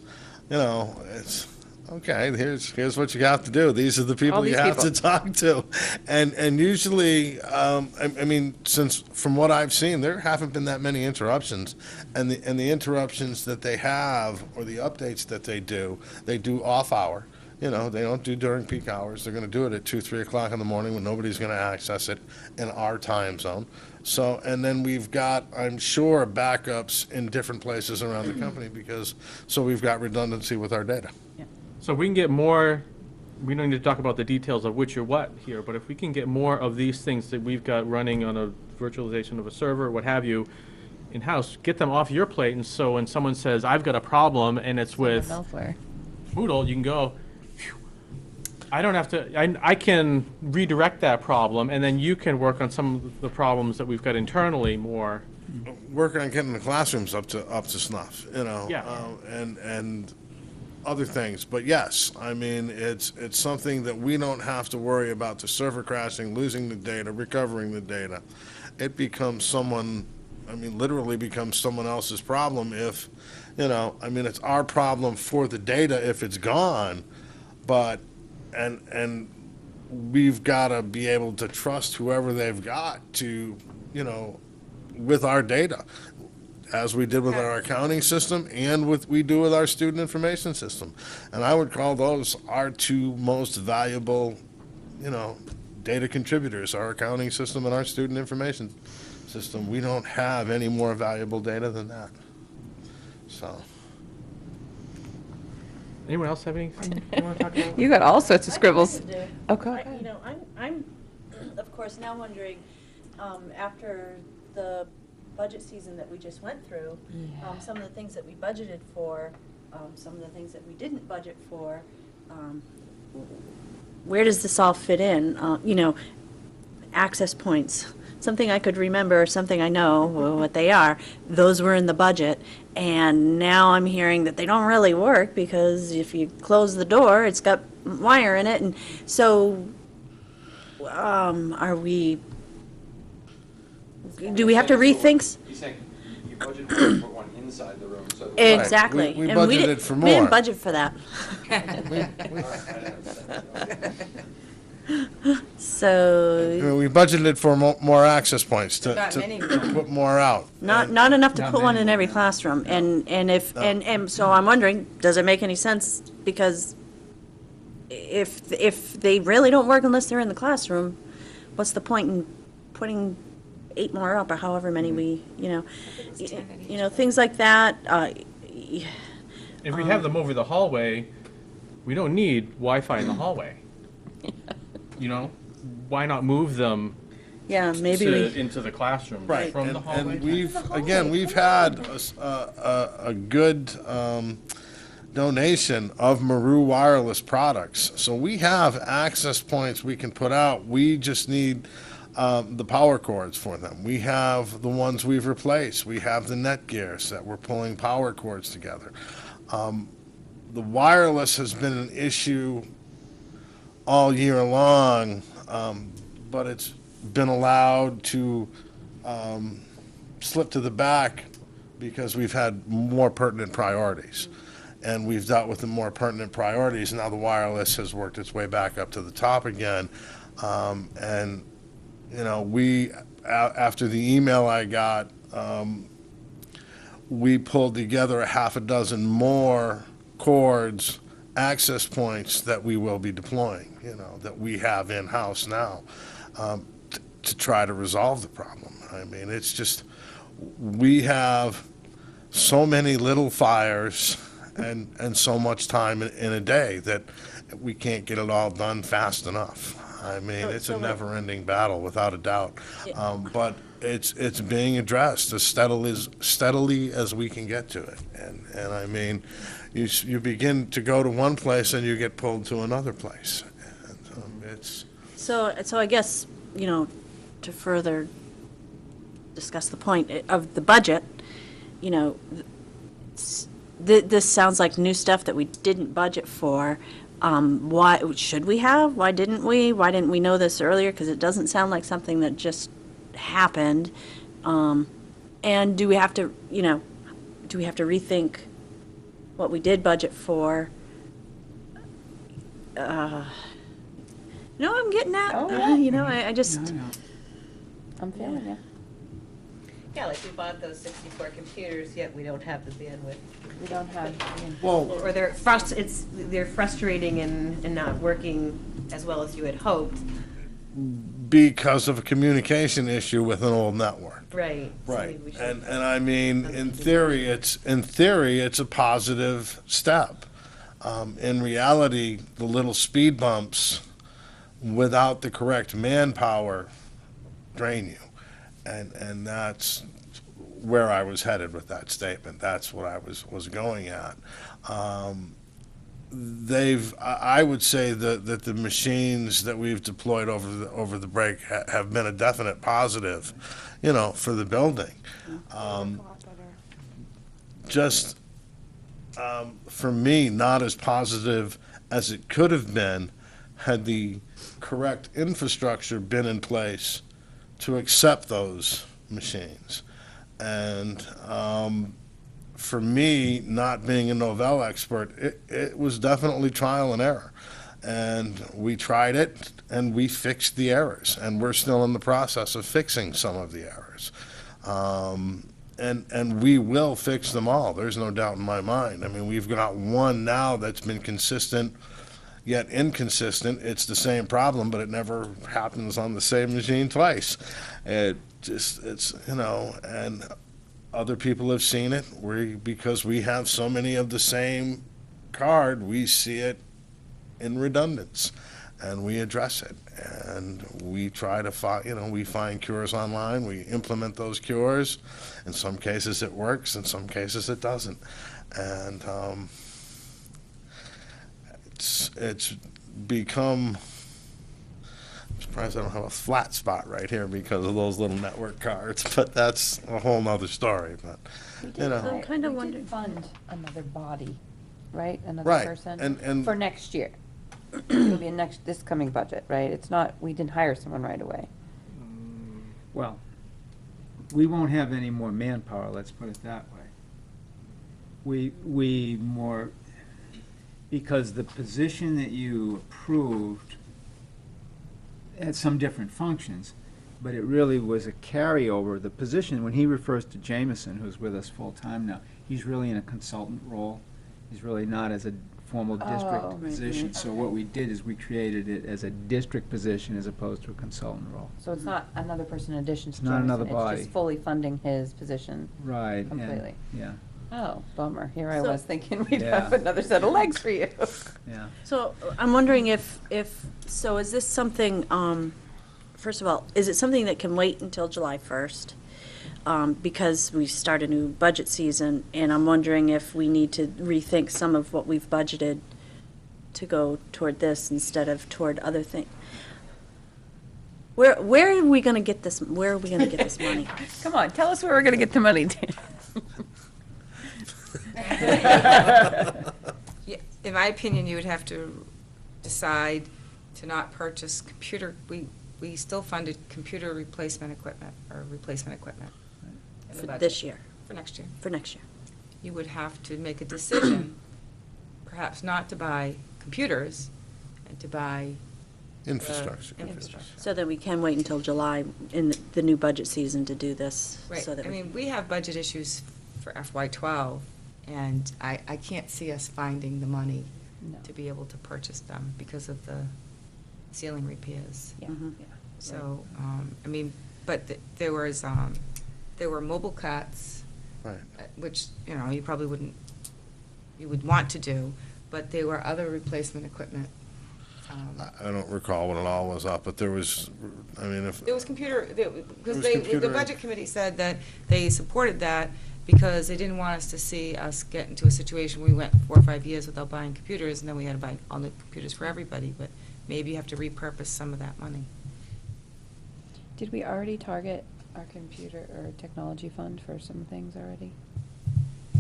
you know, it's, okay, here's what you have to do. These are the people you these have to people. talk to. And usually, I mean, since, from what I've seen, there haven't been that many interruptions. And the interruptions that they have, or the updates that they do off hour. You know, they don't do during peak hours. They're gonna do it at 2, 3 o'clock in the morning when nobody's gonna access it in our time zone. So, and then we've got, I'm sure, backups in different places around the company so we've got redundancy with our data. So we can get more, we don't need to talk about the details of which or what here, but if we can get more of these things that we've got running on a virtualization of a server, what have you, in-house, get them off your plate, and so when someone says, I've got a problem, and it's with Elsewhere. Moodle, you can go, "Phew, I don't have to, I can redirect that problem, and then you can work on some of the problems that we've got internally more." Working on getting the classrooms up to snuff, you know. Yeah. And other things, but yes, I mean, it's something that we don't have to worry about the server crashing, losing the data, recovering the data. It becomes literally becomes someone else's problem if, you know, I mean, it's our problem for the data if it's gone, but, and we've got to be able to trust whoever they've got to, you know, with our data, as we did with our accounting system and we do with our student information system. And I would call those our two most valuable, you know, data contributors, our accounting system and our student information system. We don't have any more valuable data than that. So. Anyone else have anything you want to talk about? You got all sorts of scribbles. I do. Oh, go ahead. You know, I'm, of course, now wondering, after the budget season that we just went through, some of the things that we budgeted for, some of the things that we didn't budget for, where does this all fit in? You know, access points, something I could remember, something I know what they are, those were in the budget, and now I'm hearing that they don't really work because if you close the door, it's got wire in it, and so, do we have to rethink? He's saying you budgeted to put one inside the room, so. Exactly. We And budgeted didn't- for We didn't more. budget for that. So, We budgeted for more access points Not to many. put more out. not enough to put one in every classroom, and if, and so I'm wondering, does it make any sense? Because if they really don't work unless they're in the classroom, what's the point in putting 8 more up, or however many we, you know, things like that, If we have them over the hallway, we don't need Wi-Fi in the hallway. You know, why not move them yeah, maybe we, into the classroom Right, from the hallway? and we've had a good donation of Maru Wireless products. So we have access points we can put out. We just need the power cords for them. We have the ones we've replaced. We have the Netgears that we're pulling power cords together. The wireless has been an issue all year long, but it's been allowed to slip to the back because we've had more pertinent priorities. And we've dealt with the more pertinent priorities. Now the wireless has worked its way back up to the top again. And, you know, after the email I got, we pulled together a half a dozen more cords, access points that we will be deploying, you know, that we have in-house now, to try to resolve the problem. I mean, it's just, we have so many little fires and so much time in a day that we can't get it all done fast enough. I mean, it's a never-ending battle, without a doubt. But it's being addressed as steadily as we can get to it. And I mean, you begin to go to one place and you get pulled to another place. And, it's so I guess, you know, to further discuss the point of the budget, you know, this sounds like new stuff that we didn't budget for. Why, should we have? Why didn't we? Why didn't we know this earlier? Because it doesn't sound like something that just happened. And do we have to, do we have to rethink what we did budget for? I'm getting at, Oh, yeah. I just, I'm feeling you. Yeah, like we bought those 64 computers, yet we don't have the bandwidth. We don't have, Well, Or they're they're frustrating and not working as well as you had hoped. because of a communication issue with an old network. Right. So Right, maybe we should- and I mean, in theory, it's a positive step. In reality, the little speed bumps without the correct manpower drain you. And that's where I was headed with that statement. That's what I was going at. I would say that the machines that we've deployed over the break have been a definite positive, for the building. Just, for me, not as positive as it could have been had the correct infrastructure been in place to accept those machines. And for me, not being a Novell expert, it was definitely trial and error. And we tried it, and we fixed the errors, and we're still in the process of fixing some of the errors. And we will fix them all, there's no doubt in my mind. I mean, we've got one now that's been consistent, yet inconsistent. It's the same problem, but it never happens on the same machine twice. It's and other people have seen it. Because we have so many of the same card, we see it in redundance, and we address it. And we try to we find cures online, we implement those cures. In some cases it works, in some cases it doesn't. And it's become, I'm surprised I don't have a flat spot right here because of those little network cards, but that's a whole nother story. But I'm kind of we wondering. did fund another body, right? Another Right, person and- for next year. It'll be this coming budget, right? It's not, we didn't hire someone right away. Well, we won't have any more manpower, let's put it that way. We more, because the position that you approved had some different functions, but it really was a carryover. The position, when he refers to Jameson, who's with us full-time now, he's really in a consultant role. He's really not as a formal Oh, district right. position. So what we did is we created it as a district position as opposed to a consultant role. So it's not another person in addition to It's not another Jameson, body. It's just fully funding his position. Right. and- Completely. Yeah, Oh, bummer. Here I So- was thinking we'd Yeah. have another set of legs for you. yeah. So I'm wondering so is this something, first of all, is it something that can wait until July 1st? Because we start a new budget season, and I'm wondering if we need to rethink some of what we've budgeted to go toward this instead of toward other things. Where are we gonna get this, where are we gonna get this money? Come on, tell us where we're gonna get the money, Dan. Yeah, in my opinion, you would have to decide to not purchase we still funded computer replacement equipment, or replacement equipment. in the For budget. this year, For next year. for next year. You would have to make a decision, perhaps not to buy computers, and to buy Infrastructure. infrastructure. So that we can wait until July in the new budget season to do this. Right, So that I mean, we have budget issues for FY12, and I can't see us finding the money No. to be able to purchase them because of the ceiling repairs. Yeah, Mhm. yeah. So, I mean, but there were mobile cuts, Right. which, you probably you would want to do, but there were other replacement equipment. I don't recall what it all was up, but there was, There was computer, because was the computer- budget committee said that they supported that because they didn't want us to see us get into a situation where we went 4 or 5 years without buying computers, and then we had to buy all the computers for everybody, but maybe you have to repurpose some of that money. Did we already target our computer or technology fund for some things already?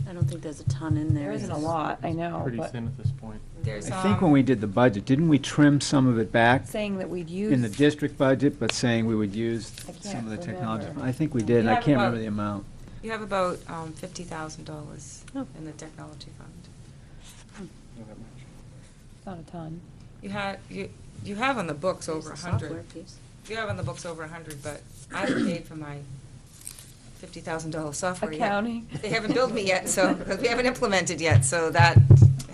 I don't think there's a ton in there. There isn't a lot, I know, Pretty but thin at this point. There's, I think when we did the budget, didn't we trim some of it back saying that we'd use. in the district budget, but saying we would use I can't some of the technology? remember. I think we did, and I You have can't about- remember the amount. You have about $50,000 Oh. in the technology fund. It's not a ton. You have on the books over There's the software 100. piece. You have on the books over 100, but I haven't paid for my $50,000 software yet. Accounting. They haven't billed me yet, so, because we haven't implemented yet, so that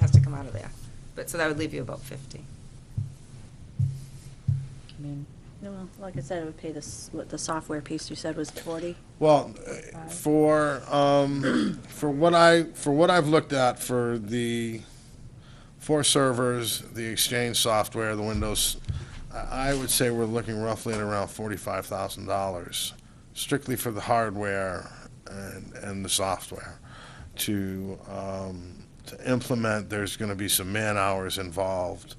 has to come out of there. But, so that would leave you about 50. I mean, No, well, like I said, it would pay what the software piece you said was 40. Well, for what I've looked at for the 4 servers, the Exchange software, the Windows, I would say we're looking roughly at around $45,000, strictly for the hardware and the software. To implement, there's going to be some man-hours involved.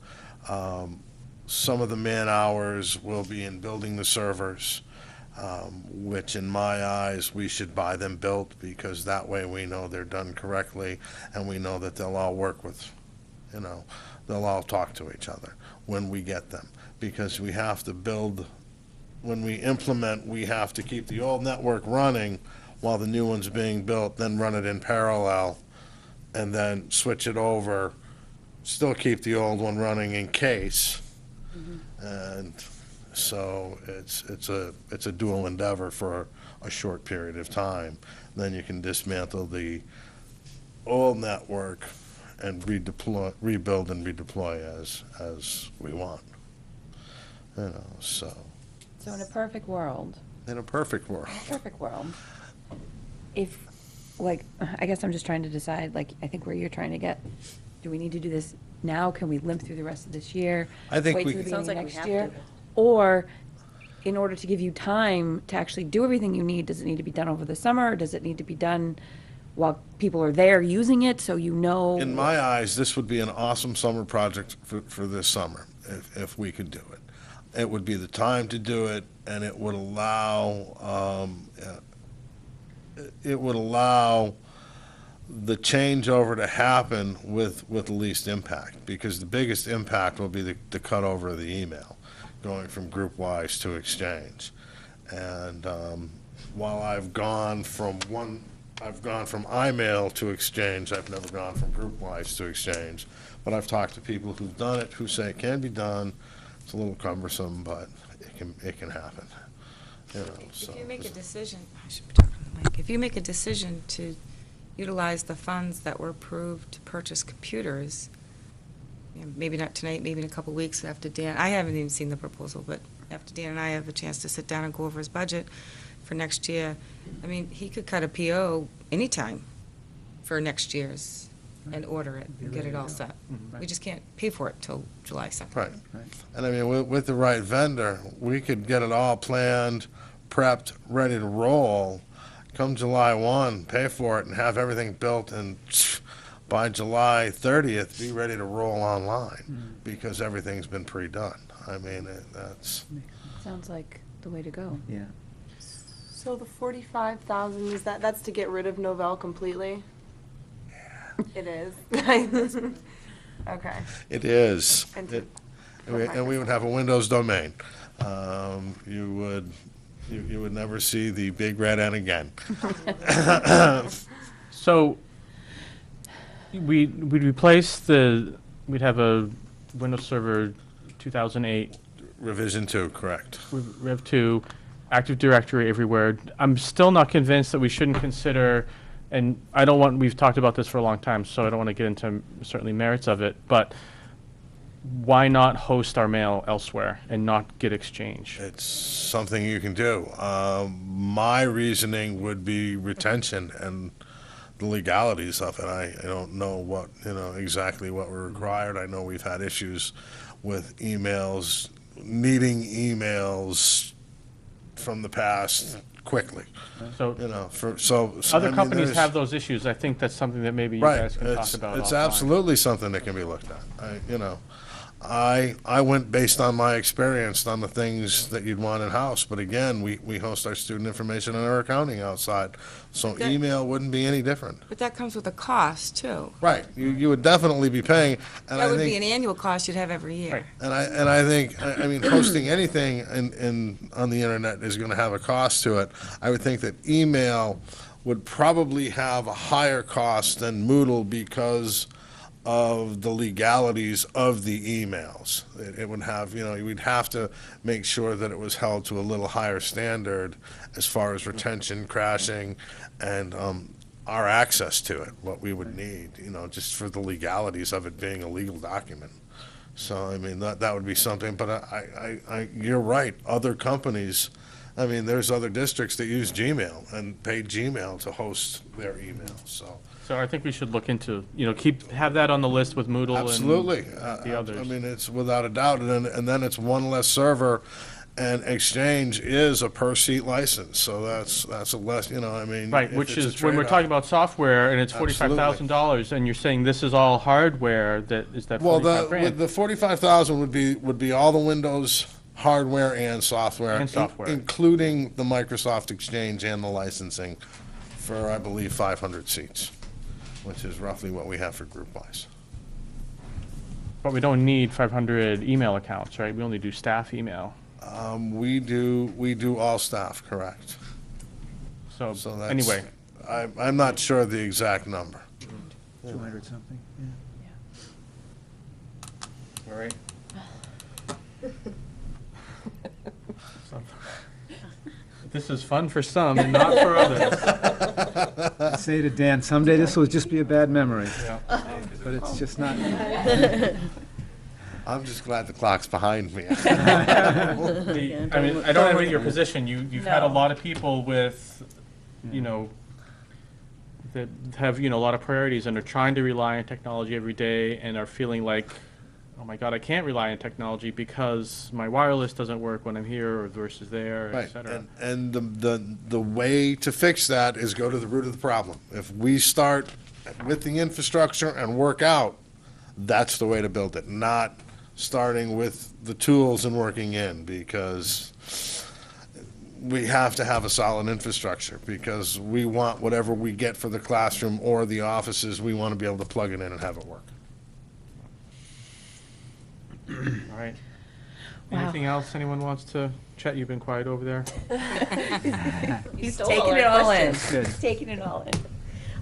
Some of the man-hours will be in building the servers, which in my eyes, we should buy them built, because that way we know they're done correctly, and we know that they'll all work with, they'll all talk to each other when we get them. Because we have to build, when we implement, we have to keep the old network running while the new one's being built, then run it in parallel, and then switch it over, still keep the old one running in case. And so it's a dual endeavor for a short period of time. Then you can dismantle the old network and rebuild and redeploy as we want. So so in a perfect world, in a perfect world. if, like, I guess I'm just trying to decide, like, I think where you're trying to get, do we need to do this now? Can we limp through the rest of this year? I think Wait we- till the Sounds beginning like of we next have year? to. Or, in order to give you time to actually do everything you need, does it need to be done over the summer? Or does it need to be done while people are there using it, so you know? In my eyes, this would be an awesome summer project for this summer, if we could do it. It would be the time to do it, and it would allow, the changeover to happen with the least impact, because the biggest impact will be the cut over of the email, going from GroupWise to Exchange. And while I've gone from iMail to Exchange, I've never gone from GroupWise to Exchange. But I've talked to people who've done it, who say it can be done. It's a little cumbersome, but it can happen. If you make a decision, I should be talking to Mike, if you make a decision to utilize the funds that were approved to purchase computers, maybe not tonight, maybe in a couple weeks after Dan, I haven't even seen the proposal, but after Dan and I have a chance to sit down and go over his budget for next year, I mean, he could cut a PO anytime for next year's and order it and get it all set. We just can't pay for it till July 2nd. Right. And I mean, with the right vendor, we could get it all planned, prepped, ready to roll. Come July 1, pay for it and have everything built, and by July 30th, be ready to roll online, because everything's been pre-done. I mean, that's, Sounds like the way to go. Yeah. So the 45,000, that's to get rid of Novell completely? It is. Okay. it is. And to- And we would have a Windows domain. You would never see the big red N again. So we'd replace we'd have a Windows Server 2008 Revision 2, correct. Rev 2, Active Directory everywhere. I'm still not convinced that we shouldn't consider, and we've talked about this for a long time, so I don't want to get into certainly merits of it, but why not host our mail elsewhere and not get Exchange? It's something you can do. My reasoning would be retention and the legalities of it. I don't know exactly what we're required. I know we've had issues with emails, needing emails from the past quickly. So I other mean, companies there's- have those issues. I think that's something that maybe you Right. guys can talk about It's offline. absolutely something that can be looked at. I went based on my experience on the things that you'd want in-house, but again, we host our student information and our accounting outside, so That- email wouldn't be any different. But that comes with a cost, too. Right, you would definitely be paying, and That I would be think, an annual cost you'd have every year. Right. and I think, I mean, hosting anything on the internet is gonna have a cost to it. I would think that email would probably have a higher cost than Moodle because of the legalities of the emails. It would have, we'd have to make sure that it was held to a little higher standard as far as retention, crashing, and our access to it, what we would need, just for the legalities of it being a legal document. So, I mean, that would be something, but you're right, other companies, I mean, there's other districts that use Gmail and pay Gmail to host their emails, so. So I think we should look into, have that on the list with Moodle Absolutely. and the others. I mean, it's without a doubt, and then it's one less server, and Exchange is a per-seat license, so that's a less, I mean. Right, if which it's a is, when we're trade-off. talking about software and it's Absolutely. $45,000, and you're saying this is all hardware, is that Well, 45 grand? the 45,000 would be all the Windows hardware and software. And software. Including the Microsoft Exchange and the licensing for, I believe, 500 seats, which is roughly what we have for group-wise. But we don't need 500 email accounts, right? We only do staff email. We do all staff, correct. So that's- anyway, I'm not sure the exact number. 200 something, all right. This is fun for some and not for others. I say to Dan, someday this will just be a bad memory, Yeah. but it's just not. I'm just glad the clock's behind me. I mean, I don't know your position. You've had a lot of people with, that have, a lot of priorities and are trying to rely on technology every day and are feeling like, oh my God, I can't rely on technology because my wireless doesn't work when I'm here or versus there, et Right, cetera. and the way to fix that is go to the root of the problem. If we start with the infrastructure and work out, that's the way to build it, not starting with the tools and working in, because we have to have a solid infrastructure, because we want whatever we get for the classroom or the offices, we want to be able to plug it in and have it work. All right. Anything else anyone wants to, Chet, you've been quiet over there? He's taking it all in. Good. He's taking it all in.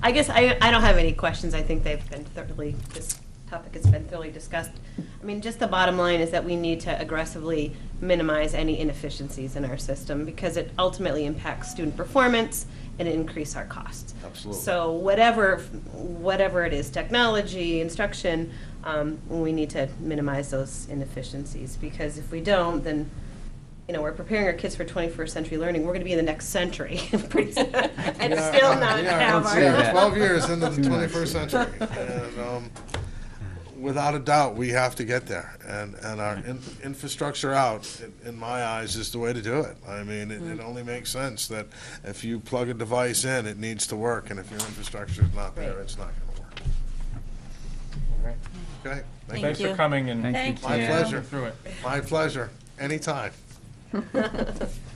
I guess I don't have any questions. I think they've been thoroughly, this topic has been thoroughly discussed. I mean, just the bottom line is that we need to aggressively minimize any inefficiencies in our system, because it ultimately impacts student performance and increase our costs. Absolutely. So whatever it is, technology, instruction, we need to minimize those inefficiencies, because if we don't, then, we're preparing our kids for 21st century learning. We're going to be in the next century pretty soon, and still not have don't say our. that. 12 years into the Too much. 21st century. And without a doubt, we have to get there. And our infrastructure out, in my eyes, is the way to do it. I mean, it only makes sense that if you plug a device in, it needs to work. And if your infrastructure is not there, it's not going to work. All right. Okay? Thanks for coming and Thank you. My talking pleasure. through it. My pleasure. Anytime.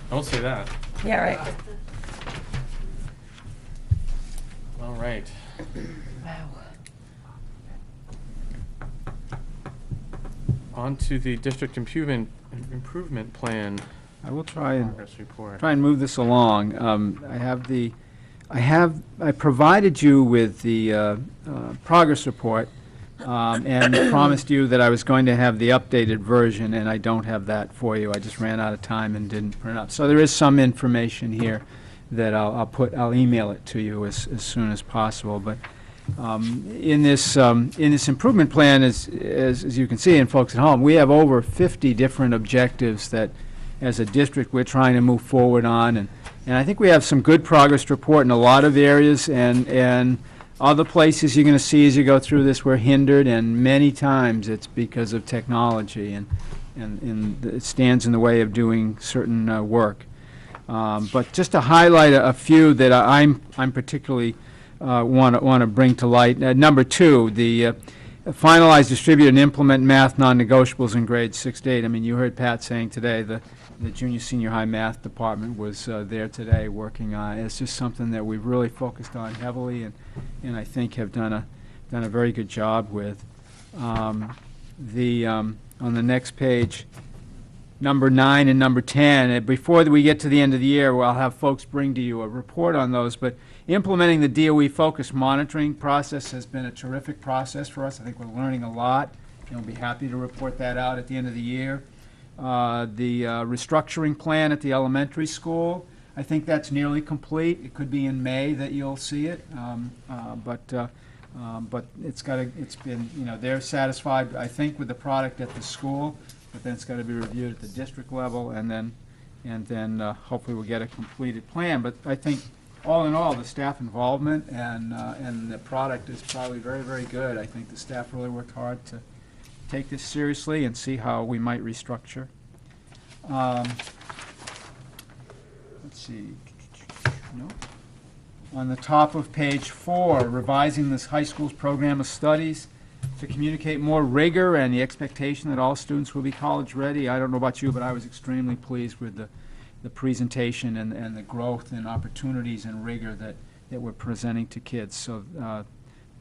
Don't say that. Yeah, right. All right. Wow. On to the district improvement plan I will try and progress report. move this along. I provided you with the progress report, and promised you that I was going to have the updated version, and I don't have that for you. I just ran out of time and didn't print it up. So there is some information here that I'll email it to you as soon as possible. But in this improvement plan, as you can see, and folks at home, we have over 50 different objectives that, as a district, we're trying to move forward on, and I think we have some good progress to report in a lot of areas, and other places you're going to see as you go through this, we're hindered, and many times it's because of technology, and it stands in the way of doing certain work. But just to highlight a few that I'm particularly want to bring to light. Number two, finalize, distribute, and implement math non-negotiables in grades 6 to 8. I mean, you heard Pat saying today the junior, senior high math department was there today working on it. It's just something that we've really focused on heavily and I think have done a very good job with. On the next page, number 9 and number 10, before we get to the end of the year, I'll have folks bring to you a report on those, but implementing the DOE focused monitoring process has been a terrific process for us. I think we're learning a lot, and we'll be happy to report that out at the end of the year. The restructuring plan at the elementary school, I think that's nearly complete. It could be in May that you'll see it, but it's been, they're satisfied, I think, with the product at the school, but then it's got to be reviewed at the district level, and then hopefully we'll get a completed plan. But I think all in all, the staff involvement and the product is probably very, very good. I think the staff really worked hard to take this seriously and see how we might restructure. Let's see. No. On the top of page 4, revising this high school's program of studies to communicate more rigor and the expectation that all students will be college ready. I don't know about you, but I was extremely pleased with the presentation and the growth and opportunities and rigor that we're presenting to kids. So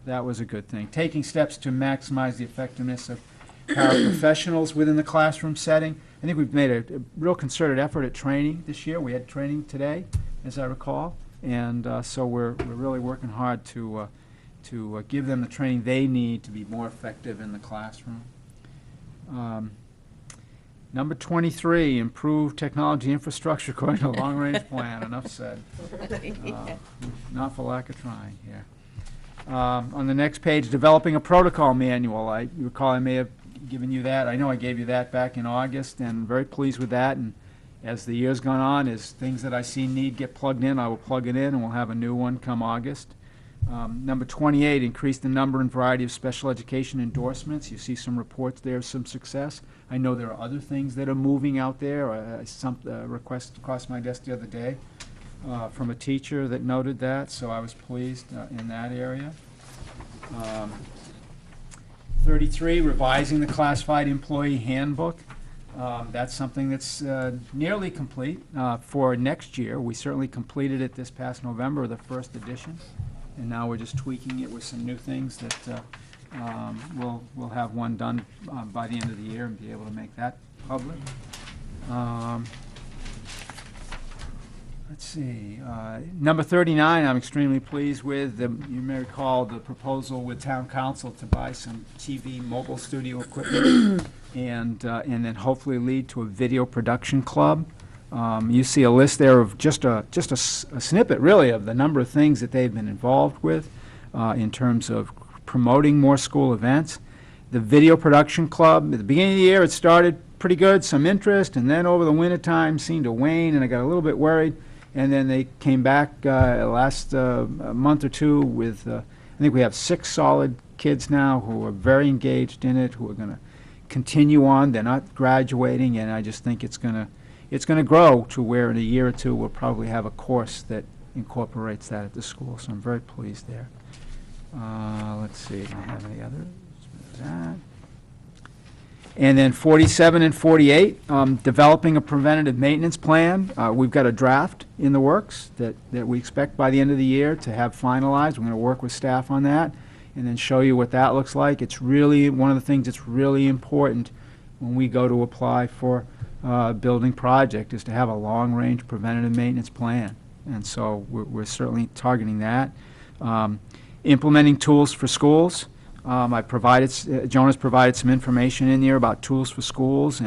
that was a good thing. Taking steps to maximize the effectiveness of paraprofessionals within the classroom setting. I think we've made a real concerted effort at training this year. We had training today, as I recall, and so we're really working hard to give them the training they need to be more effective in the classroom. Number 23, improve technology infrastructure according to a long-range plan. Enough said. Not for lack of trying here. On the next page, developing a protocol manual. You recall I may have given you that. I know I gave you that back in August, and very pleased with that. And as the year's gone on, as things that I see need get plugged in, I will plug it in, and we'll have a new one come August. Number 28, increase the number and variety of special education endorsements. You see some reports there of some success. I know there are other things that are moving out there. Some request crossed my desk the other day from a teacher that noted that, so I was pleased in that area. 33, revising the classified employee handbook. That's something that's nearly complete for next year. We certainly completed it this past November, the first edition, and now we're just tweaking it with some new things that we'll have one done by the end of the year and be able to make that public. Let's see. Number 39, I'm extremely pleased with. You may recall the proposal with Town Council to buy some TV mobile studio equipment and then hopefully lead to a video production club. You see a list there of just a snippet, really, of the number of things that they've been involved with in terms of promoting more school events. The video production club, at the beginning of the year, it started pretty good, some interest, and then over the winter time seemed to wane, and I got a little bit worried. And then they came back last month or two with, I think we have 6 solid kids now who are very engaged in it, who are going to continue on. They're not graduating, and I just think it's going to grow to where in a year or two we'll probably have a course that incorporates that at the school. So I'm very pleased there. Let's see, do I have any others? That. And then 47 and 48, developing a preventative maintenance plan. We've got a draft in the works that we expect by the end of the year to have finalized. We're going to work with staff on that and then show you what that looks like. It's really one of the things that's really important when we go to apply for a building project is to have a long-range preventative maintenance plan. And so we're certainly targeting that. Implementing tools for schools. Jonah's provided some information in there about tools for schools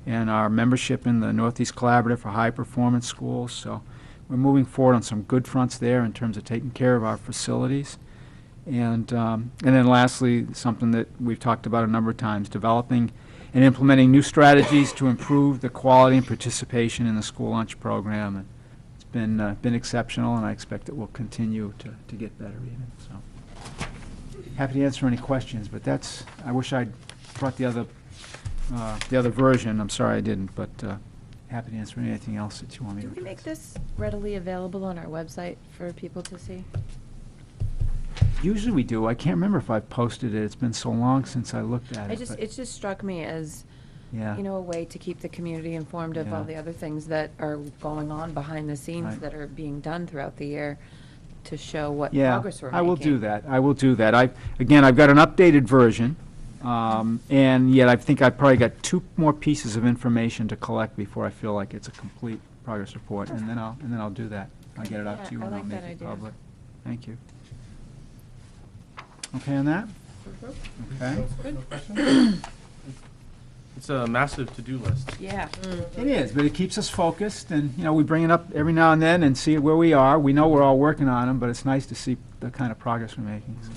and our membership in the Northeast Collaborative for High Performance Schools. So we're moving forward on some good fronts there in terms of taking care of our facilities. And then lastly, something that we've talked about a number of times, developing and implementing new strategies to improve the quality and participation in the school lunch program. And it's been exceptional, and I expect it will continue to get better even. So. Happy to answer any questions, but I wish I'd brought the other version. I'm sorry I didn't, but happy to answer anything else that you want me to. Can we make this readily available on our website for people to see? Usually we do. I can't remember if I've posted it. It's been so long since I looked at it. but- It just struck me as, Yeah. you know, a way to keep the community informed of all Yeah. the other things that are going on behind the scenes Right. that are being done throughout the year to show what Yeah, progress we're making. I will do that. I will do that. Again, I've got an updated version, and yet I think I've probably got 2 more pieces of information to collect before I feel like it's a complete progress report, and then I'll do that. I'll get it out to you Yeah, I and I'll like make that it idea. public. Thank you. Okay on that? Okay. It's a massive to-do list. Yeah. It is, but it keeps us focused, and, we bring it up every now and then and see where we are. We know we're all working on them, but it's nice to see the kind of progress we're making. so.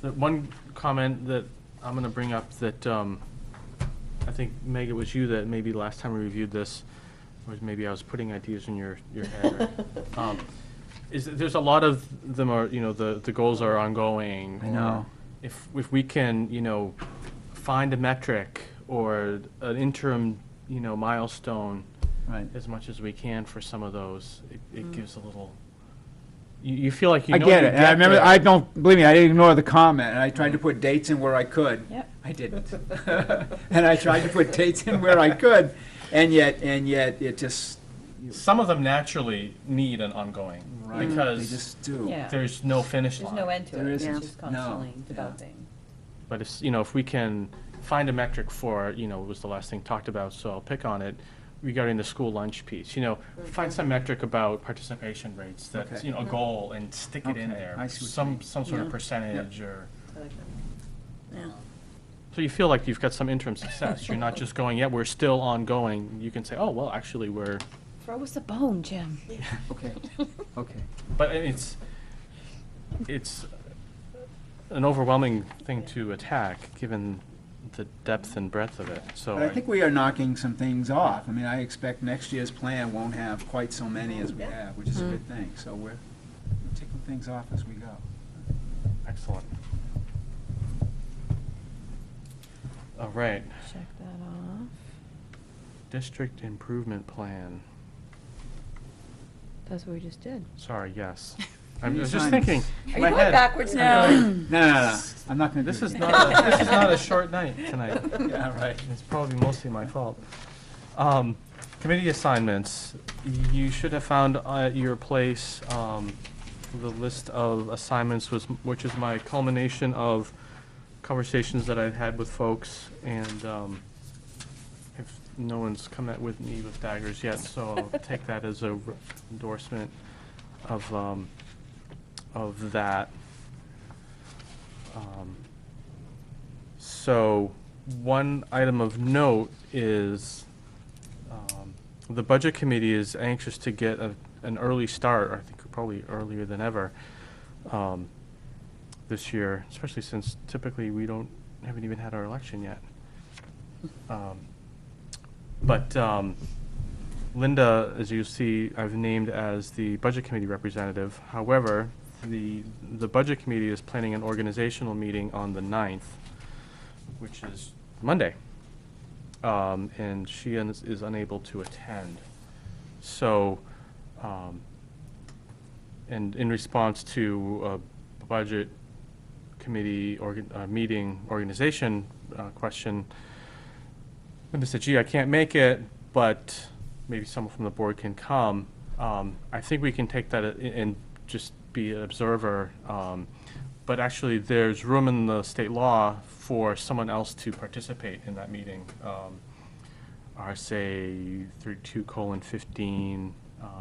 The one comment that I'm going to bring up that I think, Meg, it was you that maybe last time we reviewed this, or maybe I was putting ideas in your head, is that there's a lot of them are, the goals are ongoing. I know. If we can, find a metric or an interim, milestone Right. as much as we can for some of those, it gives a little, you feel like you I know get you it, and I remember, there. I don't, believe me, I didn't ignore the comment, and I tried to put dates in where I could. Yep. I didn't. And I tried to put dates in where I could, and yet it just, Some of them naturally need an ongoing, they because just do. Yeah. there's no finish There's line. no end to There it. isn't. It's just No. constantly Yeah. developing. But if we can find a metric for, it was the last thing talked about, so I'll pick on it, regarding the school lunch piece, find some metric about participation rates, that's, Okay. a goal, and stick it in Okay, there. I see what you Some mean. sort of Yeah. percentage, or, I like that. Yeah. so you feel like you've got some interim success. You're not just going, yeah, we're still ongoing. You can say, oh, well, actually, we're, Throw us a bone, Jim. Okay, okay. but it's an overwhelming thing to attack, given the depth and breadth of it, so. But I think we are knocking some things off. I mean, I expect next year's plan won't have quite so many as we have, which is a good thing. So we're ticking things off as we go. Excellent. All right, Check that off. district improvement plan. That's what we just did. Sorry, yes. I Any was just signs? thinking. Are you my going head. backwards now? No. I'm not going to do This is that. not a short night tonight. Yeah, right. It's probably mostly my fault. Committee assignments. You should have found at your place the list of assignments, which is my culmination of conversations that I've had with folks, and if no one's come at with me with daggers yet, so I'll take that as a endorsement of that. So one item of note is the Budget Committee is anxious to get an early start, I think probably earlier than ever, this year, especially since typically we haven't even had our election yet. But Linda, as you see, I've named as the Budget Committee representative. However, the Budget Committee is planning an organizational meeting on the 9th, which is Monday. And she is unable to attend. So, and in response to a Budget Committee meeting organization question, Linda said, gee, I can't make it, but maybe someone from the board can come. I think we can take that and just be an observer. But actually, there's room in the state law for someone else to participate in that meeting. RSA 32:15,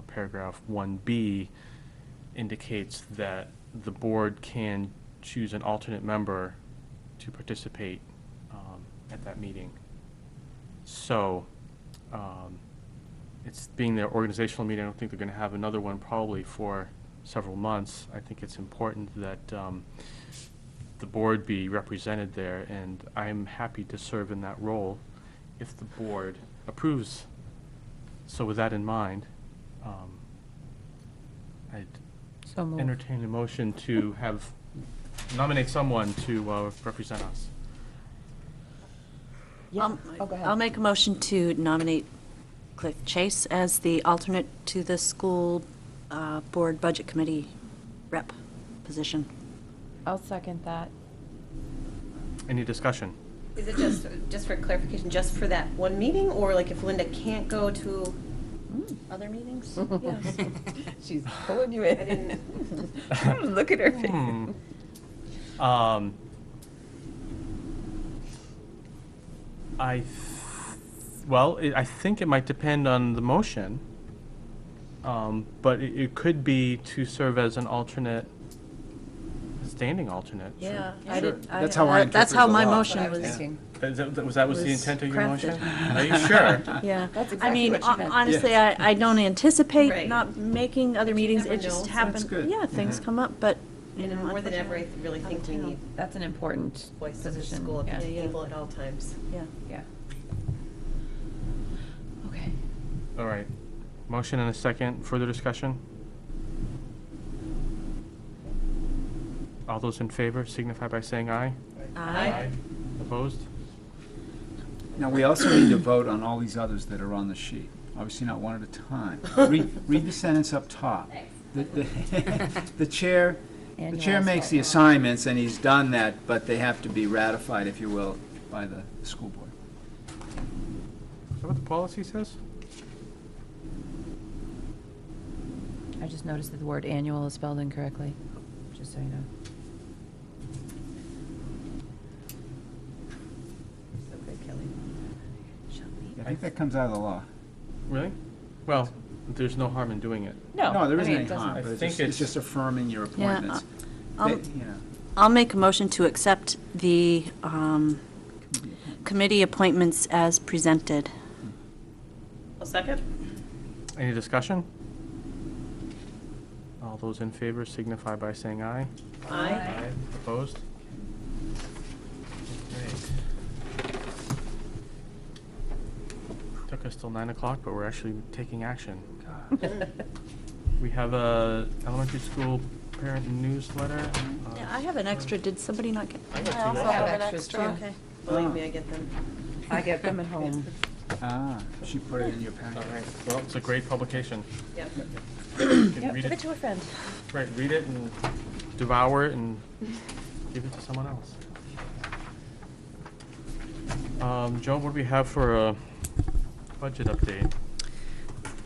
paragraph 1B indicates that the board can choose an alternate member to participate at that meeting. So, it's being their organizational meeting. I don't think they're going to have another one probably for several months. I think it's important that the board be represented there, and I'm happy to serve in that role if the board approves. So with that in mind, I'd So moved. entertain a motion to nominate someone to represent us. Yeah. Oh, go ahead. I'll make a motion to nominate Cliff Chase as the alternate to the school board budget committee rep position. I'll second that. Any discussion? Is it just for clarification, just for that one meeting, or like if Linda can't go to other meetings? Yes. She's pulling you in. I didn't. Look at her face. I think it might depend on the motion, but it could be to serve as an alternate, standing alternate. Yeah, Sure. I did. That's how I That's interpret how the my law. motion was. Was that the was intent of your motion? crafted. Are you sure? Yeah. That's I exactly mean, what she meant. honestly, I don't anticipate Right. not making other meetings. never It just know. happens. good. Yeah, things come up, but, you And know, more than ever, I unfortunately, really think we need That's an important voice of the position. school Yeah. people at all times. Yeah. Yeah. Okay. All right. Motion and a second. Further discussion? All those in favor signify by saying aye. Aye. Opposed? Now, we also need to vote on all these others that are on the sheet, obviously not one at a time. Read the sentence up top. The chair Annual makes the assignments, and he's done that, but they have to be ratified, if you will, by the school board. Is that what the policy says? I just noticed that the word annual is spelled incorrectly, just so you know. So good, Kelly. I think that comes out of the law. Really? Well, there's no harm in doing it. No, there I isn't mean, any it doesn't- harm, I but think it's just affirming your Yeah, appointments. I'll- They- you know, I'll make a motion to accept the committee appointments as presented. A second? Any discussion? All those in favor signify by saying aye. Aye. Opposed? Great. Took us till 9 o'clock, but we're actually taking action. We have a elementary school parent newsletter. Yeah, I have an extra. Did somebody not get? I got two also more. have an extra. Okay. Believe me, I get them. I get them at home. she put it in your packet. All right, well, it's a great publication. Yep. You can Yep, read give it, it to a friend. right, read it and devour it and give it to someone else. Joe, what do we have for a budget update?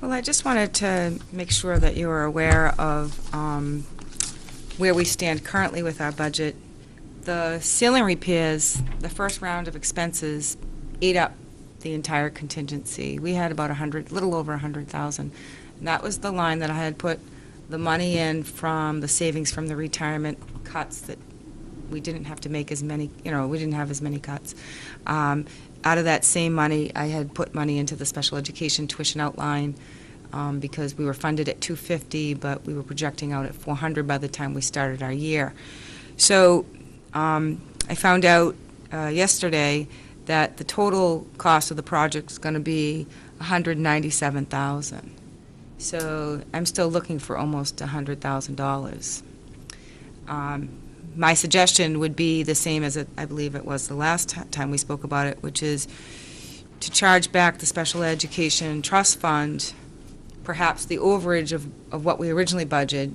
Well, I just wanted to make sure that you are aware of where we stand currently with our budget. The ceiling repairs, the first round of expenses, ate up the entire contingency. We had about little over 100,000. And that was the line that I had put the money in from the savings from the retirement cuts that we didn't have to make as many, we didn't have as many cuts. Out of that same money, I had put money into the special education tuition outline because we were funded at $250, but we were projecting out at $400 by the time we started our year. So I found out yesterday that the total cost of the project is going to be $197,000. So I'm still looking for almost $100,000. My suggestion would be the same as I believe it was the last time we spoke about it, which is to charge back the special education trust fund, perhaps the overage of what we originally budgeted.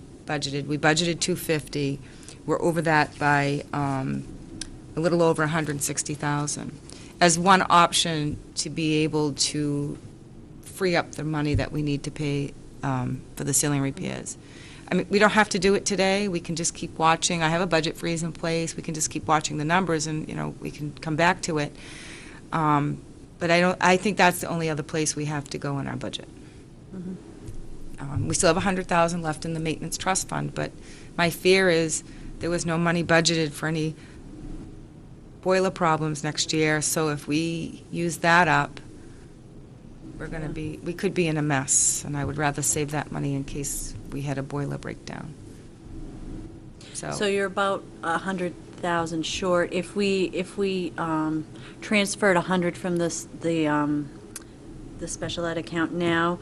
We budgeted $250. We're over that by a little over $160,000 as one option to be able to free up the money that we need to pay for the ceiling repairs. I mean, we don't have to do it today. We can just keep watching. I have a budget freeze in place. We can just keep watching the numbers, and we can come back to it. But I think that's the only other place we have to go in our budget. We still have $100,000 left in the maintenance trust fund, but my fear is there was no money budgeted for any boiler problems next year. So if we use that up, we could be in a mess, and I would rather save that money in case we had a boiler breakdown. So you're about 100,000 short. If we transferred 100 from the special ed account now,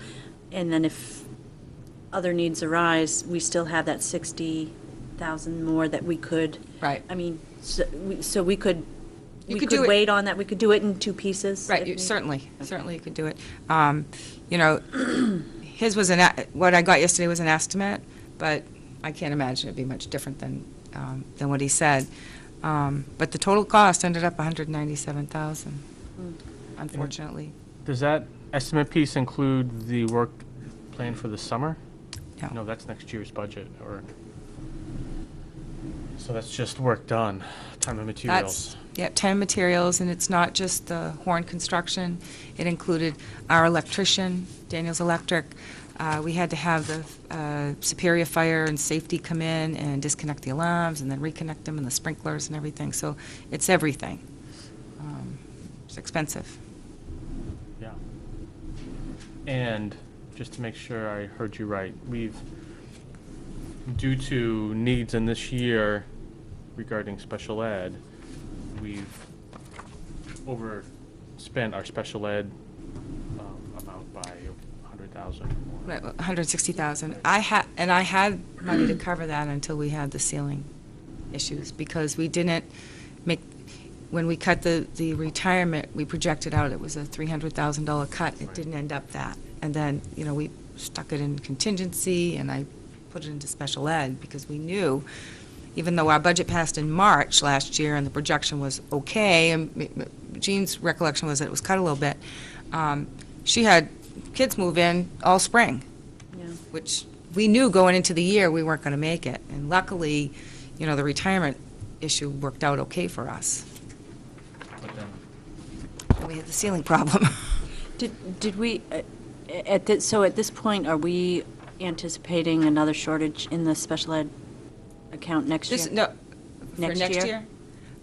and then if other needs arise, we still have that 60,000 more that we could. Right. I mean, so we could. You We could could do it- wait on that. We could do it in two pieces. Right, if need- certainly you could do it. His was what I got yesterday was an estimate, but I can't imagine it'd be much different than than what he said. But the total cost ended up $197,000, unfortunately. Does that estimate piece include the work planned for the summer? No. No, that's next year's budget, or, so that's just work done, time and materials. Yeah, 10 materials, and it's not just the Horn construction. It included our electrician, Daniels Electric. We had to have the Superior Fire and Safety come in and disconnect the alarms and then reconnect them and the sprinklers and everything. So it's everything. It's expensive. Yeah. And just to make sure I heard you right, due to needs in this year regarding special ed, we've overspent our special ed amount by 100,000 more. Right, 160,000. I had money to cover that until we had the ceiling issues, because we didn't make, when we cut the retirement, we projected out it was a $300,000 cut. It didn't end up that. And then, we stuck it in contingency, and I put it into special ed, because we knew, even though our budget passed in March last year and the projection was okay, and Jean's recollection was that it was cut a little bit, she had kids move in all spring, which we knew going into the year we weren't going to make it. And luckily, the retirement issue worked out okay for us. But then, We had the ceiling problem. Did we, so at this point, are we anticipating another shortage in the special ed account next year? No, Next for next year? year?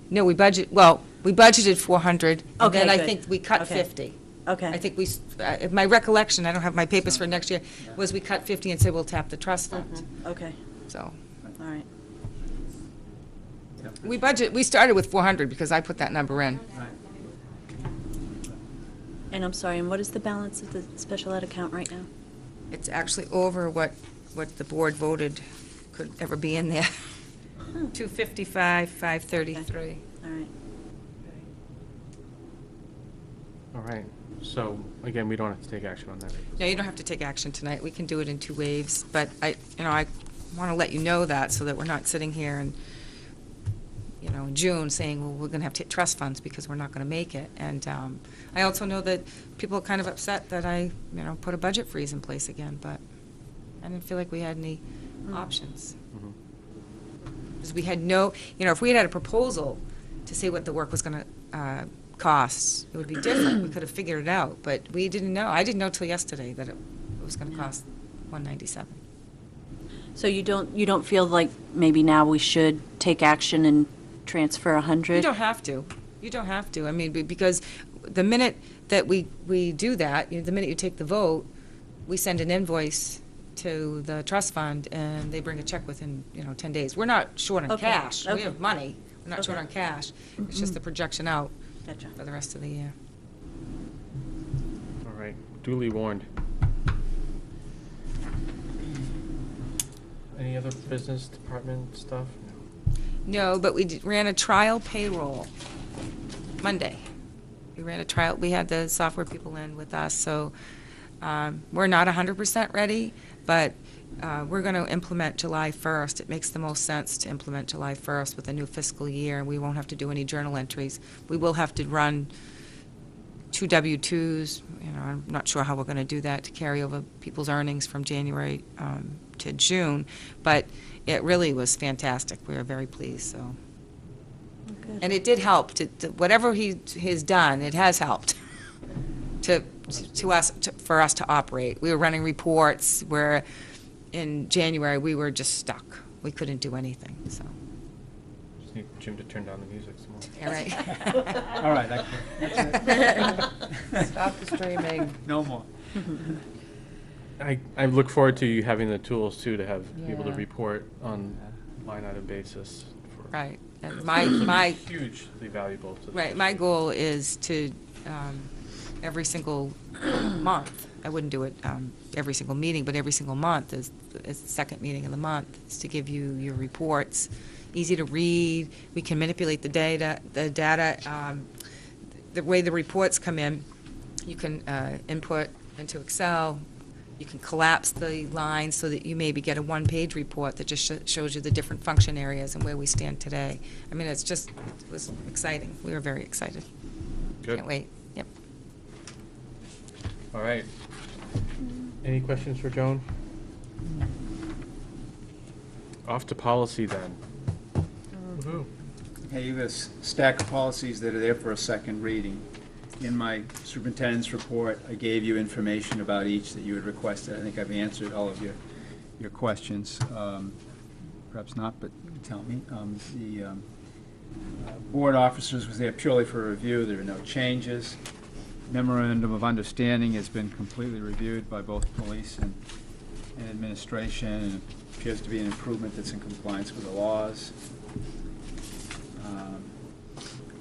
No, we budgeted 400, and Okay, then I good. think we cut Okay. 50. Okay. I think my recollection, I don't have my papers for next year, was we cut 50 and said we'll tap the trust fund. Okay, So, all right. we started with 400 because I put that number in. And I'm sorry, and what is the balance of the special ed account right now? It's actually over what the board voted could ever be in there. 255, 533. All right. all right. So, again, we don't have to take action on that. No, you don't have to take action tonight. We can do it in 2 waves. But I want to let you know that, so that we're not sitting here and, in June saying, well, we're going to have to hit trust funds because we're not going to make it. And I also know that people are kind of upset that I, put a budget freeze in place again, but I didn't feel like we had any options. Because we had no, if we had a proposal to say what the work was going to cost, it would be different. We could have figured it out, but we didn't know. I didn't know till yesterday that it was going to cost $197. So you don't feel like maybe now we should take action and transfer 100? You don't have to. You don't have to. I mean, because the minute that we do that, the minute you take the vote, we send an invoice to the trust fund, and they bring a check within, 10 days. We're not short on Okay. cash. We Okay. have money. We're not short Okay. on cash. It's just the projection out Gotcha. for the rest of the year. All right, duly warned. Any other business department stuff? No. No, but we ran a trial payroll Monday. We ran a trial, we had the software people in with us, so we're not 100% ready, but we're going to implement July 1st. It makes the most sense to implement July 1st with a new fiscal year, and we won't have to do any journal entries. We will have to run 2 W-2s. I'm not sure how we're going to do that to carry over people's earnings from January to June, but it really was fantastic. We were very pleased, so. Good. And it did help, whatever he has done, it has helped for us to operate. We were running reports where in January, we were just stuck. We couldn't do anything, so. Just need Jim to turn down the music some more. All right. All right, that's it. Stop the streaming. No more. I look forward to you having the tools, too, to have people to Yeah. report on line item basis. Right. And my Hugely valuable to the Right, my goal is to, every single month, I wouldn't do it every single meeting, but every single month is the second meeting of the month, is to give you your reports, easy to read, we can manipulate the data, the way the reports come in, you can input into Excel you can collapse the lines so that you maybe get a one-page report that just shows you the different function areas and where we stand today. I mean, it was exciting. We were very excited. Good. Can't wait. Yep. All right. Any questions for Joan? Off to policy then. Woohoo. Okay, you have a stack of policies that are there for a second reading. In my superintendent's report, I gave you information about each that you had requested. I think I've answered all of your questions. Perhaps not, but tell me. The board officers was there purely for review. There are no changes. Memorandum of understanding has been completely reviewed by both police and administration, and appears to be an improvement that's in compliance with the laws.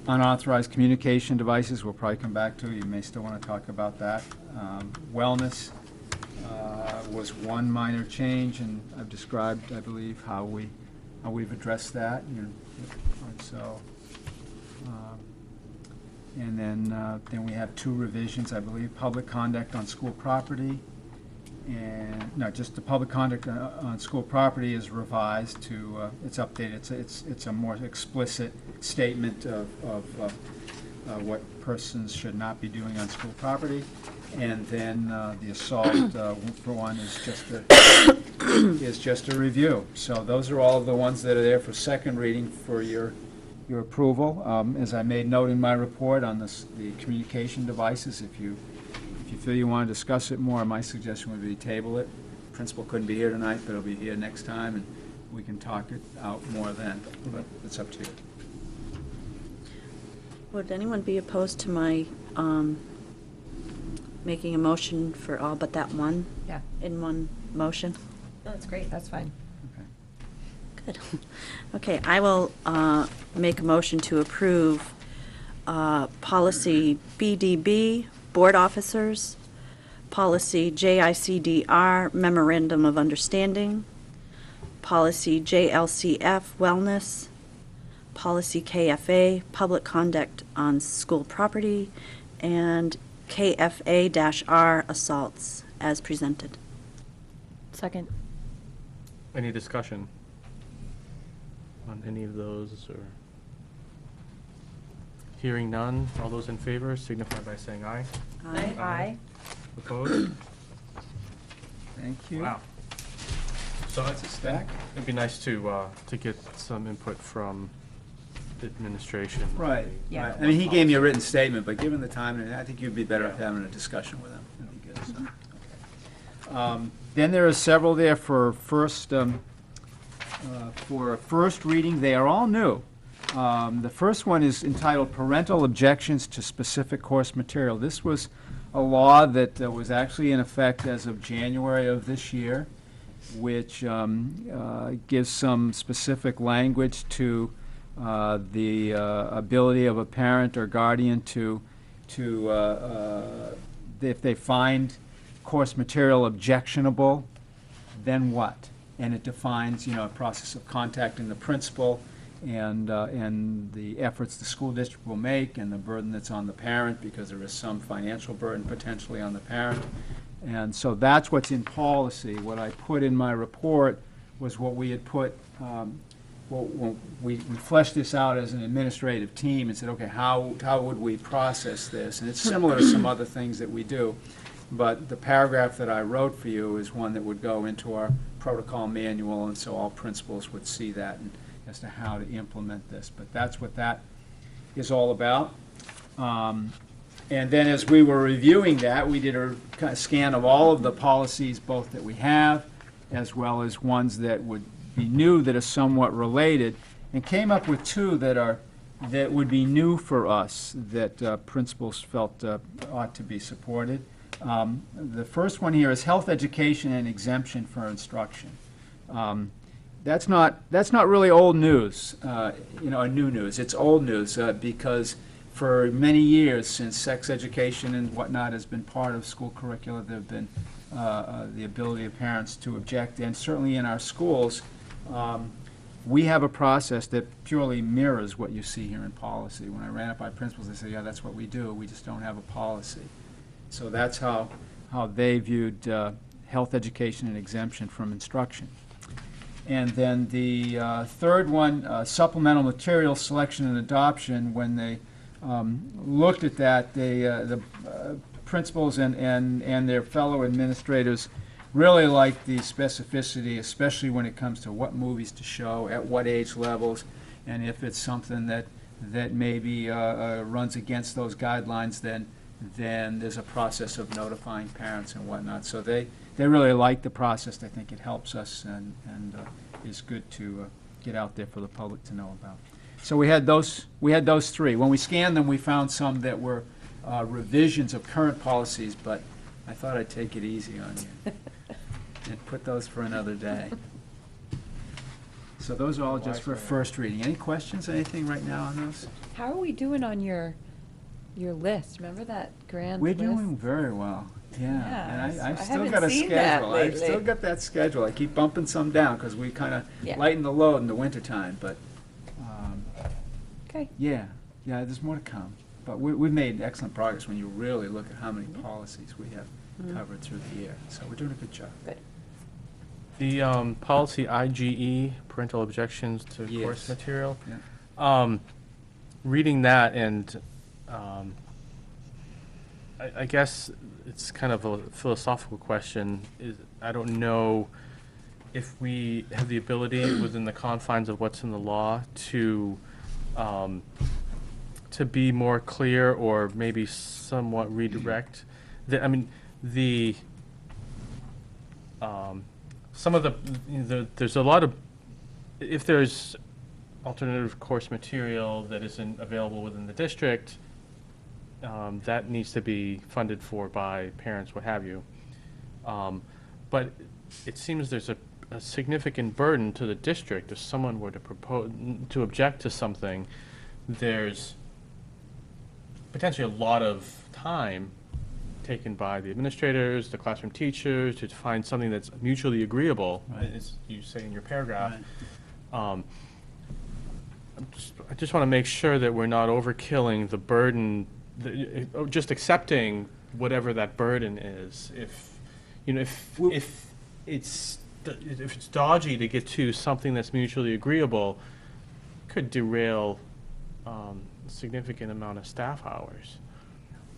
Unauthorized communication devices, we'll probably come back to. You may still want to talk about that. Wellness was one minor change, and I've described, I believe, how we've addressed that. So, and then we have two revisions, I believe. Public conduct on school property, and no, just the public conduct on school property is revised to it's updated. It's a more explicit statement of what persons should not be doing on school property, and then the assault for one is just a review. So those are all of the ones that are there for second reading for your approval. As I made note in my report on the communication devices, if you feel you want to discuss it more, my suggestion would be table it. Principal couldn't be here tonight, but he'll be here next time, and we can talk it out more then. But it's up to you. Would anyone be opposed to my making a motion for all but that one? Yeah. In one motion? No, that's great. That's fine. Good. Okay, I will make a motion to approve policy BDB, board officers, policy JICDR, memorandum of understanding, policy JLCF, wellness, policy KFA, public conduct on school property, and KFA-R, assaults, as presented. Second. Any discussion on any of those, or? Hearing none, all those in favor signify by saying aye. Aye. Aye. Opposed? Thank you. Wow. So That's a stack. it'd be nice to get some input from the administration. Right. Yeah. Right. I mean, he gave me a written statement, but given the time, I think you'd be better off having a discussion with him. That'd be good. So, okay. Then there are several there for first reading. They are all new. The first one is entitled Parental Objections to Specific Course Material. This was a law that was actually in effect as of January of this year, which gives some specific language to the ability of a parent or guardian to if they find course material objectionable, then what? And it defines, a process of contacting the principal and the efforts the school district will make and the burden that's on the parent, because there is some financial burden potentially on the parent. And so that's what's in policy. What I put in my report was what we had put, we fleshed this out as an administrative team and said, okay, how would we process this? And it's similar to some other things that we do. But the paragraph that I wrote for you is one that would go into our protocol manual, and so all principals would see that and as to how to implement this. But that's what that is all about. And then as we were reviewing that, we did a kind of scan of all of the policies, both that we have, as well as ones that would be new that are somewhat related, and came up with two that would be new for us, that principals felt ought to be supported. The first one here is health education and exemption for instruction. That's not really old news, new news. It's old news because for many years, since sex education and whatnot has been part of school curricula, there have been the ability of parents to object, and certainly in our schools, we have a process that purely mirrors what you see here in policy. When I ran it by principals, they said, yeah, that's what we do. We just don't have a policy. So that's how they viewed health education and exemption from instruction. And then the third one, supplemental material selection and adoption, when they looked at that, the principals and their fellow administrators really liked the specificity, especially when it comes to what movies to show, at what age levels, and if it's something that maybe runs against those guidelines, then there's a process of notifying parents and whatnot. So they really like the process. I think it helps us and is good to get out there for the public to know about. So we had those three. When we scanned them, we found some that were revisions of current policies, but I thought I'd take it easy on you and put those for another day. So those are all just for first reading. Any questions, anything right now on those? How are we doing on your list? Remember that grand We're list? doing very well, yeah. Yeah, And so I've I still haven't got a seen that schedule. I've lately. still got that schedule. I keep bumping some down because we kind of Yeah. lighten the load in the wintertime, but Okay. yeah, there's more to come. But we've made excellent progress when you really look at how many policies we have covered through the year. So we're doing a good job. Good. The policy IGE, parental objections to course Yes. material. Yeah. Reading that, and I guess it's kind of a philosophical question. I don't know if we have the ability within the confines of what's in the law to be more clear or maybe somewhat redirect. Some of there's a lot of, if there's alternative course material that isn't available within the district, that needs to be funded for by parents, what have you. But it seems there's a significant burden to the district if someone were to object to something. There's potentially a lot of time taken by the administrators, the classroom teachers, to find something that's mutually agreeable, Right. as you say in your paragraph. Right. I just want to make sure that we're not overkilling the burden, just accepting whatever that burden is. If it's dodgy to get to something that's mutually agreeable, could derail a significant amount of staff hours.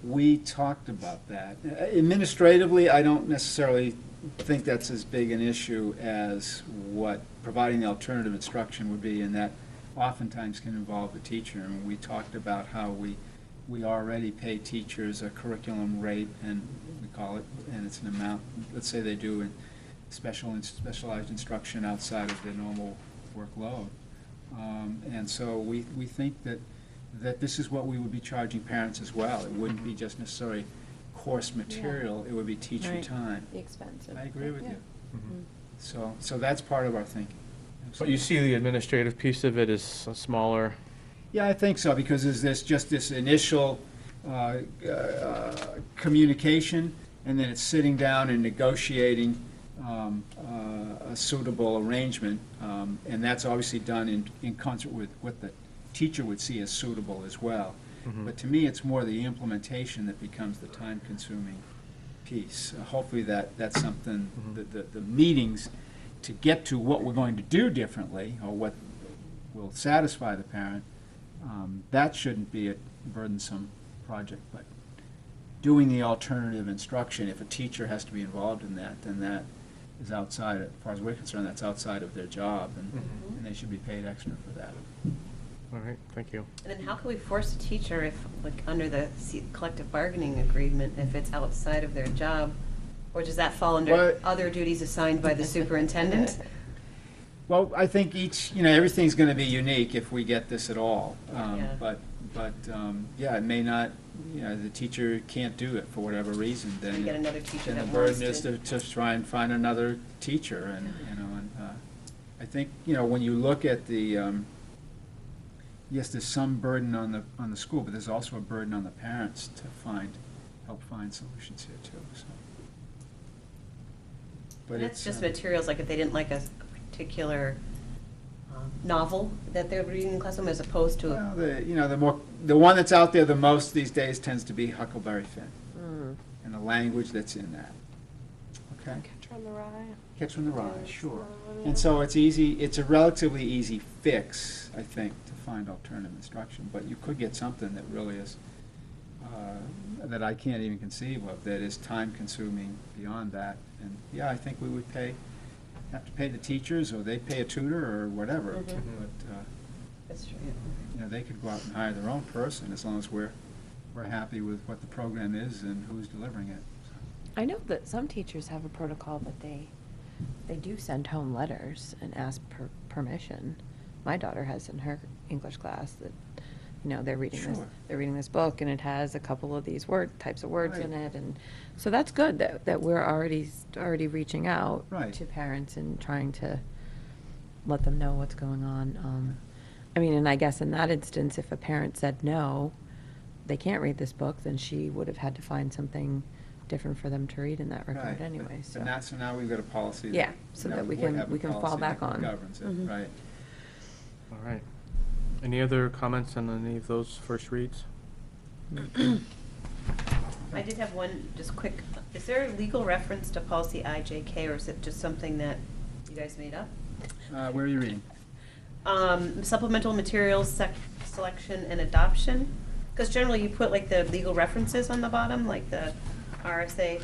We talked about that. Administratively, I don't necessarily think that's as big an issue as what providing the alternative instruction would be, and that oftentimes can involve the teacher. And we talked about how we already pay teachers a curriculum rate, and we call it, and it's an amount, let's say they do in specialized instruction outside of their normal workload. And so we think that this is what we would be charging parents as well. It wouldn't be just necessarily course material, it would be teacher Right. time. The expense of I agree with yeah. you. Mm-hmm. So that's part of our thinking. But you see the administrative piece of it is a smaller. Yeah, I think so, because there's just this initial communication, and then it's sitting down and negotiating a suitable arrangement, and that's obviously done in concert with what the teacher would see as suitable as well. Mhm. But to me, it's more the implementation that becomes the time-consuming piece. Hopefully that's something, the meetings to get to what we're going to do differently, or what will satisfy the parent, that shouldn't be a burdensome project. But doing the alternative instruction, if a teacher has to be involved in that, then that is outside, as far as we're concerned, that's outside of their job, and they should be paid extra for that. All right, thank you. And then how can we force a teacher if, like, under the collective bargaining agreement, if it's outside of their job? Or does that fall under Well- other duties assigned by the superintendent? Well, I think everything's going to be unique if we get this at all. Yeah. But yeah, it may not, the teacher can't do it for whatever reason, then. You get another teacher then that the wants burden is to try and find another teacher, and, I think, when you look at the, yes, there's some burden on the school, but there's also a burden on the parents to help find solutions here too, so. But And it's just uh, materials, like if they didn't like a particular novel that they're reading in classroom, as opposed to. Well, the one that's out there the most these days tends to be Huckleberry Finn, Mm. and the language that's in that. Okay? from the rye. Catch from the rye, Yes, sure. I mean, And so it's easy, it's a relatively easy fix, I think, to find alternative instruction, but you could get something that really is, that I can't even conceive of, that is time-consuming beyond that. And, yeah, I think we would have to pay the teachers, or they pay a tutor, or whatever. Mhm. But, That's true. you know, they could go out and hire their own person, as long as we're happy with what the program is and who's delivering it. I know that some teachers have a protocol that they do send home letters and ask permission. My daughter has in her English class that, you know, they're reading Sure. they're reading this book and it has a couple of these types of words in Right. it, and so that's good that we're already reaching out Right. to parents and trying to let them know what's going on. I mean, and I guess in that instance, if a parent said no, they can't read this book, then she would have had to find something different for them to read in that regard Right, anyway, but- so. So now we've got a policy. Yeah, so that we can fall policy back that on. governs it, Mhm. right. All right. Any other comments on any of those first reads? I did have one, just quick, is there a legal reference to policy IJK, or is it just something that you guys made up? Where are you reading? Supplemental materials selection and adoption, because generally you put like the legal references on the bottom, like the RSA.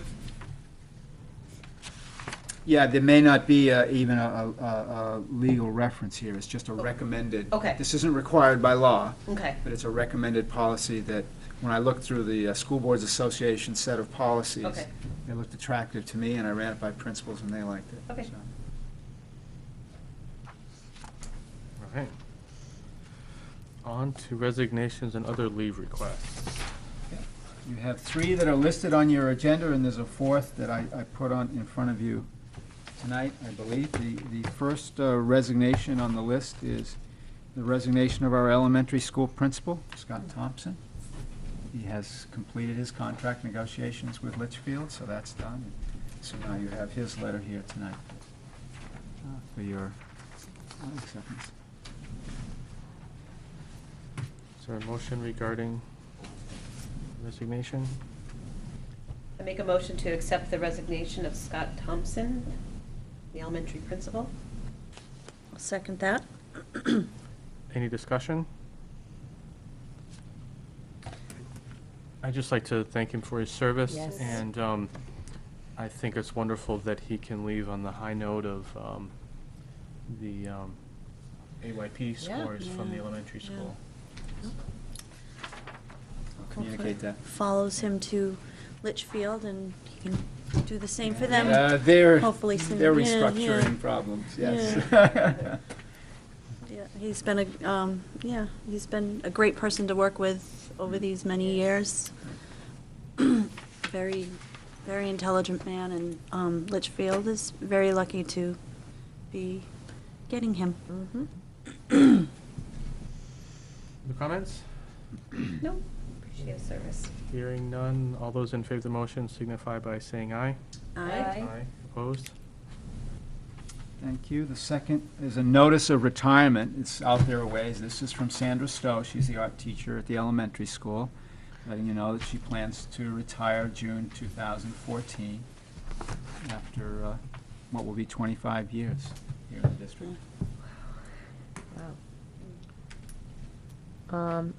Yeah, there may not be even a legal reference here, it's just a recommended. Okay. This isn't required by law. Okay. But it's a recommended policy that, when I looked through the School Boards Association set of policies, Okay. it looked attractive to me, and I ran it by principals, and they liked it. Okay. so. All right. On to resignations and other leave requests. You have 3 that are listed on your agenda, and there's a 4th that I put on in front of you tonight, I believe. The first resignation on the list is the resignation of our elementary school principal, Scott Thompson. He has completed his contract negotiations with Litchfield, so that's done. So now you have his letter here tonight for your acceptance. Is there a motion regarding resignation? I make a motion to accept the resignation of Scott Thompson, the elementary principal. I'll second that. Any discussion? I'd just like to thank him for his service. Yes. And I think it's wonderful that he can leave on the high note of the AYP scores from the Yeah. elementary Yeah. school. I'll communicate that. Follows him to Litchfield, and he can do the same for them. They're Hopefully soon. They're Yeah, restructuring yeah. problems, yes. Yeah, he's been he's been a great person to work with over these many years. Very, very intelligent man, and Litchfield is very lucky to be getting him. Mm-hmm. The comments? No, appreciate his service. Hearing none, all those in favor of the motion signify by saying aye. Aye. Opposed? Thank you. The second is a notice of retirement. It's out there a ways. This is from Sandra Stowe. She's the art teacher at the elementary school, letting you know that she plans to retire June 2014 after what will be 25 years here in the district. Wow.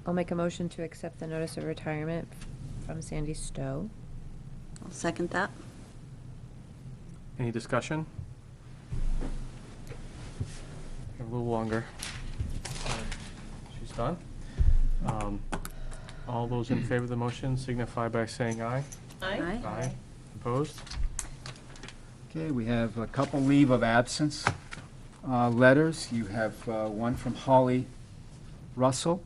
I'll make a motion to accept the notice of retirement from Sandy Stowe. I'll second that. Any discussion? A little longer. She's done. All those in favor of the motion signify by saying aye. Aye. Aye. Opposed? Okay, we have a couple leave of absence letters. You have one from Holly Russell,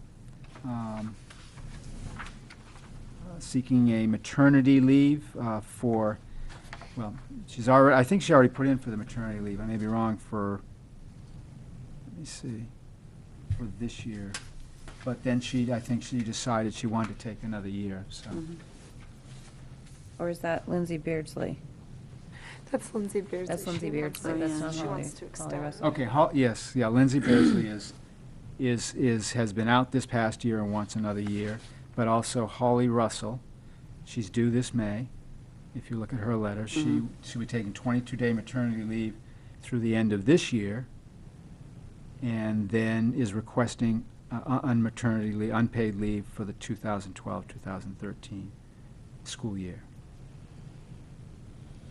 seeking a maternity leave for, well, I think she already put in for the maternity leave. I may be wrong for, let me see, for this year. But then I think she decided she wanted to take another year, so. Or is that Lindsay Beardsley? That's Lindsay Beardsley. That's Lindsay She wants Beardsley, to- that's not She Holly. wants to Holly extend. Russell. Okay, yes, yeah, Lindsay Beardsley has been out this past year and wants another year, but also Holly Russell, she's due this May, if you look at her letter, she'll be taking 22-day maternity leave through the end of this year, and then is requesting maternity leave, unpaid leave for the 2012-2013 school year.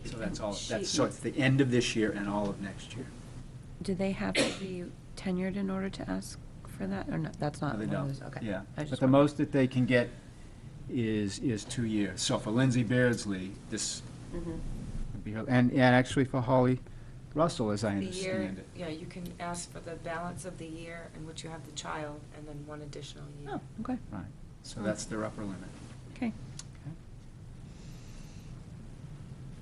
So that's all, so it's the end of this year and all of next year. Do they have to be tenured in order to ask for that, or no? That's not No, they one of don't. those, okay. Yeah, I just but the wondered. most that they can get is 2 years. So for Lindsay Beardsley, this would be her, and actually for Holly Russell, as I The year, understand it. yeah, you can ask for the balance of the year in which you have the child, and then one additional year. Oh, okay, Right, so that's their upper limit. okay.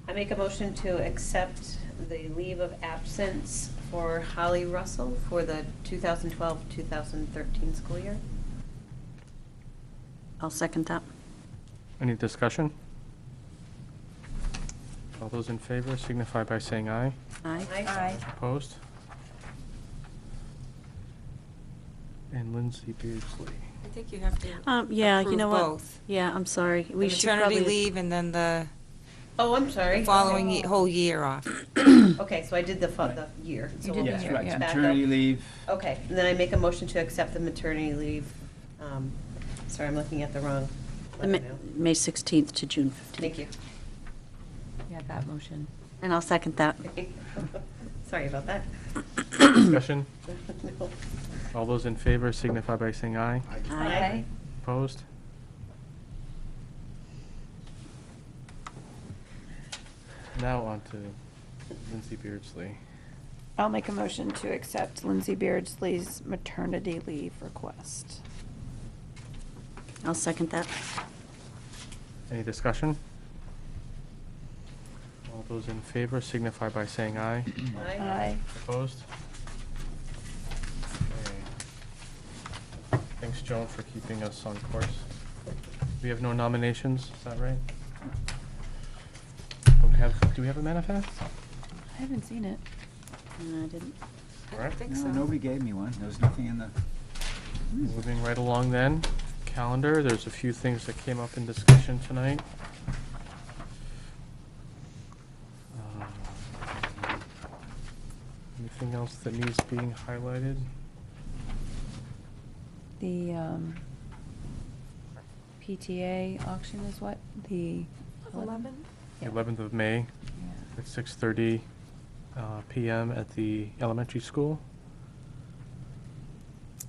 I make a motion to accept the leave of absence for Holly Russell for the 2012-2013 school year. I'll second that. Any discussion? All those in favor signify by saying aye. Aye. Aye. Opposed? And Lindsay Beardsley. I think you have to Yeah, you approve know what? both. Yeah, I'm sorry. The We should maternity probably. leave and then the Oh, I'm sorry. following whole year off. Okay, so I did the year. So You did we'll the Yes, back year, right, yeah. maternity leave. Okay, and then I make a motion to accept the maternity leave. Sorry, I'm looking at the wrong The letter Ma- now. May 16th to June 15th. Thank you. Yeah, that motion. And I'll second that. Sorry about that. Discussion? No. All those in favor signify by saying aye. Aye. Opposed? Now on to Lindsay Beardsley. I'll make a motion to accept Lindsay Beardsley's maternity leave request. I'll second that. Any discussion? All those in favor signify by saying aye. Aye. Opposed? Okay. Thanks, Joan, for keeping us on course. We have no nominations, is that right? Do we have a manifest? I haven't seen it. No, I didn't. All right. I think No, so. nobody gave me one. There was nothing in the. Moving right along then. Calendar, there's a few things that came up in discussion tonight. Anything else that needs being highlighted? The PTA auction is what? The 11th? The 11th of May Yeah. at 6:30 PM at the elementary school.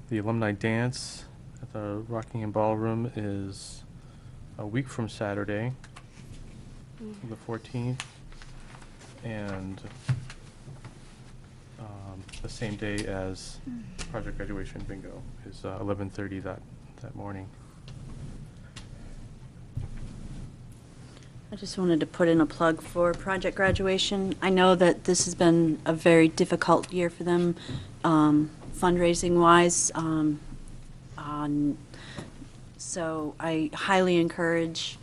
The alumni dance at the Rockingham Ballroom is a week from Saturday, the 14th, and the same day as Project Graduation Bingo is 11:30 that morning. I just wanted to put in a plug for Project Graduation. I know that this has been a very difficult year for them, fundraising-wise. So I highly encourage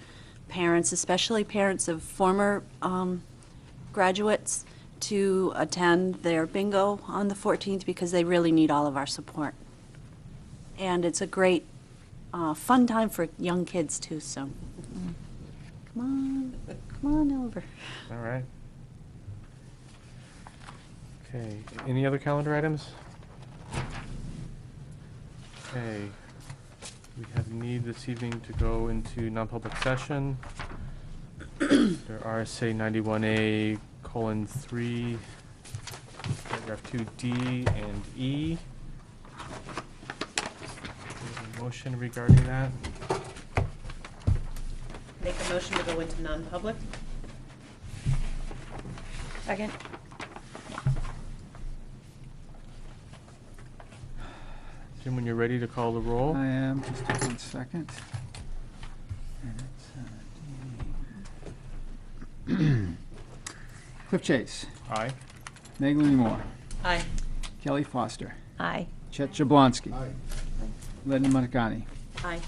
parents, especially parents of former graduates, to attend their bingo on the 14th because they really need all of our support. And it's a great, fun time for young kids too, so come on over. All right. Okay, any other calendar items? Okay, we have need this evening to go into non-public session. Under RSA 91A:3, paragraph 2D and E. Any motion regarding that? Make a motion to go into non-public. Second? Jim, when you're ready to call the roll. I am, just 1 second. And it's, Cliff Chase, Aye. Meg Moore, Aye. Kelly Foster, Aye. Chet Jablonski, Lenny Montagani, Aye.